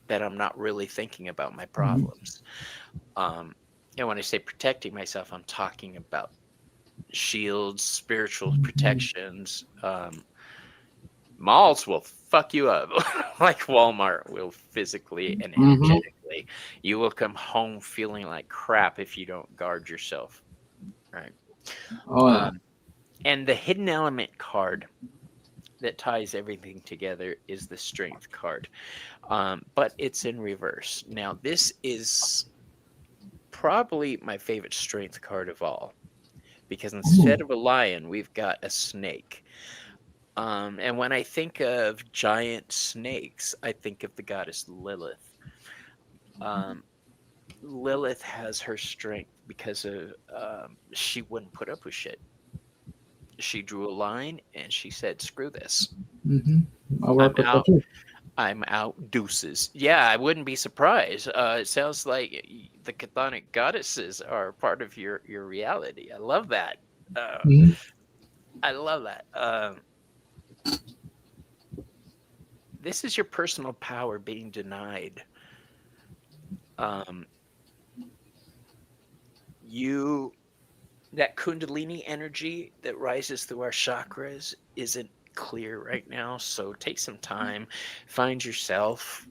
A: that I'm not really thinking about my problems. And when I say protecting myself, I'm talking about shields, spiritual protections. Malls will fuck you up like Walmart will physically and energetically. You will come home feeling like crap if you don't guard yourself, right?
B: Oh, yeah.
A: And the hidden element card that ties everything together is the strength card, but it's in reverse. Now, this is probably my favorite strength card of all, because instead of a lion, we've got a snake. And when I think of giant snakes, I think of the goddess Lilith. Lilith has her strength because of she wouldn't put up with shit. She drew a line and she said, "Screw this.
B: I work with that too.
A: I'm out, deuces." Yeah, I wouldn't be surprised. It sounds like the chthonic goddesses are part of your reality. I love that. I love that. This is your personal power being denied. That Kundalini energy that rises through our chakras isn't clear right now. So take some time, find yourself,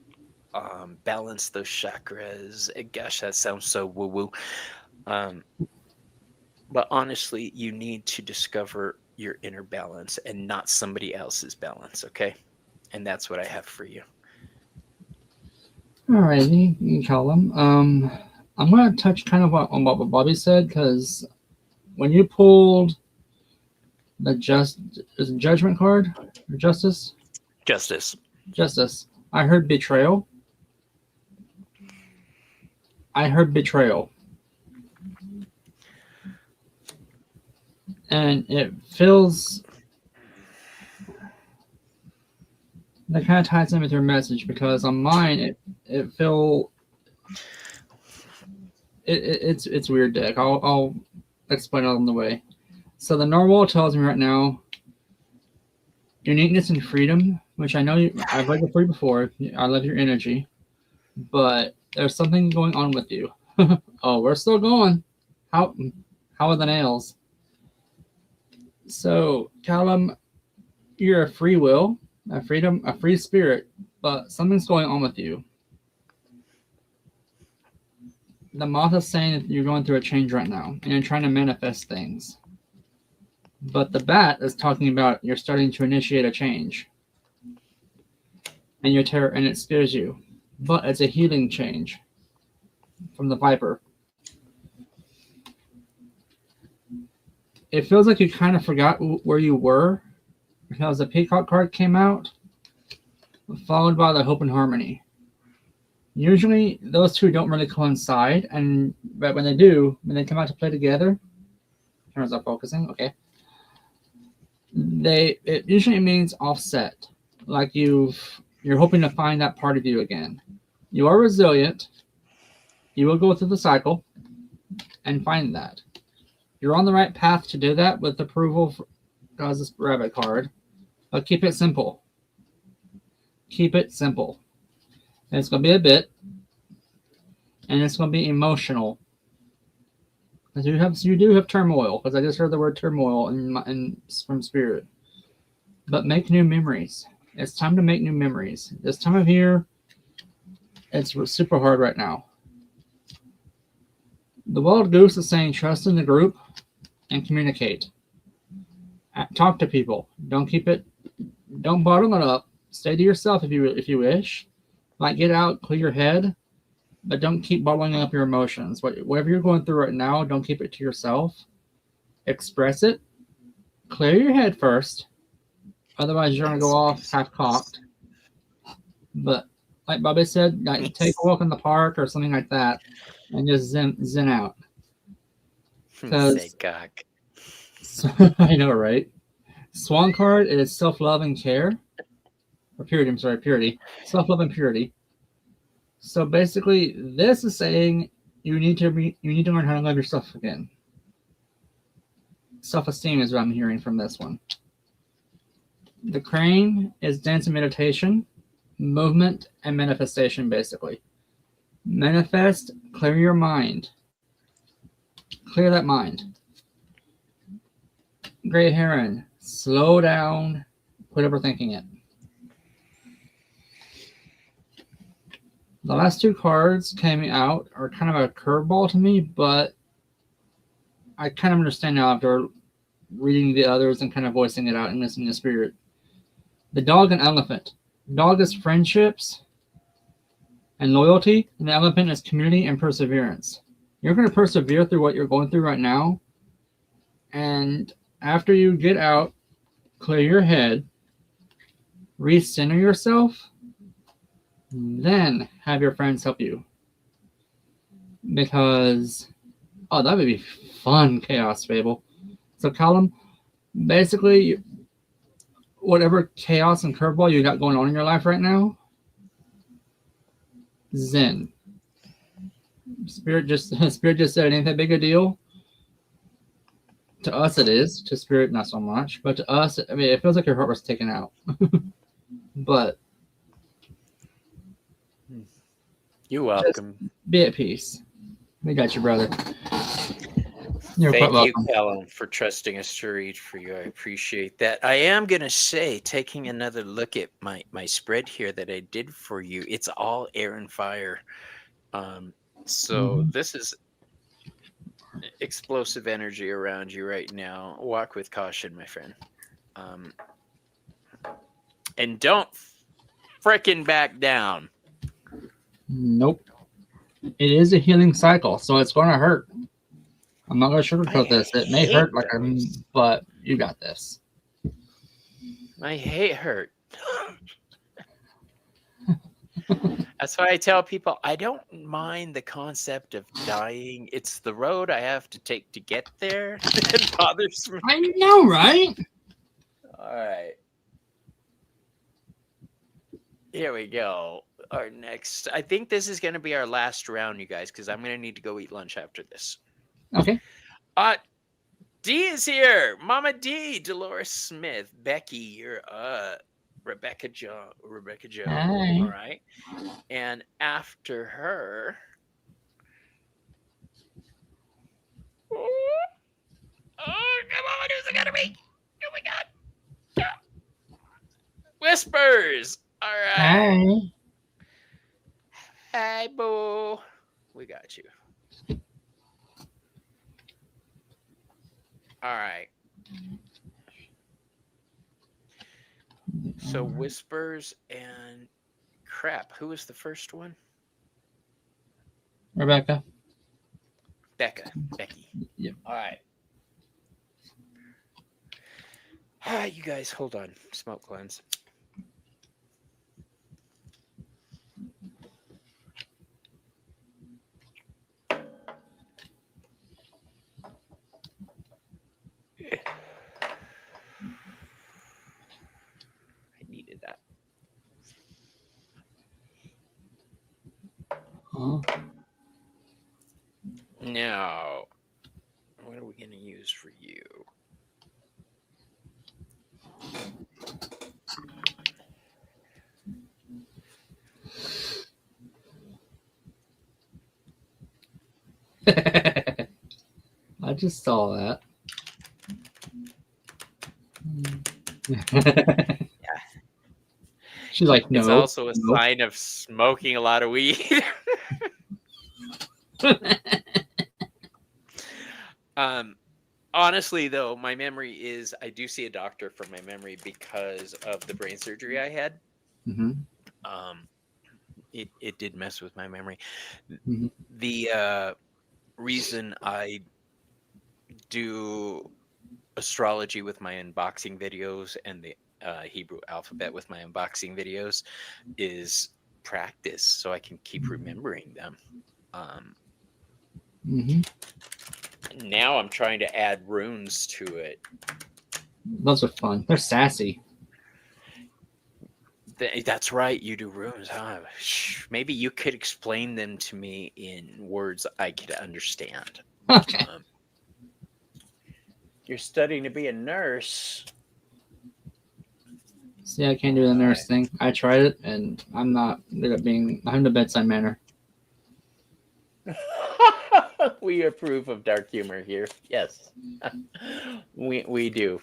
A: balance those chakras. Gosh, that sounds so woo-woo. But honestly, you need to discover your inner balance and not somebody else's balance, okay? And that's what I have for you.
B: Alrighty, Callum. I'm going to touch kind of on what Bobby said, because when you pulled the judgment card or justice, I heard betrayal. And it feels that kind of ties in with your message, because on mine it's weird, Dick. I'll explain it on the way. So the normal tells me right now uniqueness and freedom, which I know I've read it for you before. I love your energy, but there's something going on with you. Oh, we're still going. How are the nails? So, Callum, you're a free will, a free spirit, but something's going on with you. The moth is saying that you're going through a change right now, and you're trying to manifest things. But the bat is talking about you're starting to initiate a change, and and it scares you, but it's a healing change from the viper. It feels like you kind of forgot where you were, because the peacock card came out, followed by the hope and harmony. Usually those two don't really coincide, but when they do, when they come out to play together, cameras are focusing, okay. It usually means offset, like you're hoping to find that part of you again. You are resilient. You will go through the cycle and find that. You're on the right path to do that with approval, because this rabbit card. But keep it simple. Keep it simple. And it's going to be a bit, and it's going to be emotional. Because you do have turmoil, because I just heard the word turmoil from spirit. But make new memories. It's time to make new memories. This time of year, it's super hard right now. The wild goose is saying trust in the group and communicate. Talk to people. Don't keep it. Don't bottle it up. Stay to yourself if you wish. Like get out, clear your head, but don't keep bottling up your emotions. Whatever you're going through right now, don't keep it to yourself. Express it. Clear your head first. Otherwise, you're gonna go off half cocked. But like Bobby said, like take a walk in the park or something like that, and just zen out.
A: Say cock.
B: I know, right? Swan card is self-love and care. Or purity, I'm sorry, purity. Self-love and purity. So basically, this is saying you need to learn how to love yourself again. Self-esteem is what I'm hearing from this one. The crane is dance and meditation, movement and manifestation, basically. Manifest, clear your mind. Clear that mind. Gray heron, slow down, quit overthinking it. The last two cards came out are kind of a curveball to me, but I kind of understand now after reading the others and kind of voicing it out and listening to spirit. The dog and elephant. Dog is friendships and loyalty, and the elephant is community and perseverance. You're going to persevere through what you're going through right now, and after you get out, clear your head, recenter yourself, then have your friends help you. Because, oh, that would be fun, Chaos Fable. So, Callum, basically, whatever chaos and curveball you got going on in your life right now, zen. Spirit just said it ain't that big a deal. To us, it is. To Spirit, not so much. But to us, I mean, it feels like your heart was taken out. But
A: you're welcome.
B: Be at peace. We got you, brother.
A: You're Thank you, Callum, for trusting us to read for you. I appreciate that. I am going to say, taking another look at my spread here that I did for you, it's all air and fire. So this is explosive energy around you right now. Walk with caution, my friend. And don't frickin' back down.
B: Nope. It is a healing cycle, so it's going to hurt. I'm not going to sugarcoat this. It may hurt, but you got this.
A: I hate hurt. That's why I tell people I don't mind the concept of dying. It's the road I have to take to get there that bothers me.
B: I know, right?
A: All right. Here we go. Our next, I think this is going to be our last round, you guys, because I'm going to need to go eat lunch after this.
B: Okay.
A: D is here. Mama D, Dolores Smith, Becky, you're Rebecca Joe.
B: Hi.
A: All right. And after her, oh, come on, who's it gonna be? Oh my God. Yeah. Whispers. All right. Hi, boo. We got you. All right. So Whispers and crap. Who was the first one?
B: Rebecca.
A: Becky.
B: Yep.
A: All right. You guys, hold on. Smoke cleanse. That. Now, what are we going to use for you?
B: I just saw that.
A: Yeah.
B: She's like, no.
A: It's also a sign of smoking a lot of weed. Um, honestly, though, my memory is I do see a doctor for my memory because of the brain surgery I had.
B: Mm-hmm.
A: Um, it did mess with my memory.
B: Mm-hmm.
A: The reason I do astrology with my unboxing videos and the Hebrew alphabet with my unboxing videos is practice, so I can keep remembering them. Um,
B: Mm-hmm.
A: now I'm trying to add runes to it.
B: Those are fun. They're sassy.
A: That's right, you do runes, huh? Maybe you could explain them to me in words I could understand.
B: Okay.
A: Um, you're studying to be a nurse.
B: See, I can't do the nurse thing. I tried it, and I'm not good at being. I'm the bedside manner.
A: We approve of dark humor here. Yes, we do.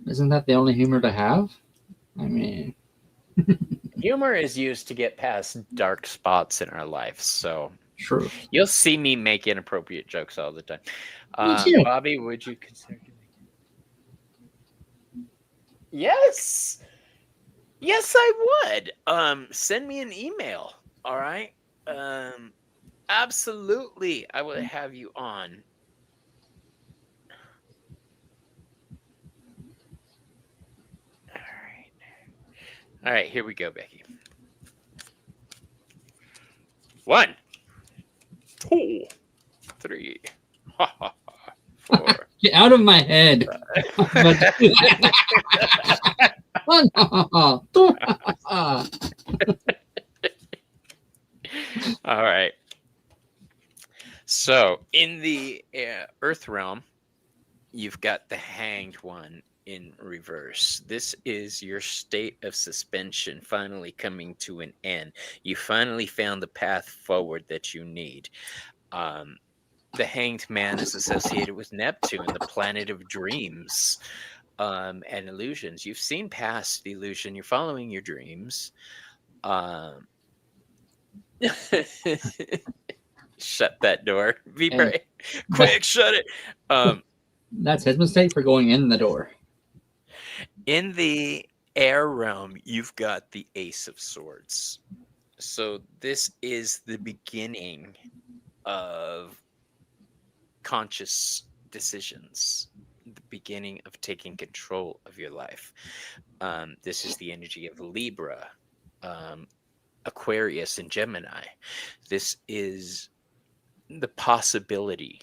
B: Isn't that the only humor to have? I mean,
A: Humor is used to get past dark spots in our life, so
B: true.
A: you'll see me make inappropriate jokes all the time.
B: Me too.
A: Bobby, would you consider doing it? Yes, yes, I would. Send me an email. All right. Um, absolutely, I will have you on. All right. All right. Here we go, Becky. 1, 2, 3, 4.
B: Get out of my head. But
A: All right. So in the Earth realm, you've got the Hanged One in reverse. This is your state of suspension finally coming to an end. You finally found the path forward that you need. Um, the Hanged Man is associated with Neptune, the planet of dreams and illusions. You've seen past the illusion. You're following your dreams. Um, shut that door. Be
B: and
A: brave. Quick, shut it. Um,
B: that's his mistake for going in the door.
A: in the air realm, you've got the Ace of Swords. So this is the beginning of conscious decisions, the beginning of taking control of your life. This is the energy of Libra, um, Aquarius, and Gemini. This is the possibility.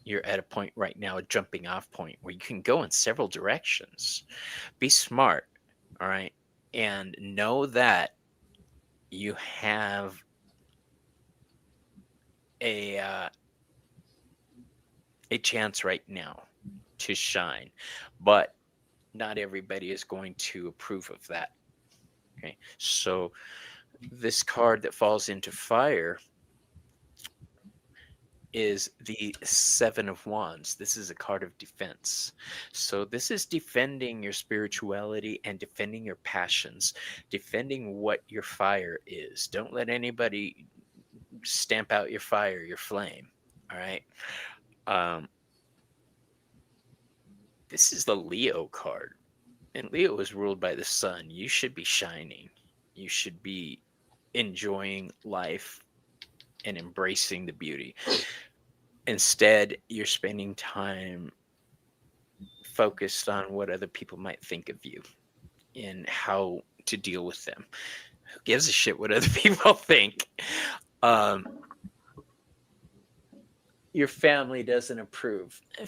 A: You're at a point right now, a jumping off point where you can go in several directions. Be smart, all right? And know that you have a uh, a chance right now to shine, but not everybody is going to approve of that. Okay, so this card that falls into fire is the Seven of Wands. This is a card of defense. So this is defending your spirituality and defending your passions, defending what your fire is. Don't let anybody stamp out your fire, your flame. All right. Um, this is the Leo card, and Leo is ruled by the sun. You should be shining. You should be enjoying life and embracing the beauty. Instead, you're spending time focused on what other people might think of you and how to deal with them. Who gives a shit what other people think? Um, your family doesn't approve. Are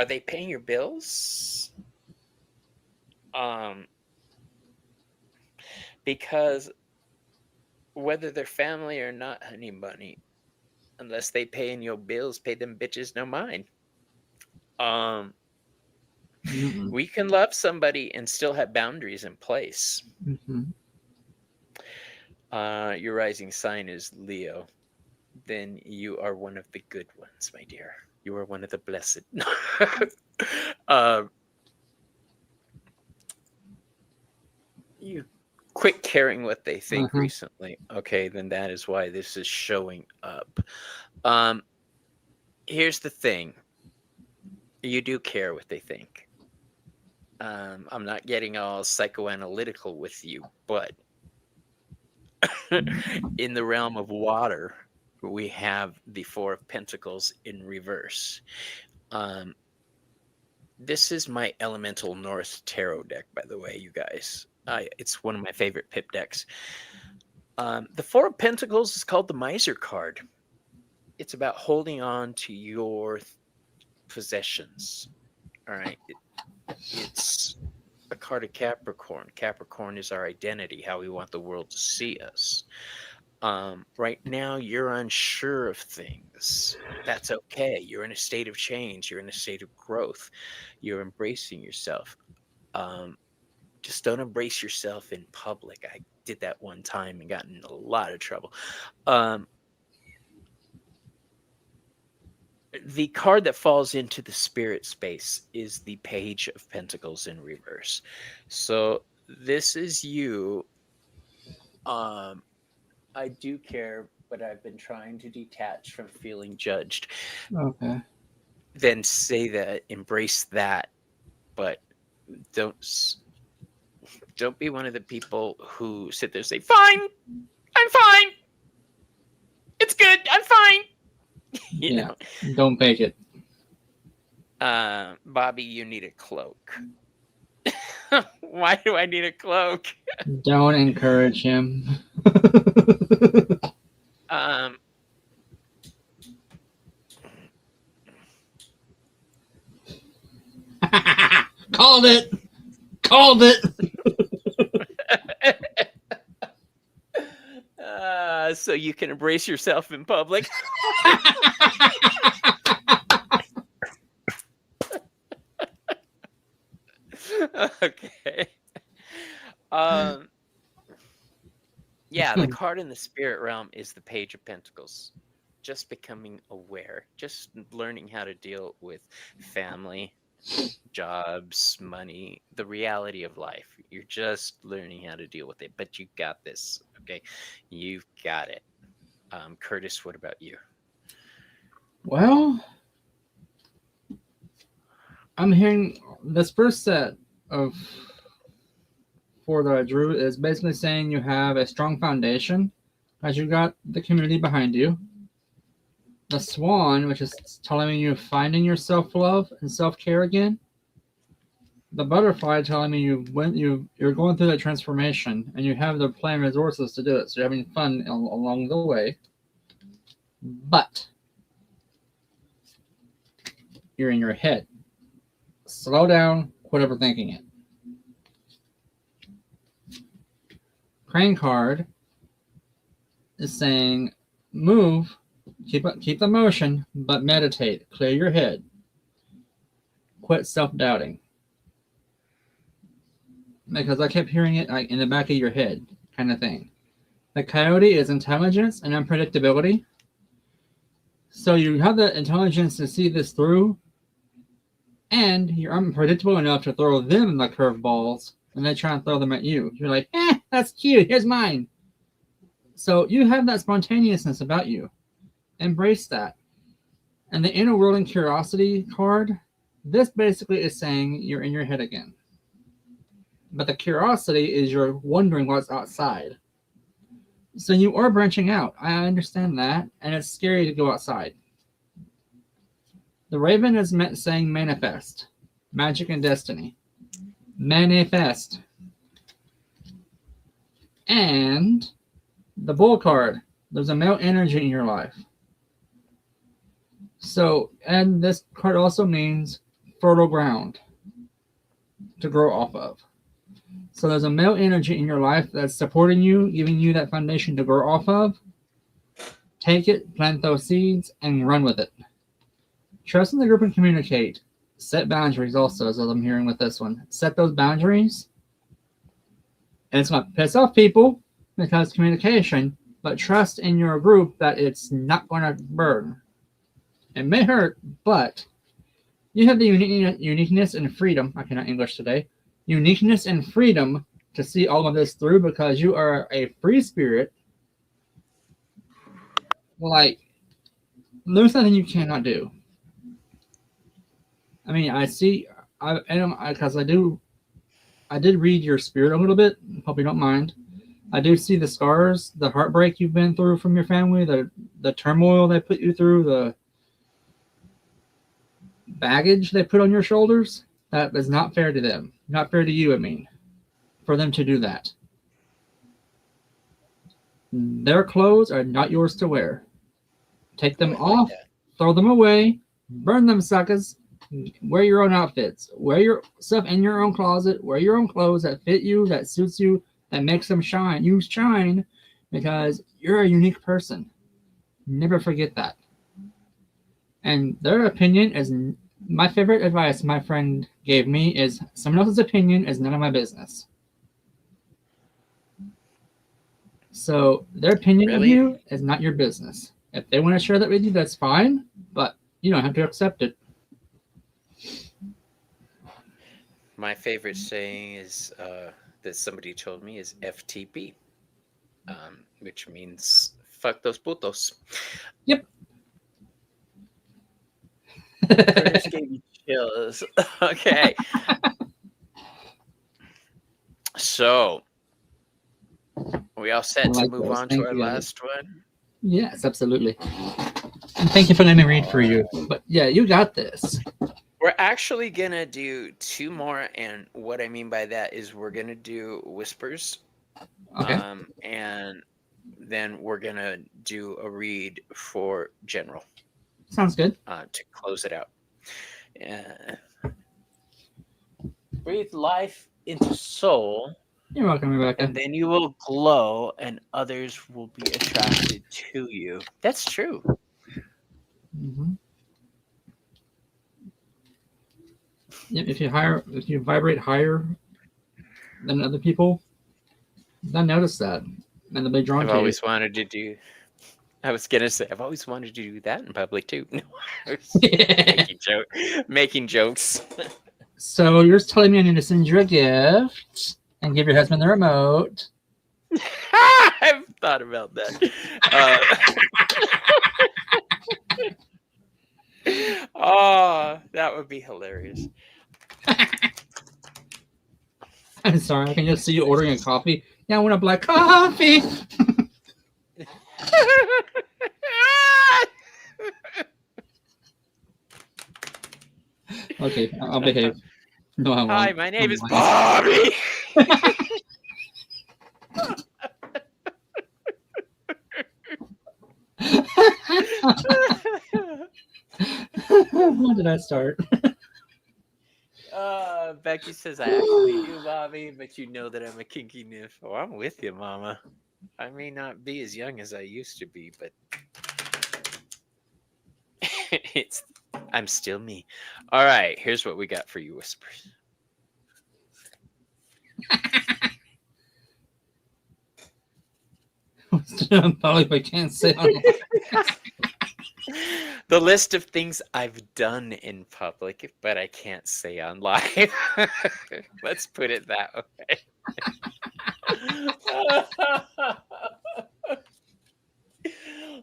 A: they paying your bills? Um, because whether they're family or not, honey bunny, unless they paying your bills, pay them bitches no mind. Um,
B: Mm-mm.
A: we can love somebody and still have boundaries in place.
B: Mm-hmm.
A: Your rising sign is Leo. Then you are one of the good ones, my dear. You are one of the blessed. um, you quit caring what they think
B: Uh-huh.
A: recently. Okay, then that is why this is showing up. Here's the thing. You do care what they think. I'm not getting all psychoanalytical with you, but in the realm of water, we have the Four of Pentacles in reverse. This is my Elemental North Tarot deck, by the way, you guys. It's one of my favorite pip decks. The Four of Pentacles is called the Miser card. It's about holding on to your possessions. All right. It's a card of Capricorn. Capricorn is our identity, how we want the world to see us. Right now, you're unsure of things. That's okay. You're in a state of change. You're in a state of growth. You're embracing yourself. Just don't embrace yourself in public. I did that one time and got in a lot of trouble. The card that falls into the spirit space is the Page of Pentacles in reverse. So this is you. I do care, but I've been trying to detach from feeling judged.
B: Okay.
A: Then say that, embrace that, but don't be one of the people who sit there and say, "Fine, I'm fine. It's good. I'm fine." You know.
B: Don't fake it.
A: Bobby, you need a cloak. Why do I need a cloak?
B: Don't encourage him. Called it. Called it.
A: So you can embrace yourself in public. Okay. Yeah, the card in the spirit realm is the Page of Pentacles. Just becoming aware, just learning how to deal with family, jobs, money, the reality of life. You're just learning how to deal with it, but you got this. Okay, you've got it. Curtis, what about you?
B: Well, I'm hearing this first set of four that I drew is basically saying you have a strong foundation as you got the community behind you. The Swan, which is telling you finding your self-love and self-care again. The Butterfly telling me you're going through that transformation and you have the plan resources to do it, so you're having fun along the way. But you're in your head. Slow down, quit overthinking it. Crane card is saying move, keep the motion, but meditate, clear your head. Quit self-doubting. Because I kept hearing it like in the back of your head kind of thing. The Coyote is intelligence and unpredictability. So you have the intelligence to see this through, and you're unpredictable enough to throw them the curveballs, and they try and throw them at you. You're like, that's cute, here's mine. So you have that spontaneousness about you. Embrace that. And the Inner World and Curiosity card, this basically is saying you're in your head again. But the curiosity is you're wondering what's outside. So you are branching out. I understand that, and it's scary to go outside. The Raven is saying manifest. Magic and destiny. Manifest. And the Bull card. There's a male energy in your life. So, and this card also means fertile ground to grow off of. So there's a male energy in your life that's supporting you, giving you that foundation to grow off of. Take it, plant those seeds, and run with it. Trust in the group and communicate. Set boundaries also, as I'm hearing with this one. Set those boundaries. And it's going to piss off people because communication, but trust in your group that it's not going to burn. It may hurt, but you have the uniqueness and freedom. I cannot English today. Uniqueness and freedom to see all of this through because you are a free spirit. Like, there's nothing you cannot do. I mean, I see, because I did read your spirit a little bit. Hope you don't mind. I do see the scars, the heartbreak you've been through from your family, the turmoil they put you through, the baggage they put on your shoulders. That is not fair to them. Not fair to you, I mean, for them to do that. Their clothes are not yours to wear. Take them off, throw them away, burn them suckers. Wear your own outfits. Wear your stuff in your own closet. Wear your own clothes that fit you, that suits you, that makes them shine. You shine because you're a unique person. Never forget that. And their opinion is my favorite advice my friend gave me is someone else's opinion is none of my business. So their opinion of you is not your business. If they want to share that with you, that's fine, but you don't have to accept it.
A: My favorite saying is that somebody told me is FTP, which means fuck those putos.
B: Yep.
A: Curtis gave me chills. Okay. So, we all set to move on to our last one?
B: Yes, absolutely. And thank you for letting me read for you. But yeah, you got this.
A: We're actually going to do two more. And what I mean by that is we're going to do whispers.
B: Okay.
A: And then we're going to do a read for general.
B: Sounds good.
A: To close it out. Breathe life into soul.
B: You're welcome, Rebecca.
A: And then you will glow and others will be attracted to you. That's true.
B: Mm-hmm. If you vibrate higher than other people, they'll notice that. And they'll be drawn to you.
A: I've always wanted to do I was gonna say I've always wanted to do that in public too. No, I was making jokes.
B: So you're telling me I need to send you a gift and give your husband the remote?
A: I've thought about that. Oh, that would be hilarious.
B: I'm sorry, I can just see you ordering a coffee. Yeah, I want a black coffee. Okay, I'll behave. No, I won't.
A: Hi, my name is Bobby.
B: When did I start?
A: Becky says I actually do, Bobby, but you know that I'm a kinky nympho. I'm with you, Mama. I may not be as young as I used to be, but I'm still me. All right, here's what we got for you, whispers.
B: Probably if I can't say
A: the list of things I've done in public, but I can't say on live. Let's put it that way.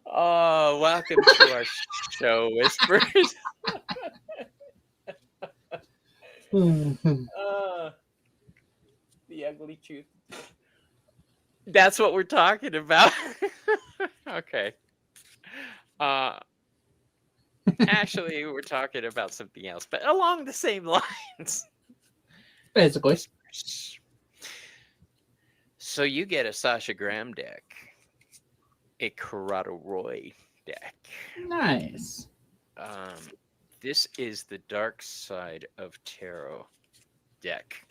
A: Oh, welcome to our show, Whispers. The ugly truth. That's what we're talking about. Okay. Actually, we're talking about something else, but along the same lines.
B: Basically.
A: So you get a Sasha Graham deck, a Corrado Roy deck.
B: Nice.
A: This is the Dark Side of Tarot deck.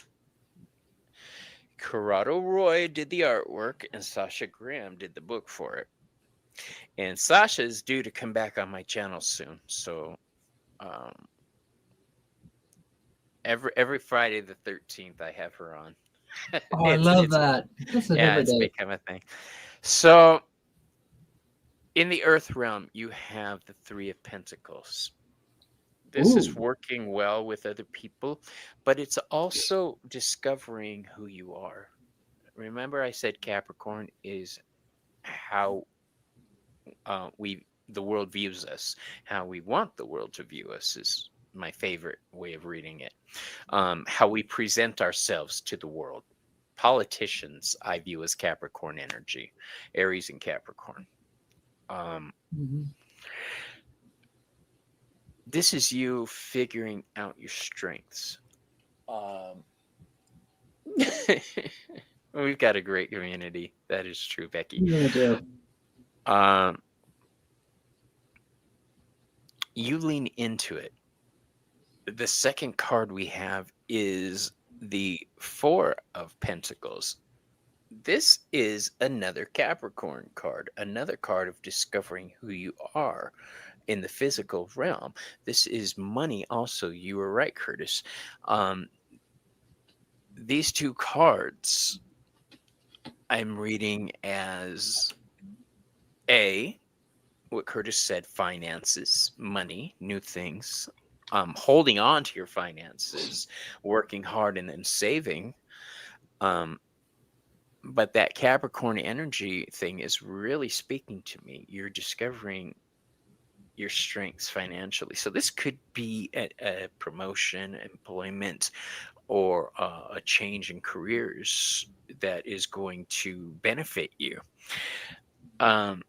A: Corrado Roy did the artwork, and Sasha Graham did the book for it. And Sasha is due to come back on my channel soon, so every Friday the 13th I have her on.
B: Oh, I love that.
A: It's become a thing. So in the Earth realm, you have the Three of Pentacles. This is working well with other people, but it's also discovering who you are. Remember, I said Capricorn is how the world views us. How we want the world to view us is my favorite way of reading it. How we present ourselves to the world. Politicians, I view as Capricorn energy, Aries and Capricorn. Um,
B: Mm-hmm.
A: this is you figuring out your strengths. Um, we've got a great community. That is true, Becky.
B: You really do.
A: Um, you lean into it. The second card we have is the Four of Pentacles. This is another Capricorn card, another card of discovering who you are in the physical realm. This is money, also. You were right, Curtis. Um, these two cards I'm reading as A, what Curtis said, finances, money, new things, holding on to your finances, working hard and then saving. Um, but that Capricorn energy thing is really speaking to me. You're discovering your strengths financially. So this could be a promotion, employment, or a change in careers that is going to benefit you. Um,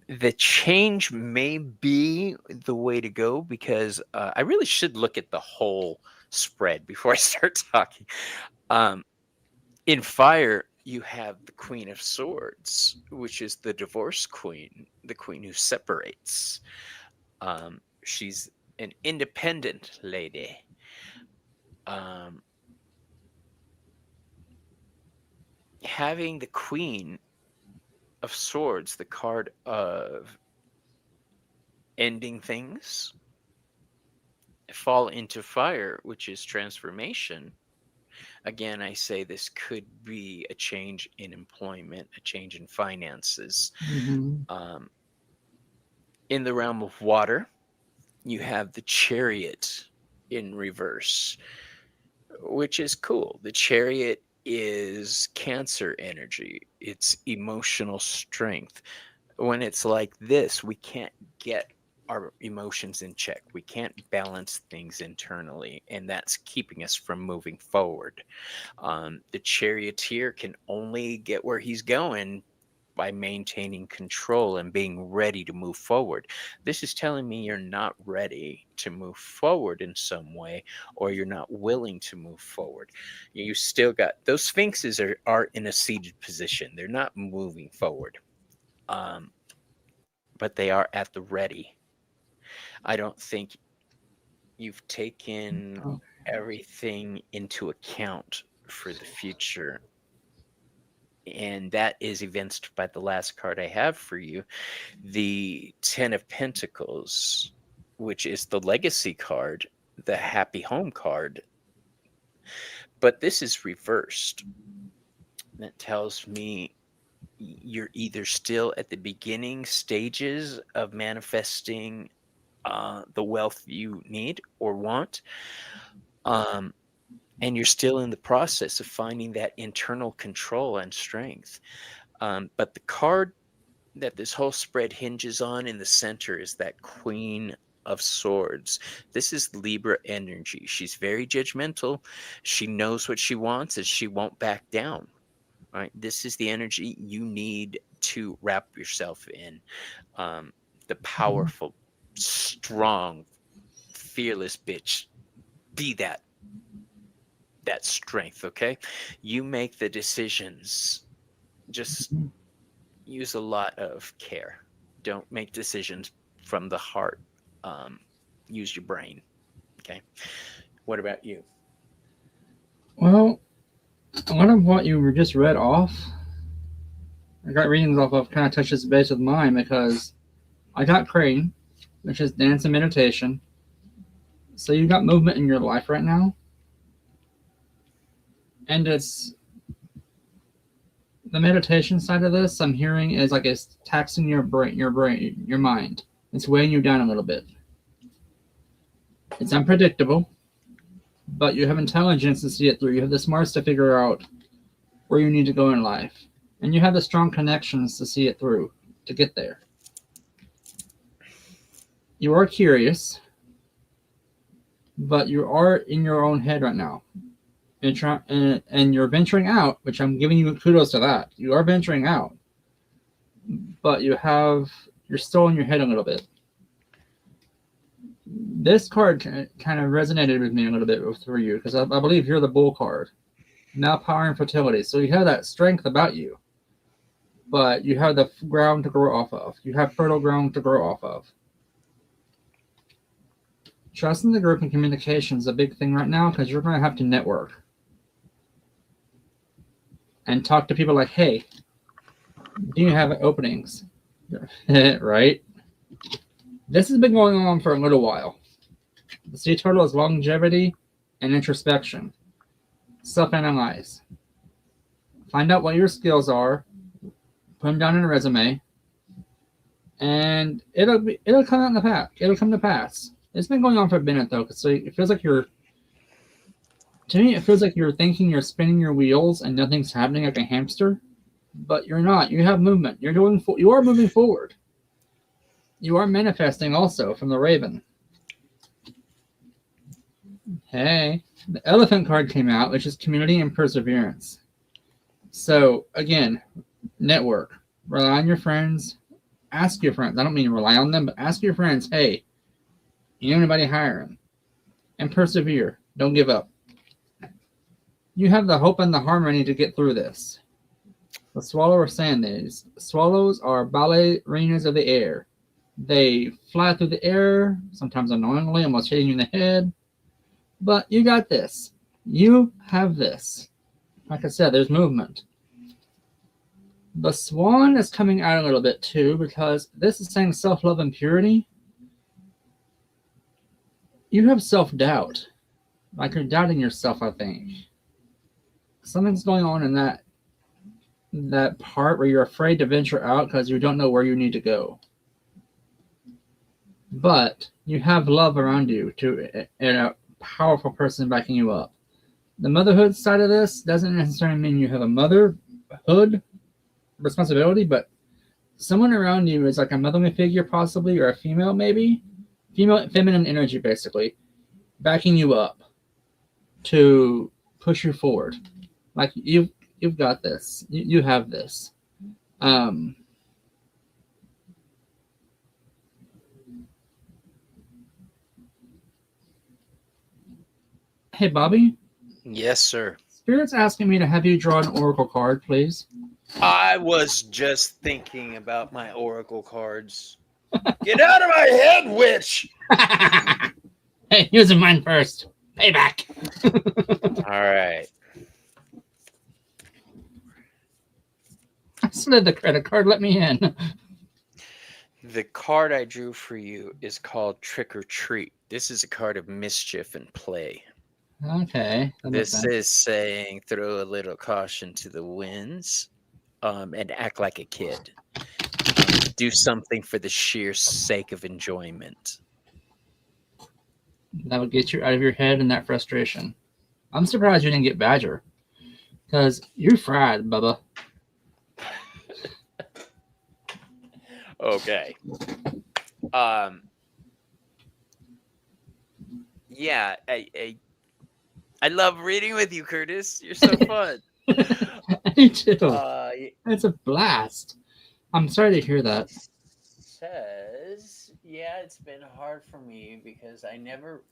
A: the change may be the way to go because I really should look at the whole spread before I start talking. Um, in fire, you have the Queen of Swords, which is the divorce queen, the queen who separates. She's an independent lady. Um, having the Queen of Swords, the card of ending things, fall into fire, which is transformation. Again, I say this could be a change in employment, a change in finances.
B: Mm-hmm.
A: Um, in the realm of water, you have the Chariot in reverse, which is cool. The Chariot is Cancer energy, it's emotional strength. When it's like this, we can't get our emotions in check. We can't balance things internally, and that's keeping us from moving forward. The charioteer can only get where he's going by maintaining control and being ready to move forward. This is telling me you're not ready to move forward in some way, or you're not willing to move forward. You still got those sphinxes are in a seated position, they're not moving forward. Um, but they are at the ready. I don't think you've taken
B: Oh.
A: everything into account for the future. And that is evinced by the last card I have for you, the Ten of Pentacles, which is the legacy card, the happy home card. But this is reversed. That tells me you're either still at the beginning stages of manifesting the wealth you need or want, um, and you're still in the process of finding that internal control and strength. But the card that this whole spread hinges on in the center is that Queen of Swords. This is Libra energy. She's very judgmental. She knows what she wants and she won't back down. Right? This is the energy you need to wrap yourself in. The
B: Mm-hmm.
A: powerful, strong, fearless bitch. Be that strength, okay? You make the decisions. Just use a lot of care. Don't make decisions from the heart. Um, use your brain, okay? What about you?
B: Well, a lot of what you were just read off, I got readings off of kind of touches base with mine because I got crane, which is dance and meditation. So you got movement in your life right now, and it's the meditation side of this. I'm hearing is like it's taxing your mind. It's weighing you down a little bit. It's unpredictable, but you have intelligence to see it through. You have the smarts to figure out where you need to go in life. And you have the strong connections to see it through, to get there. You are curious, but you are in your own head right now. And you're venturing out, which I'm giving you kudos to that. You are venturing out, but you're still in your head a little bit. This card kind of resonated with me a little bit for you because I believe you're the bull card. Now power and fertility. So you have that strength about you, but you have the ground to grow off of. You have fertile ground to grow off of. Trust in the group and communication is a big thing right now because you're going to have to network and talk to people like, hey, do you have openings? Right? This has been going on for a little while. The sea turtle is longevity and introspection. Self-analyze. Find out what your skills are. Put them down in a resume. And it'll come out in the past. It'll come to pass. It's been going on for a minute though, so it feels like you're thinking you're spinning your wheels and nothing's happening like a hamster, but you're not. You have movement. You are moving forward. You are manifesting also from the Raven. Hey, the Elephant card came out, which is community and perseverance. So again, network. Rely on your friends. Ask your friends. I don't mean rely on them, but ask your friends, hey, you know anybody hiring? And persevere. Don't give up. You have the hope and the harmony to get through this. The swallow or sand days. Swallows are ballerinas of the air. They fly through the air, sometimes unknowingly, almost hitting you in the head. But you got this. You have this. Like I said, there's movement. The swan is coming out a little bit too because this is saying self-love and purity. You have self-doubt. Like you're doubting yourself, I think. Something's going on in that part where you're afraid to venture out because you don't know where you need to go. But you have love around you and a powerful person backing you up. The motherhood side of this doesn't necessarily mean you have a motherhood responsibility, but someone around you is like a motherly figure possibly, or a female maybe. Feminine energy basically, backing you up to push you forward. Like you've got this. You have this. Hey, Bobby.
A: Yes, sir.
B: Spirit's asking me to have you draw an oracle card, please.
A: I was just thinking about my oracle cards. Get out of my head, witch!
B: Hey, using mine first. Payback.
A: All right.
B: I slid the credit card. Let me in.
A: The card I drew for you is called Trick or Treat. This is a card of mischief and play.
B: Okay.
A: This is saying throw a little caution to the winds and act like a kid. Do something for the sheer sake of enjoyment.
B: That would get you out of your head and that frustration. I'm surprised you didn't get Badger. Because you're fried, Bubba.
A: Okay. Yeah, I love reading with you, Curtis. You're so fun.
B: Me too. It's a blast. I'm sorry to hear that.
A: Says, yeah, it's been hard for me because I never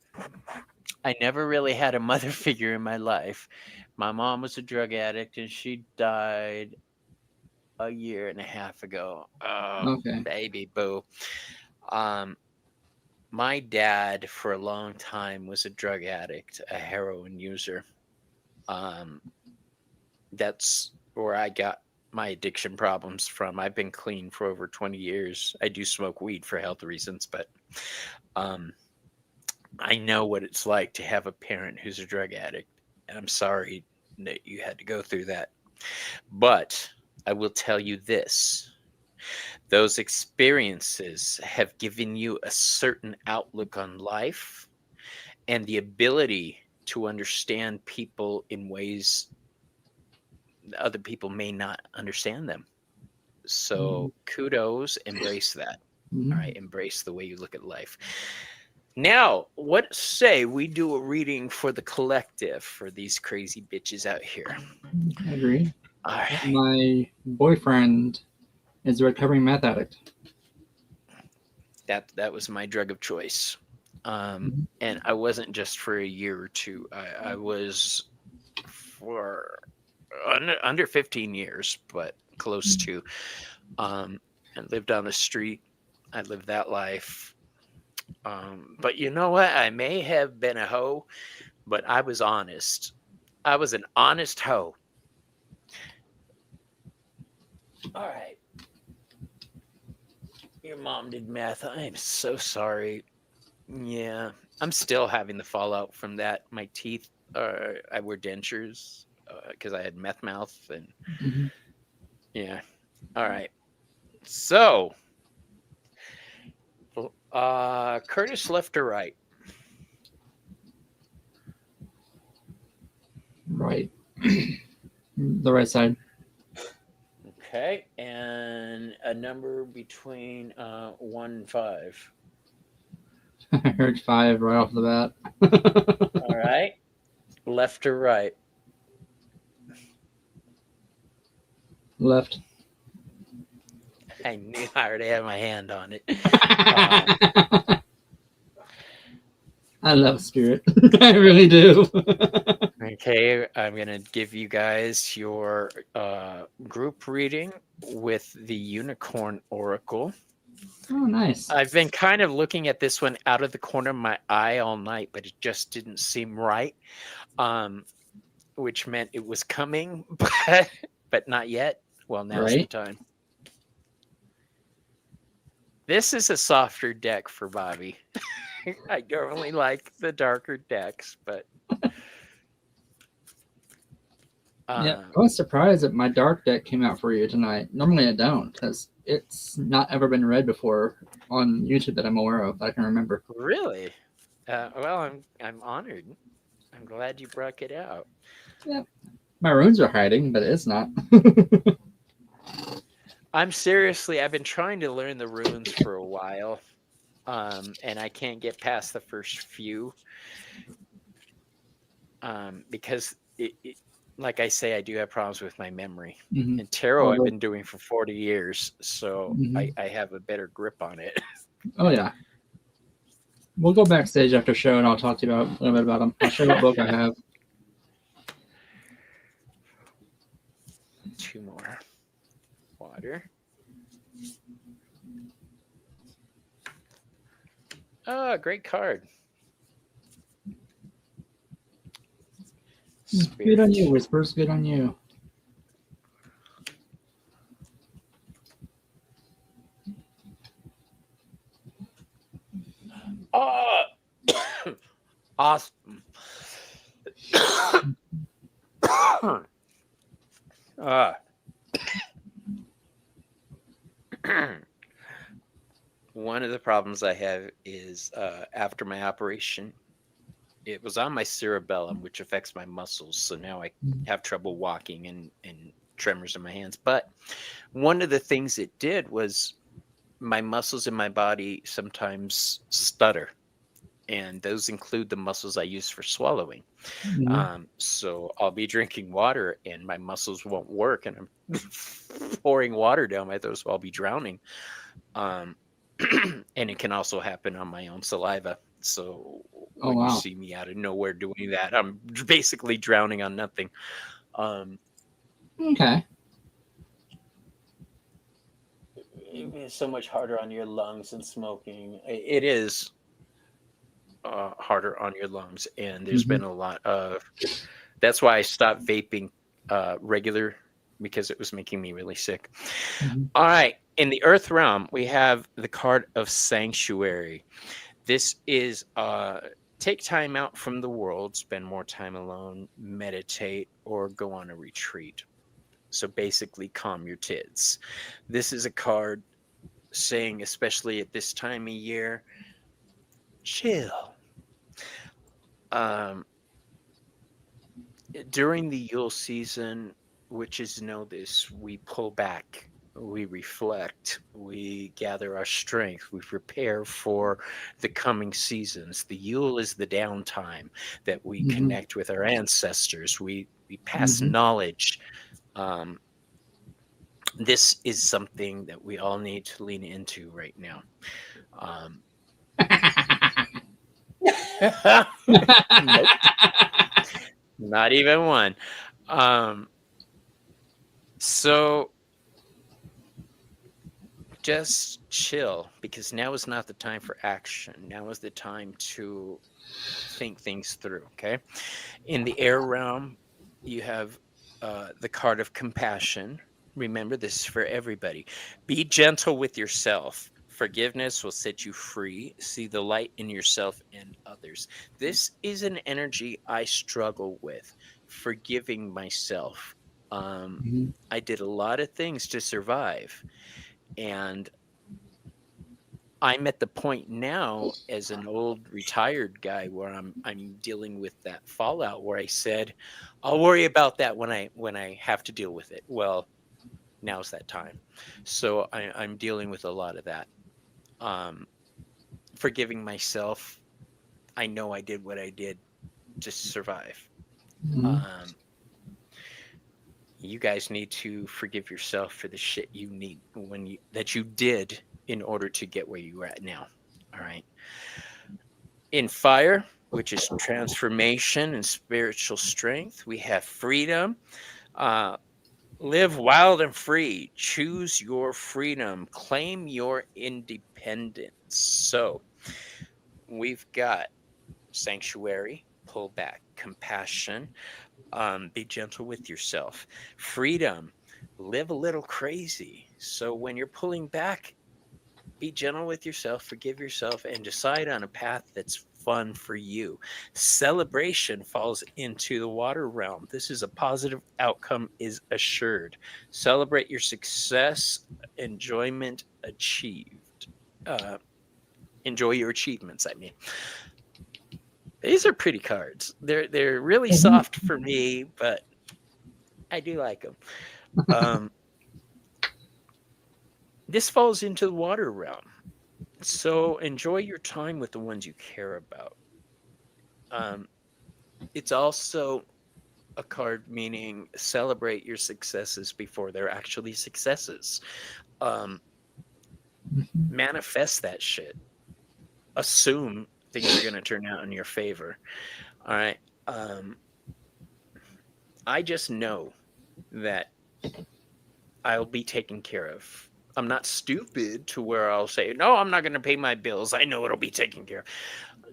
A: really had a mother figure in my life. My mom was a drug addict and she died a year and a half ago. Oh,
B: Okay.
A: baby boo. My dad for a long time was a drug addict, a heroin user. That's where I got my addiction problems from. I've been clean for over 20 years. I do smoke weed for health reasons, but I know what it's like to have a parent who's a drug addict. And I'm sorry that you had to go through that. But I will tell you this. Those experiences have given you a certain outlook on life and the ability to understand people in ways other people may not understand them.
B: Mhm.
A: So kudos, embrace that. All
B: Mhm.
A: right, embrace the way you look at life. Now, what say we do a reading for the collective for these crazy bitches out here?
B: I agree.
A: All right.
B: My boyfriend is a recovering meth addict.
A: That was my drug of choice.
B: Mhm.
A: And I wasn't just for a year or two. I was for under 15 years, but close to. Um, and lived on the street. I lived that life. But you know what? I may have been a hoe, but I was honest. I was an honest hoe. All right. Your mom did meth. I'm so sorry. Yeah. I'm still having the fallout from that. My teeth, I wear dentures because I had meth mouth. And
B: Mhm.
A: yeah. All right. So, Curtis left or right?
B: Right. The right side.
A: Okay. And a number between 1 and 5.
B: I heard 5 right off the bat.
A: All right. Left or right?
B: Left.
A: I knew I already had my hand on it.
B: I love Spirit. I really do.
A: Okay, I'm gonna give you guys your group reading with the Unicorn Oracle.
B: Oh, nice.
A: I've been kind of looking at this one out of the corner of my eye all night, but it just didn't seem right. Um, which meant it was coming, but not yet. Well, now's the
B: Right?
A: time. This is a softer deck for Bobby. I normally like the darker decks, but
B: Yeah.
A: um,
B: I was surprised that my dark deck came out for you tonight. Normally I don't, because it's not ever been read before on YouTube that I'm aware of. That I can remember.
A: really, well, I'm honored. I'm glad you brought it out.
B: Yeah. My runes are hiding, but it's not.
A: I've been trying to learn the runes for a while, and I can't get past the first few, because like I say, I do have problems with my memory.
B: Hmm.
A: And tarot
B: Oh,
A: I've been doing for 40 years, so
B: mhm.
A: I have a better grip on it.
B: Oh yeah. We'll go backstage after show, and I'll talk to you about a little bit about them. I'll show you what book I have.
A: Two more. Water. Oh, great card.
B: Good on you,
A: Spirit.
B: Whispers. Good on you.
A: Oh, awesome. uh, one of the problems I have is after my operation, it was on my cerebellum, which affects my muscles. So now I have trouble walking and tremors in my hands. But one of the things it did was my muscles in my body sometimes stutter. And those include the muscles I use for swallowing.
B: Mhm.
A: So I'll be drinking water and my muscles won't work, and I'm pouring water down my throat, so I'll be drowning. Um, and it can also happen on my own saliva. So
B: Oh
A: when you
B: wow.
A: see me out of nowhere doing that, I'm basically drowning on nothing. Um,
B: Okay.
A: it's so much harder on your lungs than smoking. It is harder on your lungs, and there's
B: Hmm.
A: been a lot of. That's why I stopped vaping regular, because it was making me really sick.
B: Hmm.
A: All right, in the Earth realm, we have the card of Sanctuary. This is take time out from the world, spend more time alone, meditate, or go on a retreat. So basically, calm your tits. This is a card saying, especially at this time of year, chill. Um, during the Yule season, witches know this. We pull back, we reflect, we gather our strength, we prepare for the coming seasons. The Yule is the downtime that we
B: Mm-hmm.
A: connect with our ancestors. We pass
B: Mm-hmm.
A: knowledge. Um, this is something that we all need to lean into right now. Um, nope, not even one. Um, so just chill because now is not the time for action. Now is the time to think things through. Okay. In the air realm, you have the card of compassion. Remember, this is for everybody. Be gentle with yourself. Forgiveness will set you free. See the light in yourself and others. This is an energy I struggle with, forgiving myself.
B: Mm-hmm.
A: I did a lot of things to survive, and I'm at the point now as an old retired guy where I'm dealing with that fallout where I said, I'll worry about that when I have to deal with it. Well, now's that time. So I'm dealing with a lot of that. Um, Forgiving myself. I know I did what I did to survive.
B: Mm-hmm.
A: Um, you guys need to forgive yourself for the shit you need when you that you did in order to get where you're at now. All right. In fire, which is transformation and spiritual strength, we have freedom. Uh, Live wild and free. Choose your freedom. Claim your independence. So we've got sanctuary, pull back, compassion, be gentle with yourself, freedom, live a little crazy. So when you're pulling back, be gentle with yourself, forgive yourself, and decide on a path that's fun for you. Celebration falls into the water realm. This is a positive outcome is assured. Celebrate your success, enjoyment achieved. Uh, enjoy your achievements, I mean. These are pretty cards. They're really soft for me, but I do like them. Um, this falls into the water realm. So enjoy your time with the ones you care about. Um, it's also a card meaning celebrate your successes before they're actually successes. Um,
B: Mm-hmm.
A: Manifest that shit. Assume things are going to turn out in your favor. All right. Um, I just know that I'll be taken care of. I'm not stupid to where I'll say, no, I'm not going to pay my bills. I know it'll be taken care of.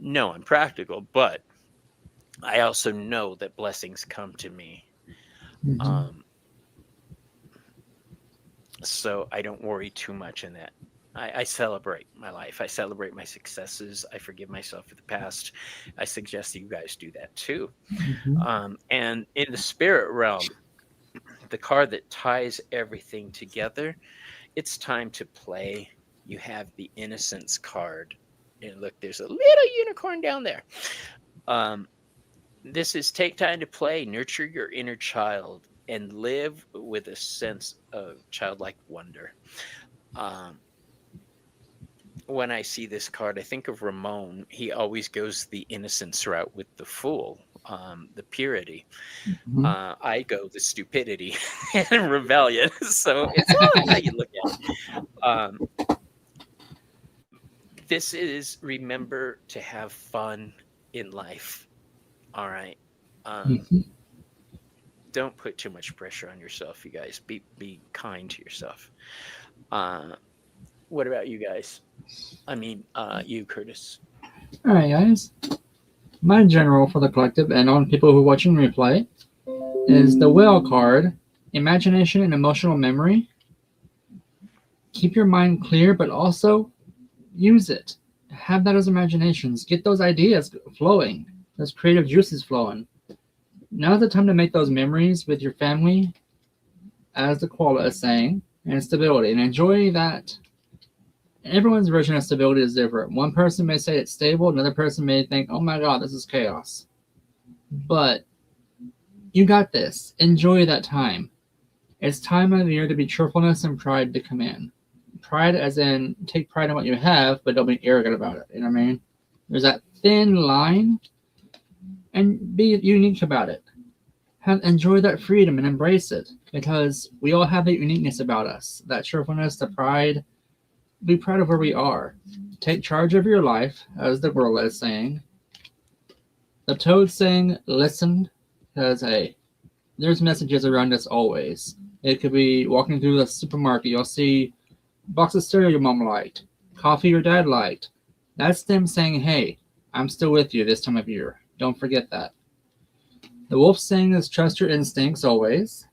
A: No, I'm practical, but I also know that blessings come to me.
B: Mm-hmm.
A: Um, so I don't worry too much in that. I celebrate my life. I celebrate my successes. I forgive myself for the past. I suggest that you guys do that too.
B: Mm-hmm.
A: And in the spirit realm, the card that ties everything together, it's time to play. You have the innocence card. And look, there's a little unicorn down there. Um, this is take time to play, nurture your inner child, and live with a sense of childlike wonder. Um, when I see this card, I think of Ramon. He always goes the innocence route with the fool, the purity.
B: Mm-hmm.
A: I go the stupidity and rebellion. So it's all how you look at it. This is remember to have fun in life. All right. Um,
B: Mm-hmm.
A: don't put too much pressure on yourself, you guys. Be kind to yourself. Uh, what about you guys? I mean, you, Curtis.
B: All right, guys. My general for the collective and on people who are watching replay is the whale card. Imagination and emotional memory. Keep your mind clear, but also use it. Have that as imaginations. Get those ideas flowing. Those creative juices flowing. Now's the time to make those memories with your family, as the koala is saying, and stability. And enjoy that. Everyone's version of stability is different. One person may say it's stable, another person may think, oh my god, this is chaos. But you got this. Enjoy that time. It's time of year to be cheerfulness and pride to come in. Pride as in take pride in what you have, but don't be arrogant about it. You know what I mean? There's that thin line, and be unique about it. Enjoy that freedom and embrace it, because we all have that uniqueness about us, that cheerfulness, the pride. Be proud of where we are. Take charge of your life, as the world is saying. The toad saying, listen, because hey, there's messages around us always. It could be walking through the supermarket, you'll see a box of cereal your mom liked, coffee your dad liked. That's them saying, hey, I'm still with you this time of year. Don't forget that. The wolf saying is trust your instincts always.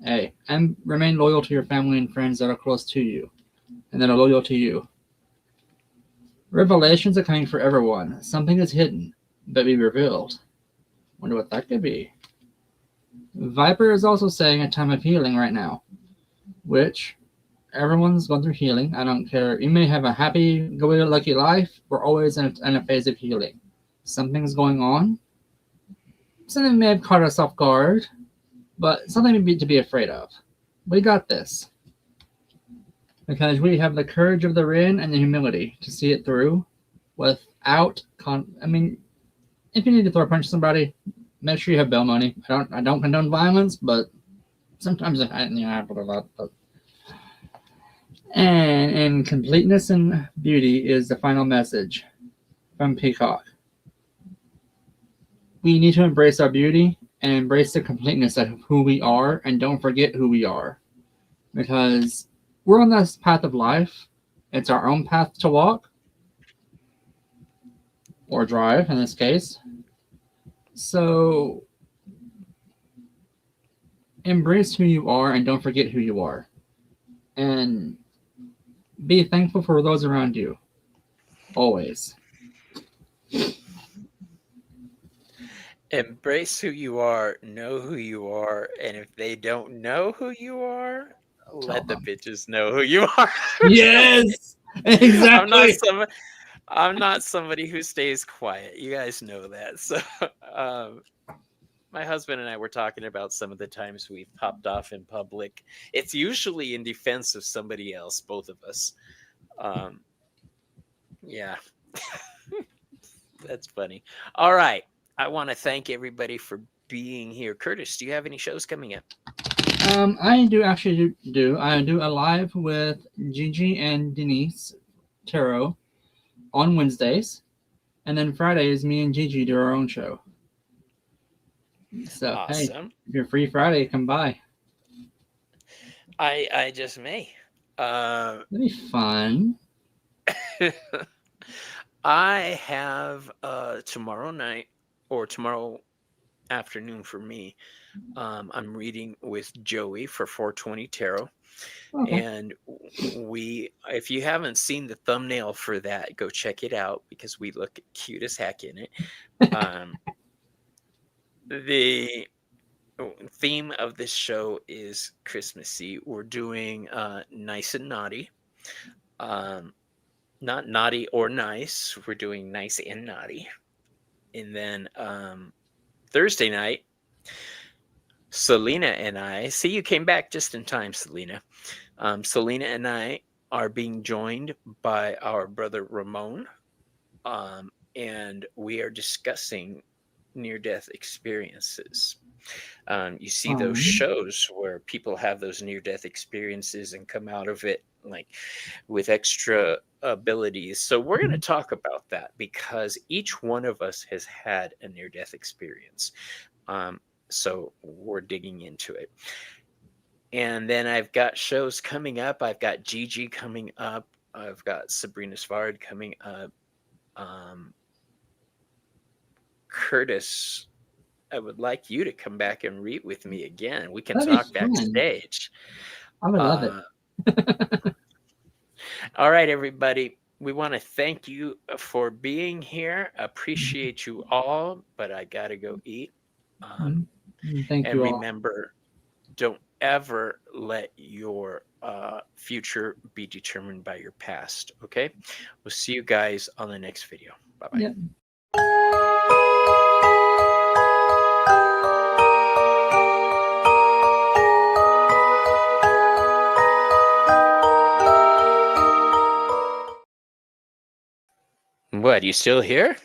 B: Hey, and remain loyal to your family and friends that are close to you and that are loyal to you. Revelations are coming for everyone. Something is hidden, but be revealed. Wonder what that could be. Viper is also saying a time of healing right now, which everyone's going through healing. I don't care. You may have a happy, go-lucky life. We're always in a phase of healing. Something's going on. Something may have caught us off guard, but something to be afraid of. We got this. Because we have the courage of the Rin and the humility to see it through without if you need to throw a punch at somebody, make sure you have bail money. I don't condone violence, but sometimes I have a lot. And in completeness and beauty is the final message from Peacock. We need to embrace our beauty and embrace the completeness of who we are, and don't forget who we are. Because we're on this path of life. It's our own path to walk. Or drive, in this case. So, embrace who you are and don't forget who you are. And be thankful for those around you. Always.
A: Embrace who you are, know who you are, and if they don't know who you are, let the bitches know who you are.
B: Yes! Exactly!
A: I'm not somebody who stays quiet. You guys know that. So, my husband and I were talking about some of the times we've popped off in public. It's usually in defense of somebody else, both of us. Yeah. That's funny. All right. I want to thank everybody for being here. Curtis, do you have any shows coming up?
B: I do actually do. I do a live with Gigi and Denise Tarot on Wednesdays. And then Fridays, me and Gigi do our own show. So,
A: awesome.
B: Hey, if you're free Friday, come by.
A: I just may.
B: That'd be fun.
A: I have tomorrow night or tomorrow afternoon for me. I'm reading with Joey for 420 Tarot.
B: Okay.
A: And if you haven't seen the thumbnail for that, go check it out because we look cute as heck in it. The theme of this show is Christmassy. We're doing nice and naughty. Not naughty or nice. We're doing nice and naughty. And then Thursday night, Selena and I, see, you came back just in time, Selena. Selena and I are being joined by our brother Ramon, and we are discussing near-death experiences. You see those shows where people have those near-death experiences and come out of it like with extra abilities. So we're going to talk about that because each one of us has had a near-death experience. So we're digging into it. And then I've got shows coming up. I've got Gigi coming up. I've got Sabrina Svard coming up. Curtis, I would like you to come back and read with me again. We can talk backstage.
B: I would love it.
A: All right, everybody. We want to thank you for being here. Appreciate you all, but I got to go eat.
B: Thank you all.
A: And remember, don't ever let your future be determined by your past. Okay? We'll see you guys on the next video. Bye-bye. Yep. What, you still here?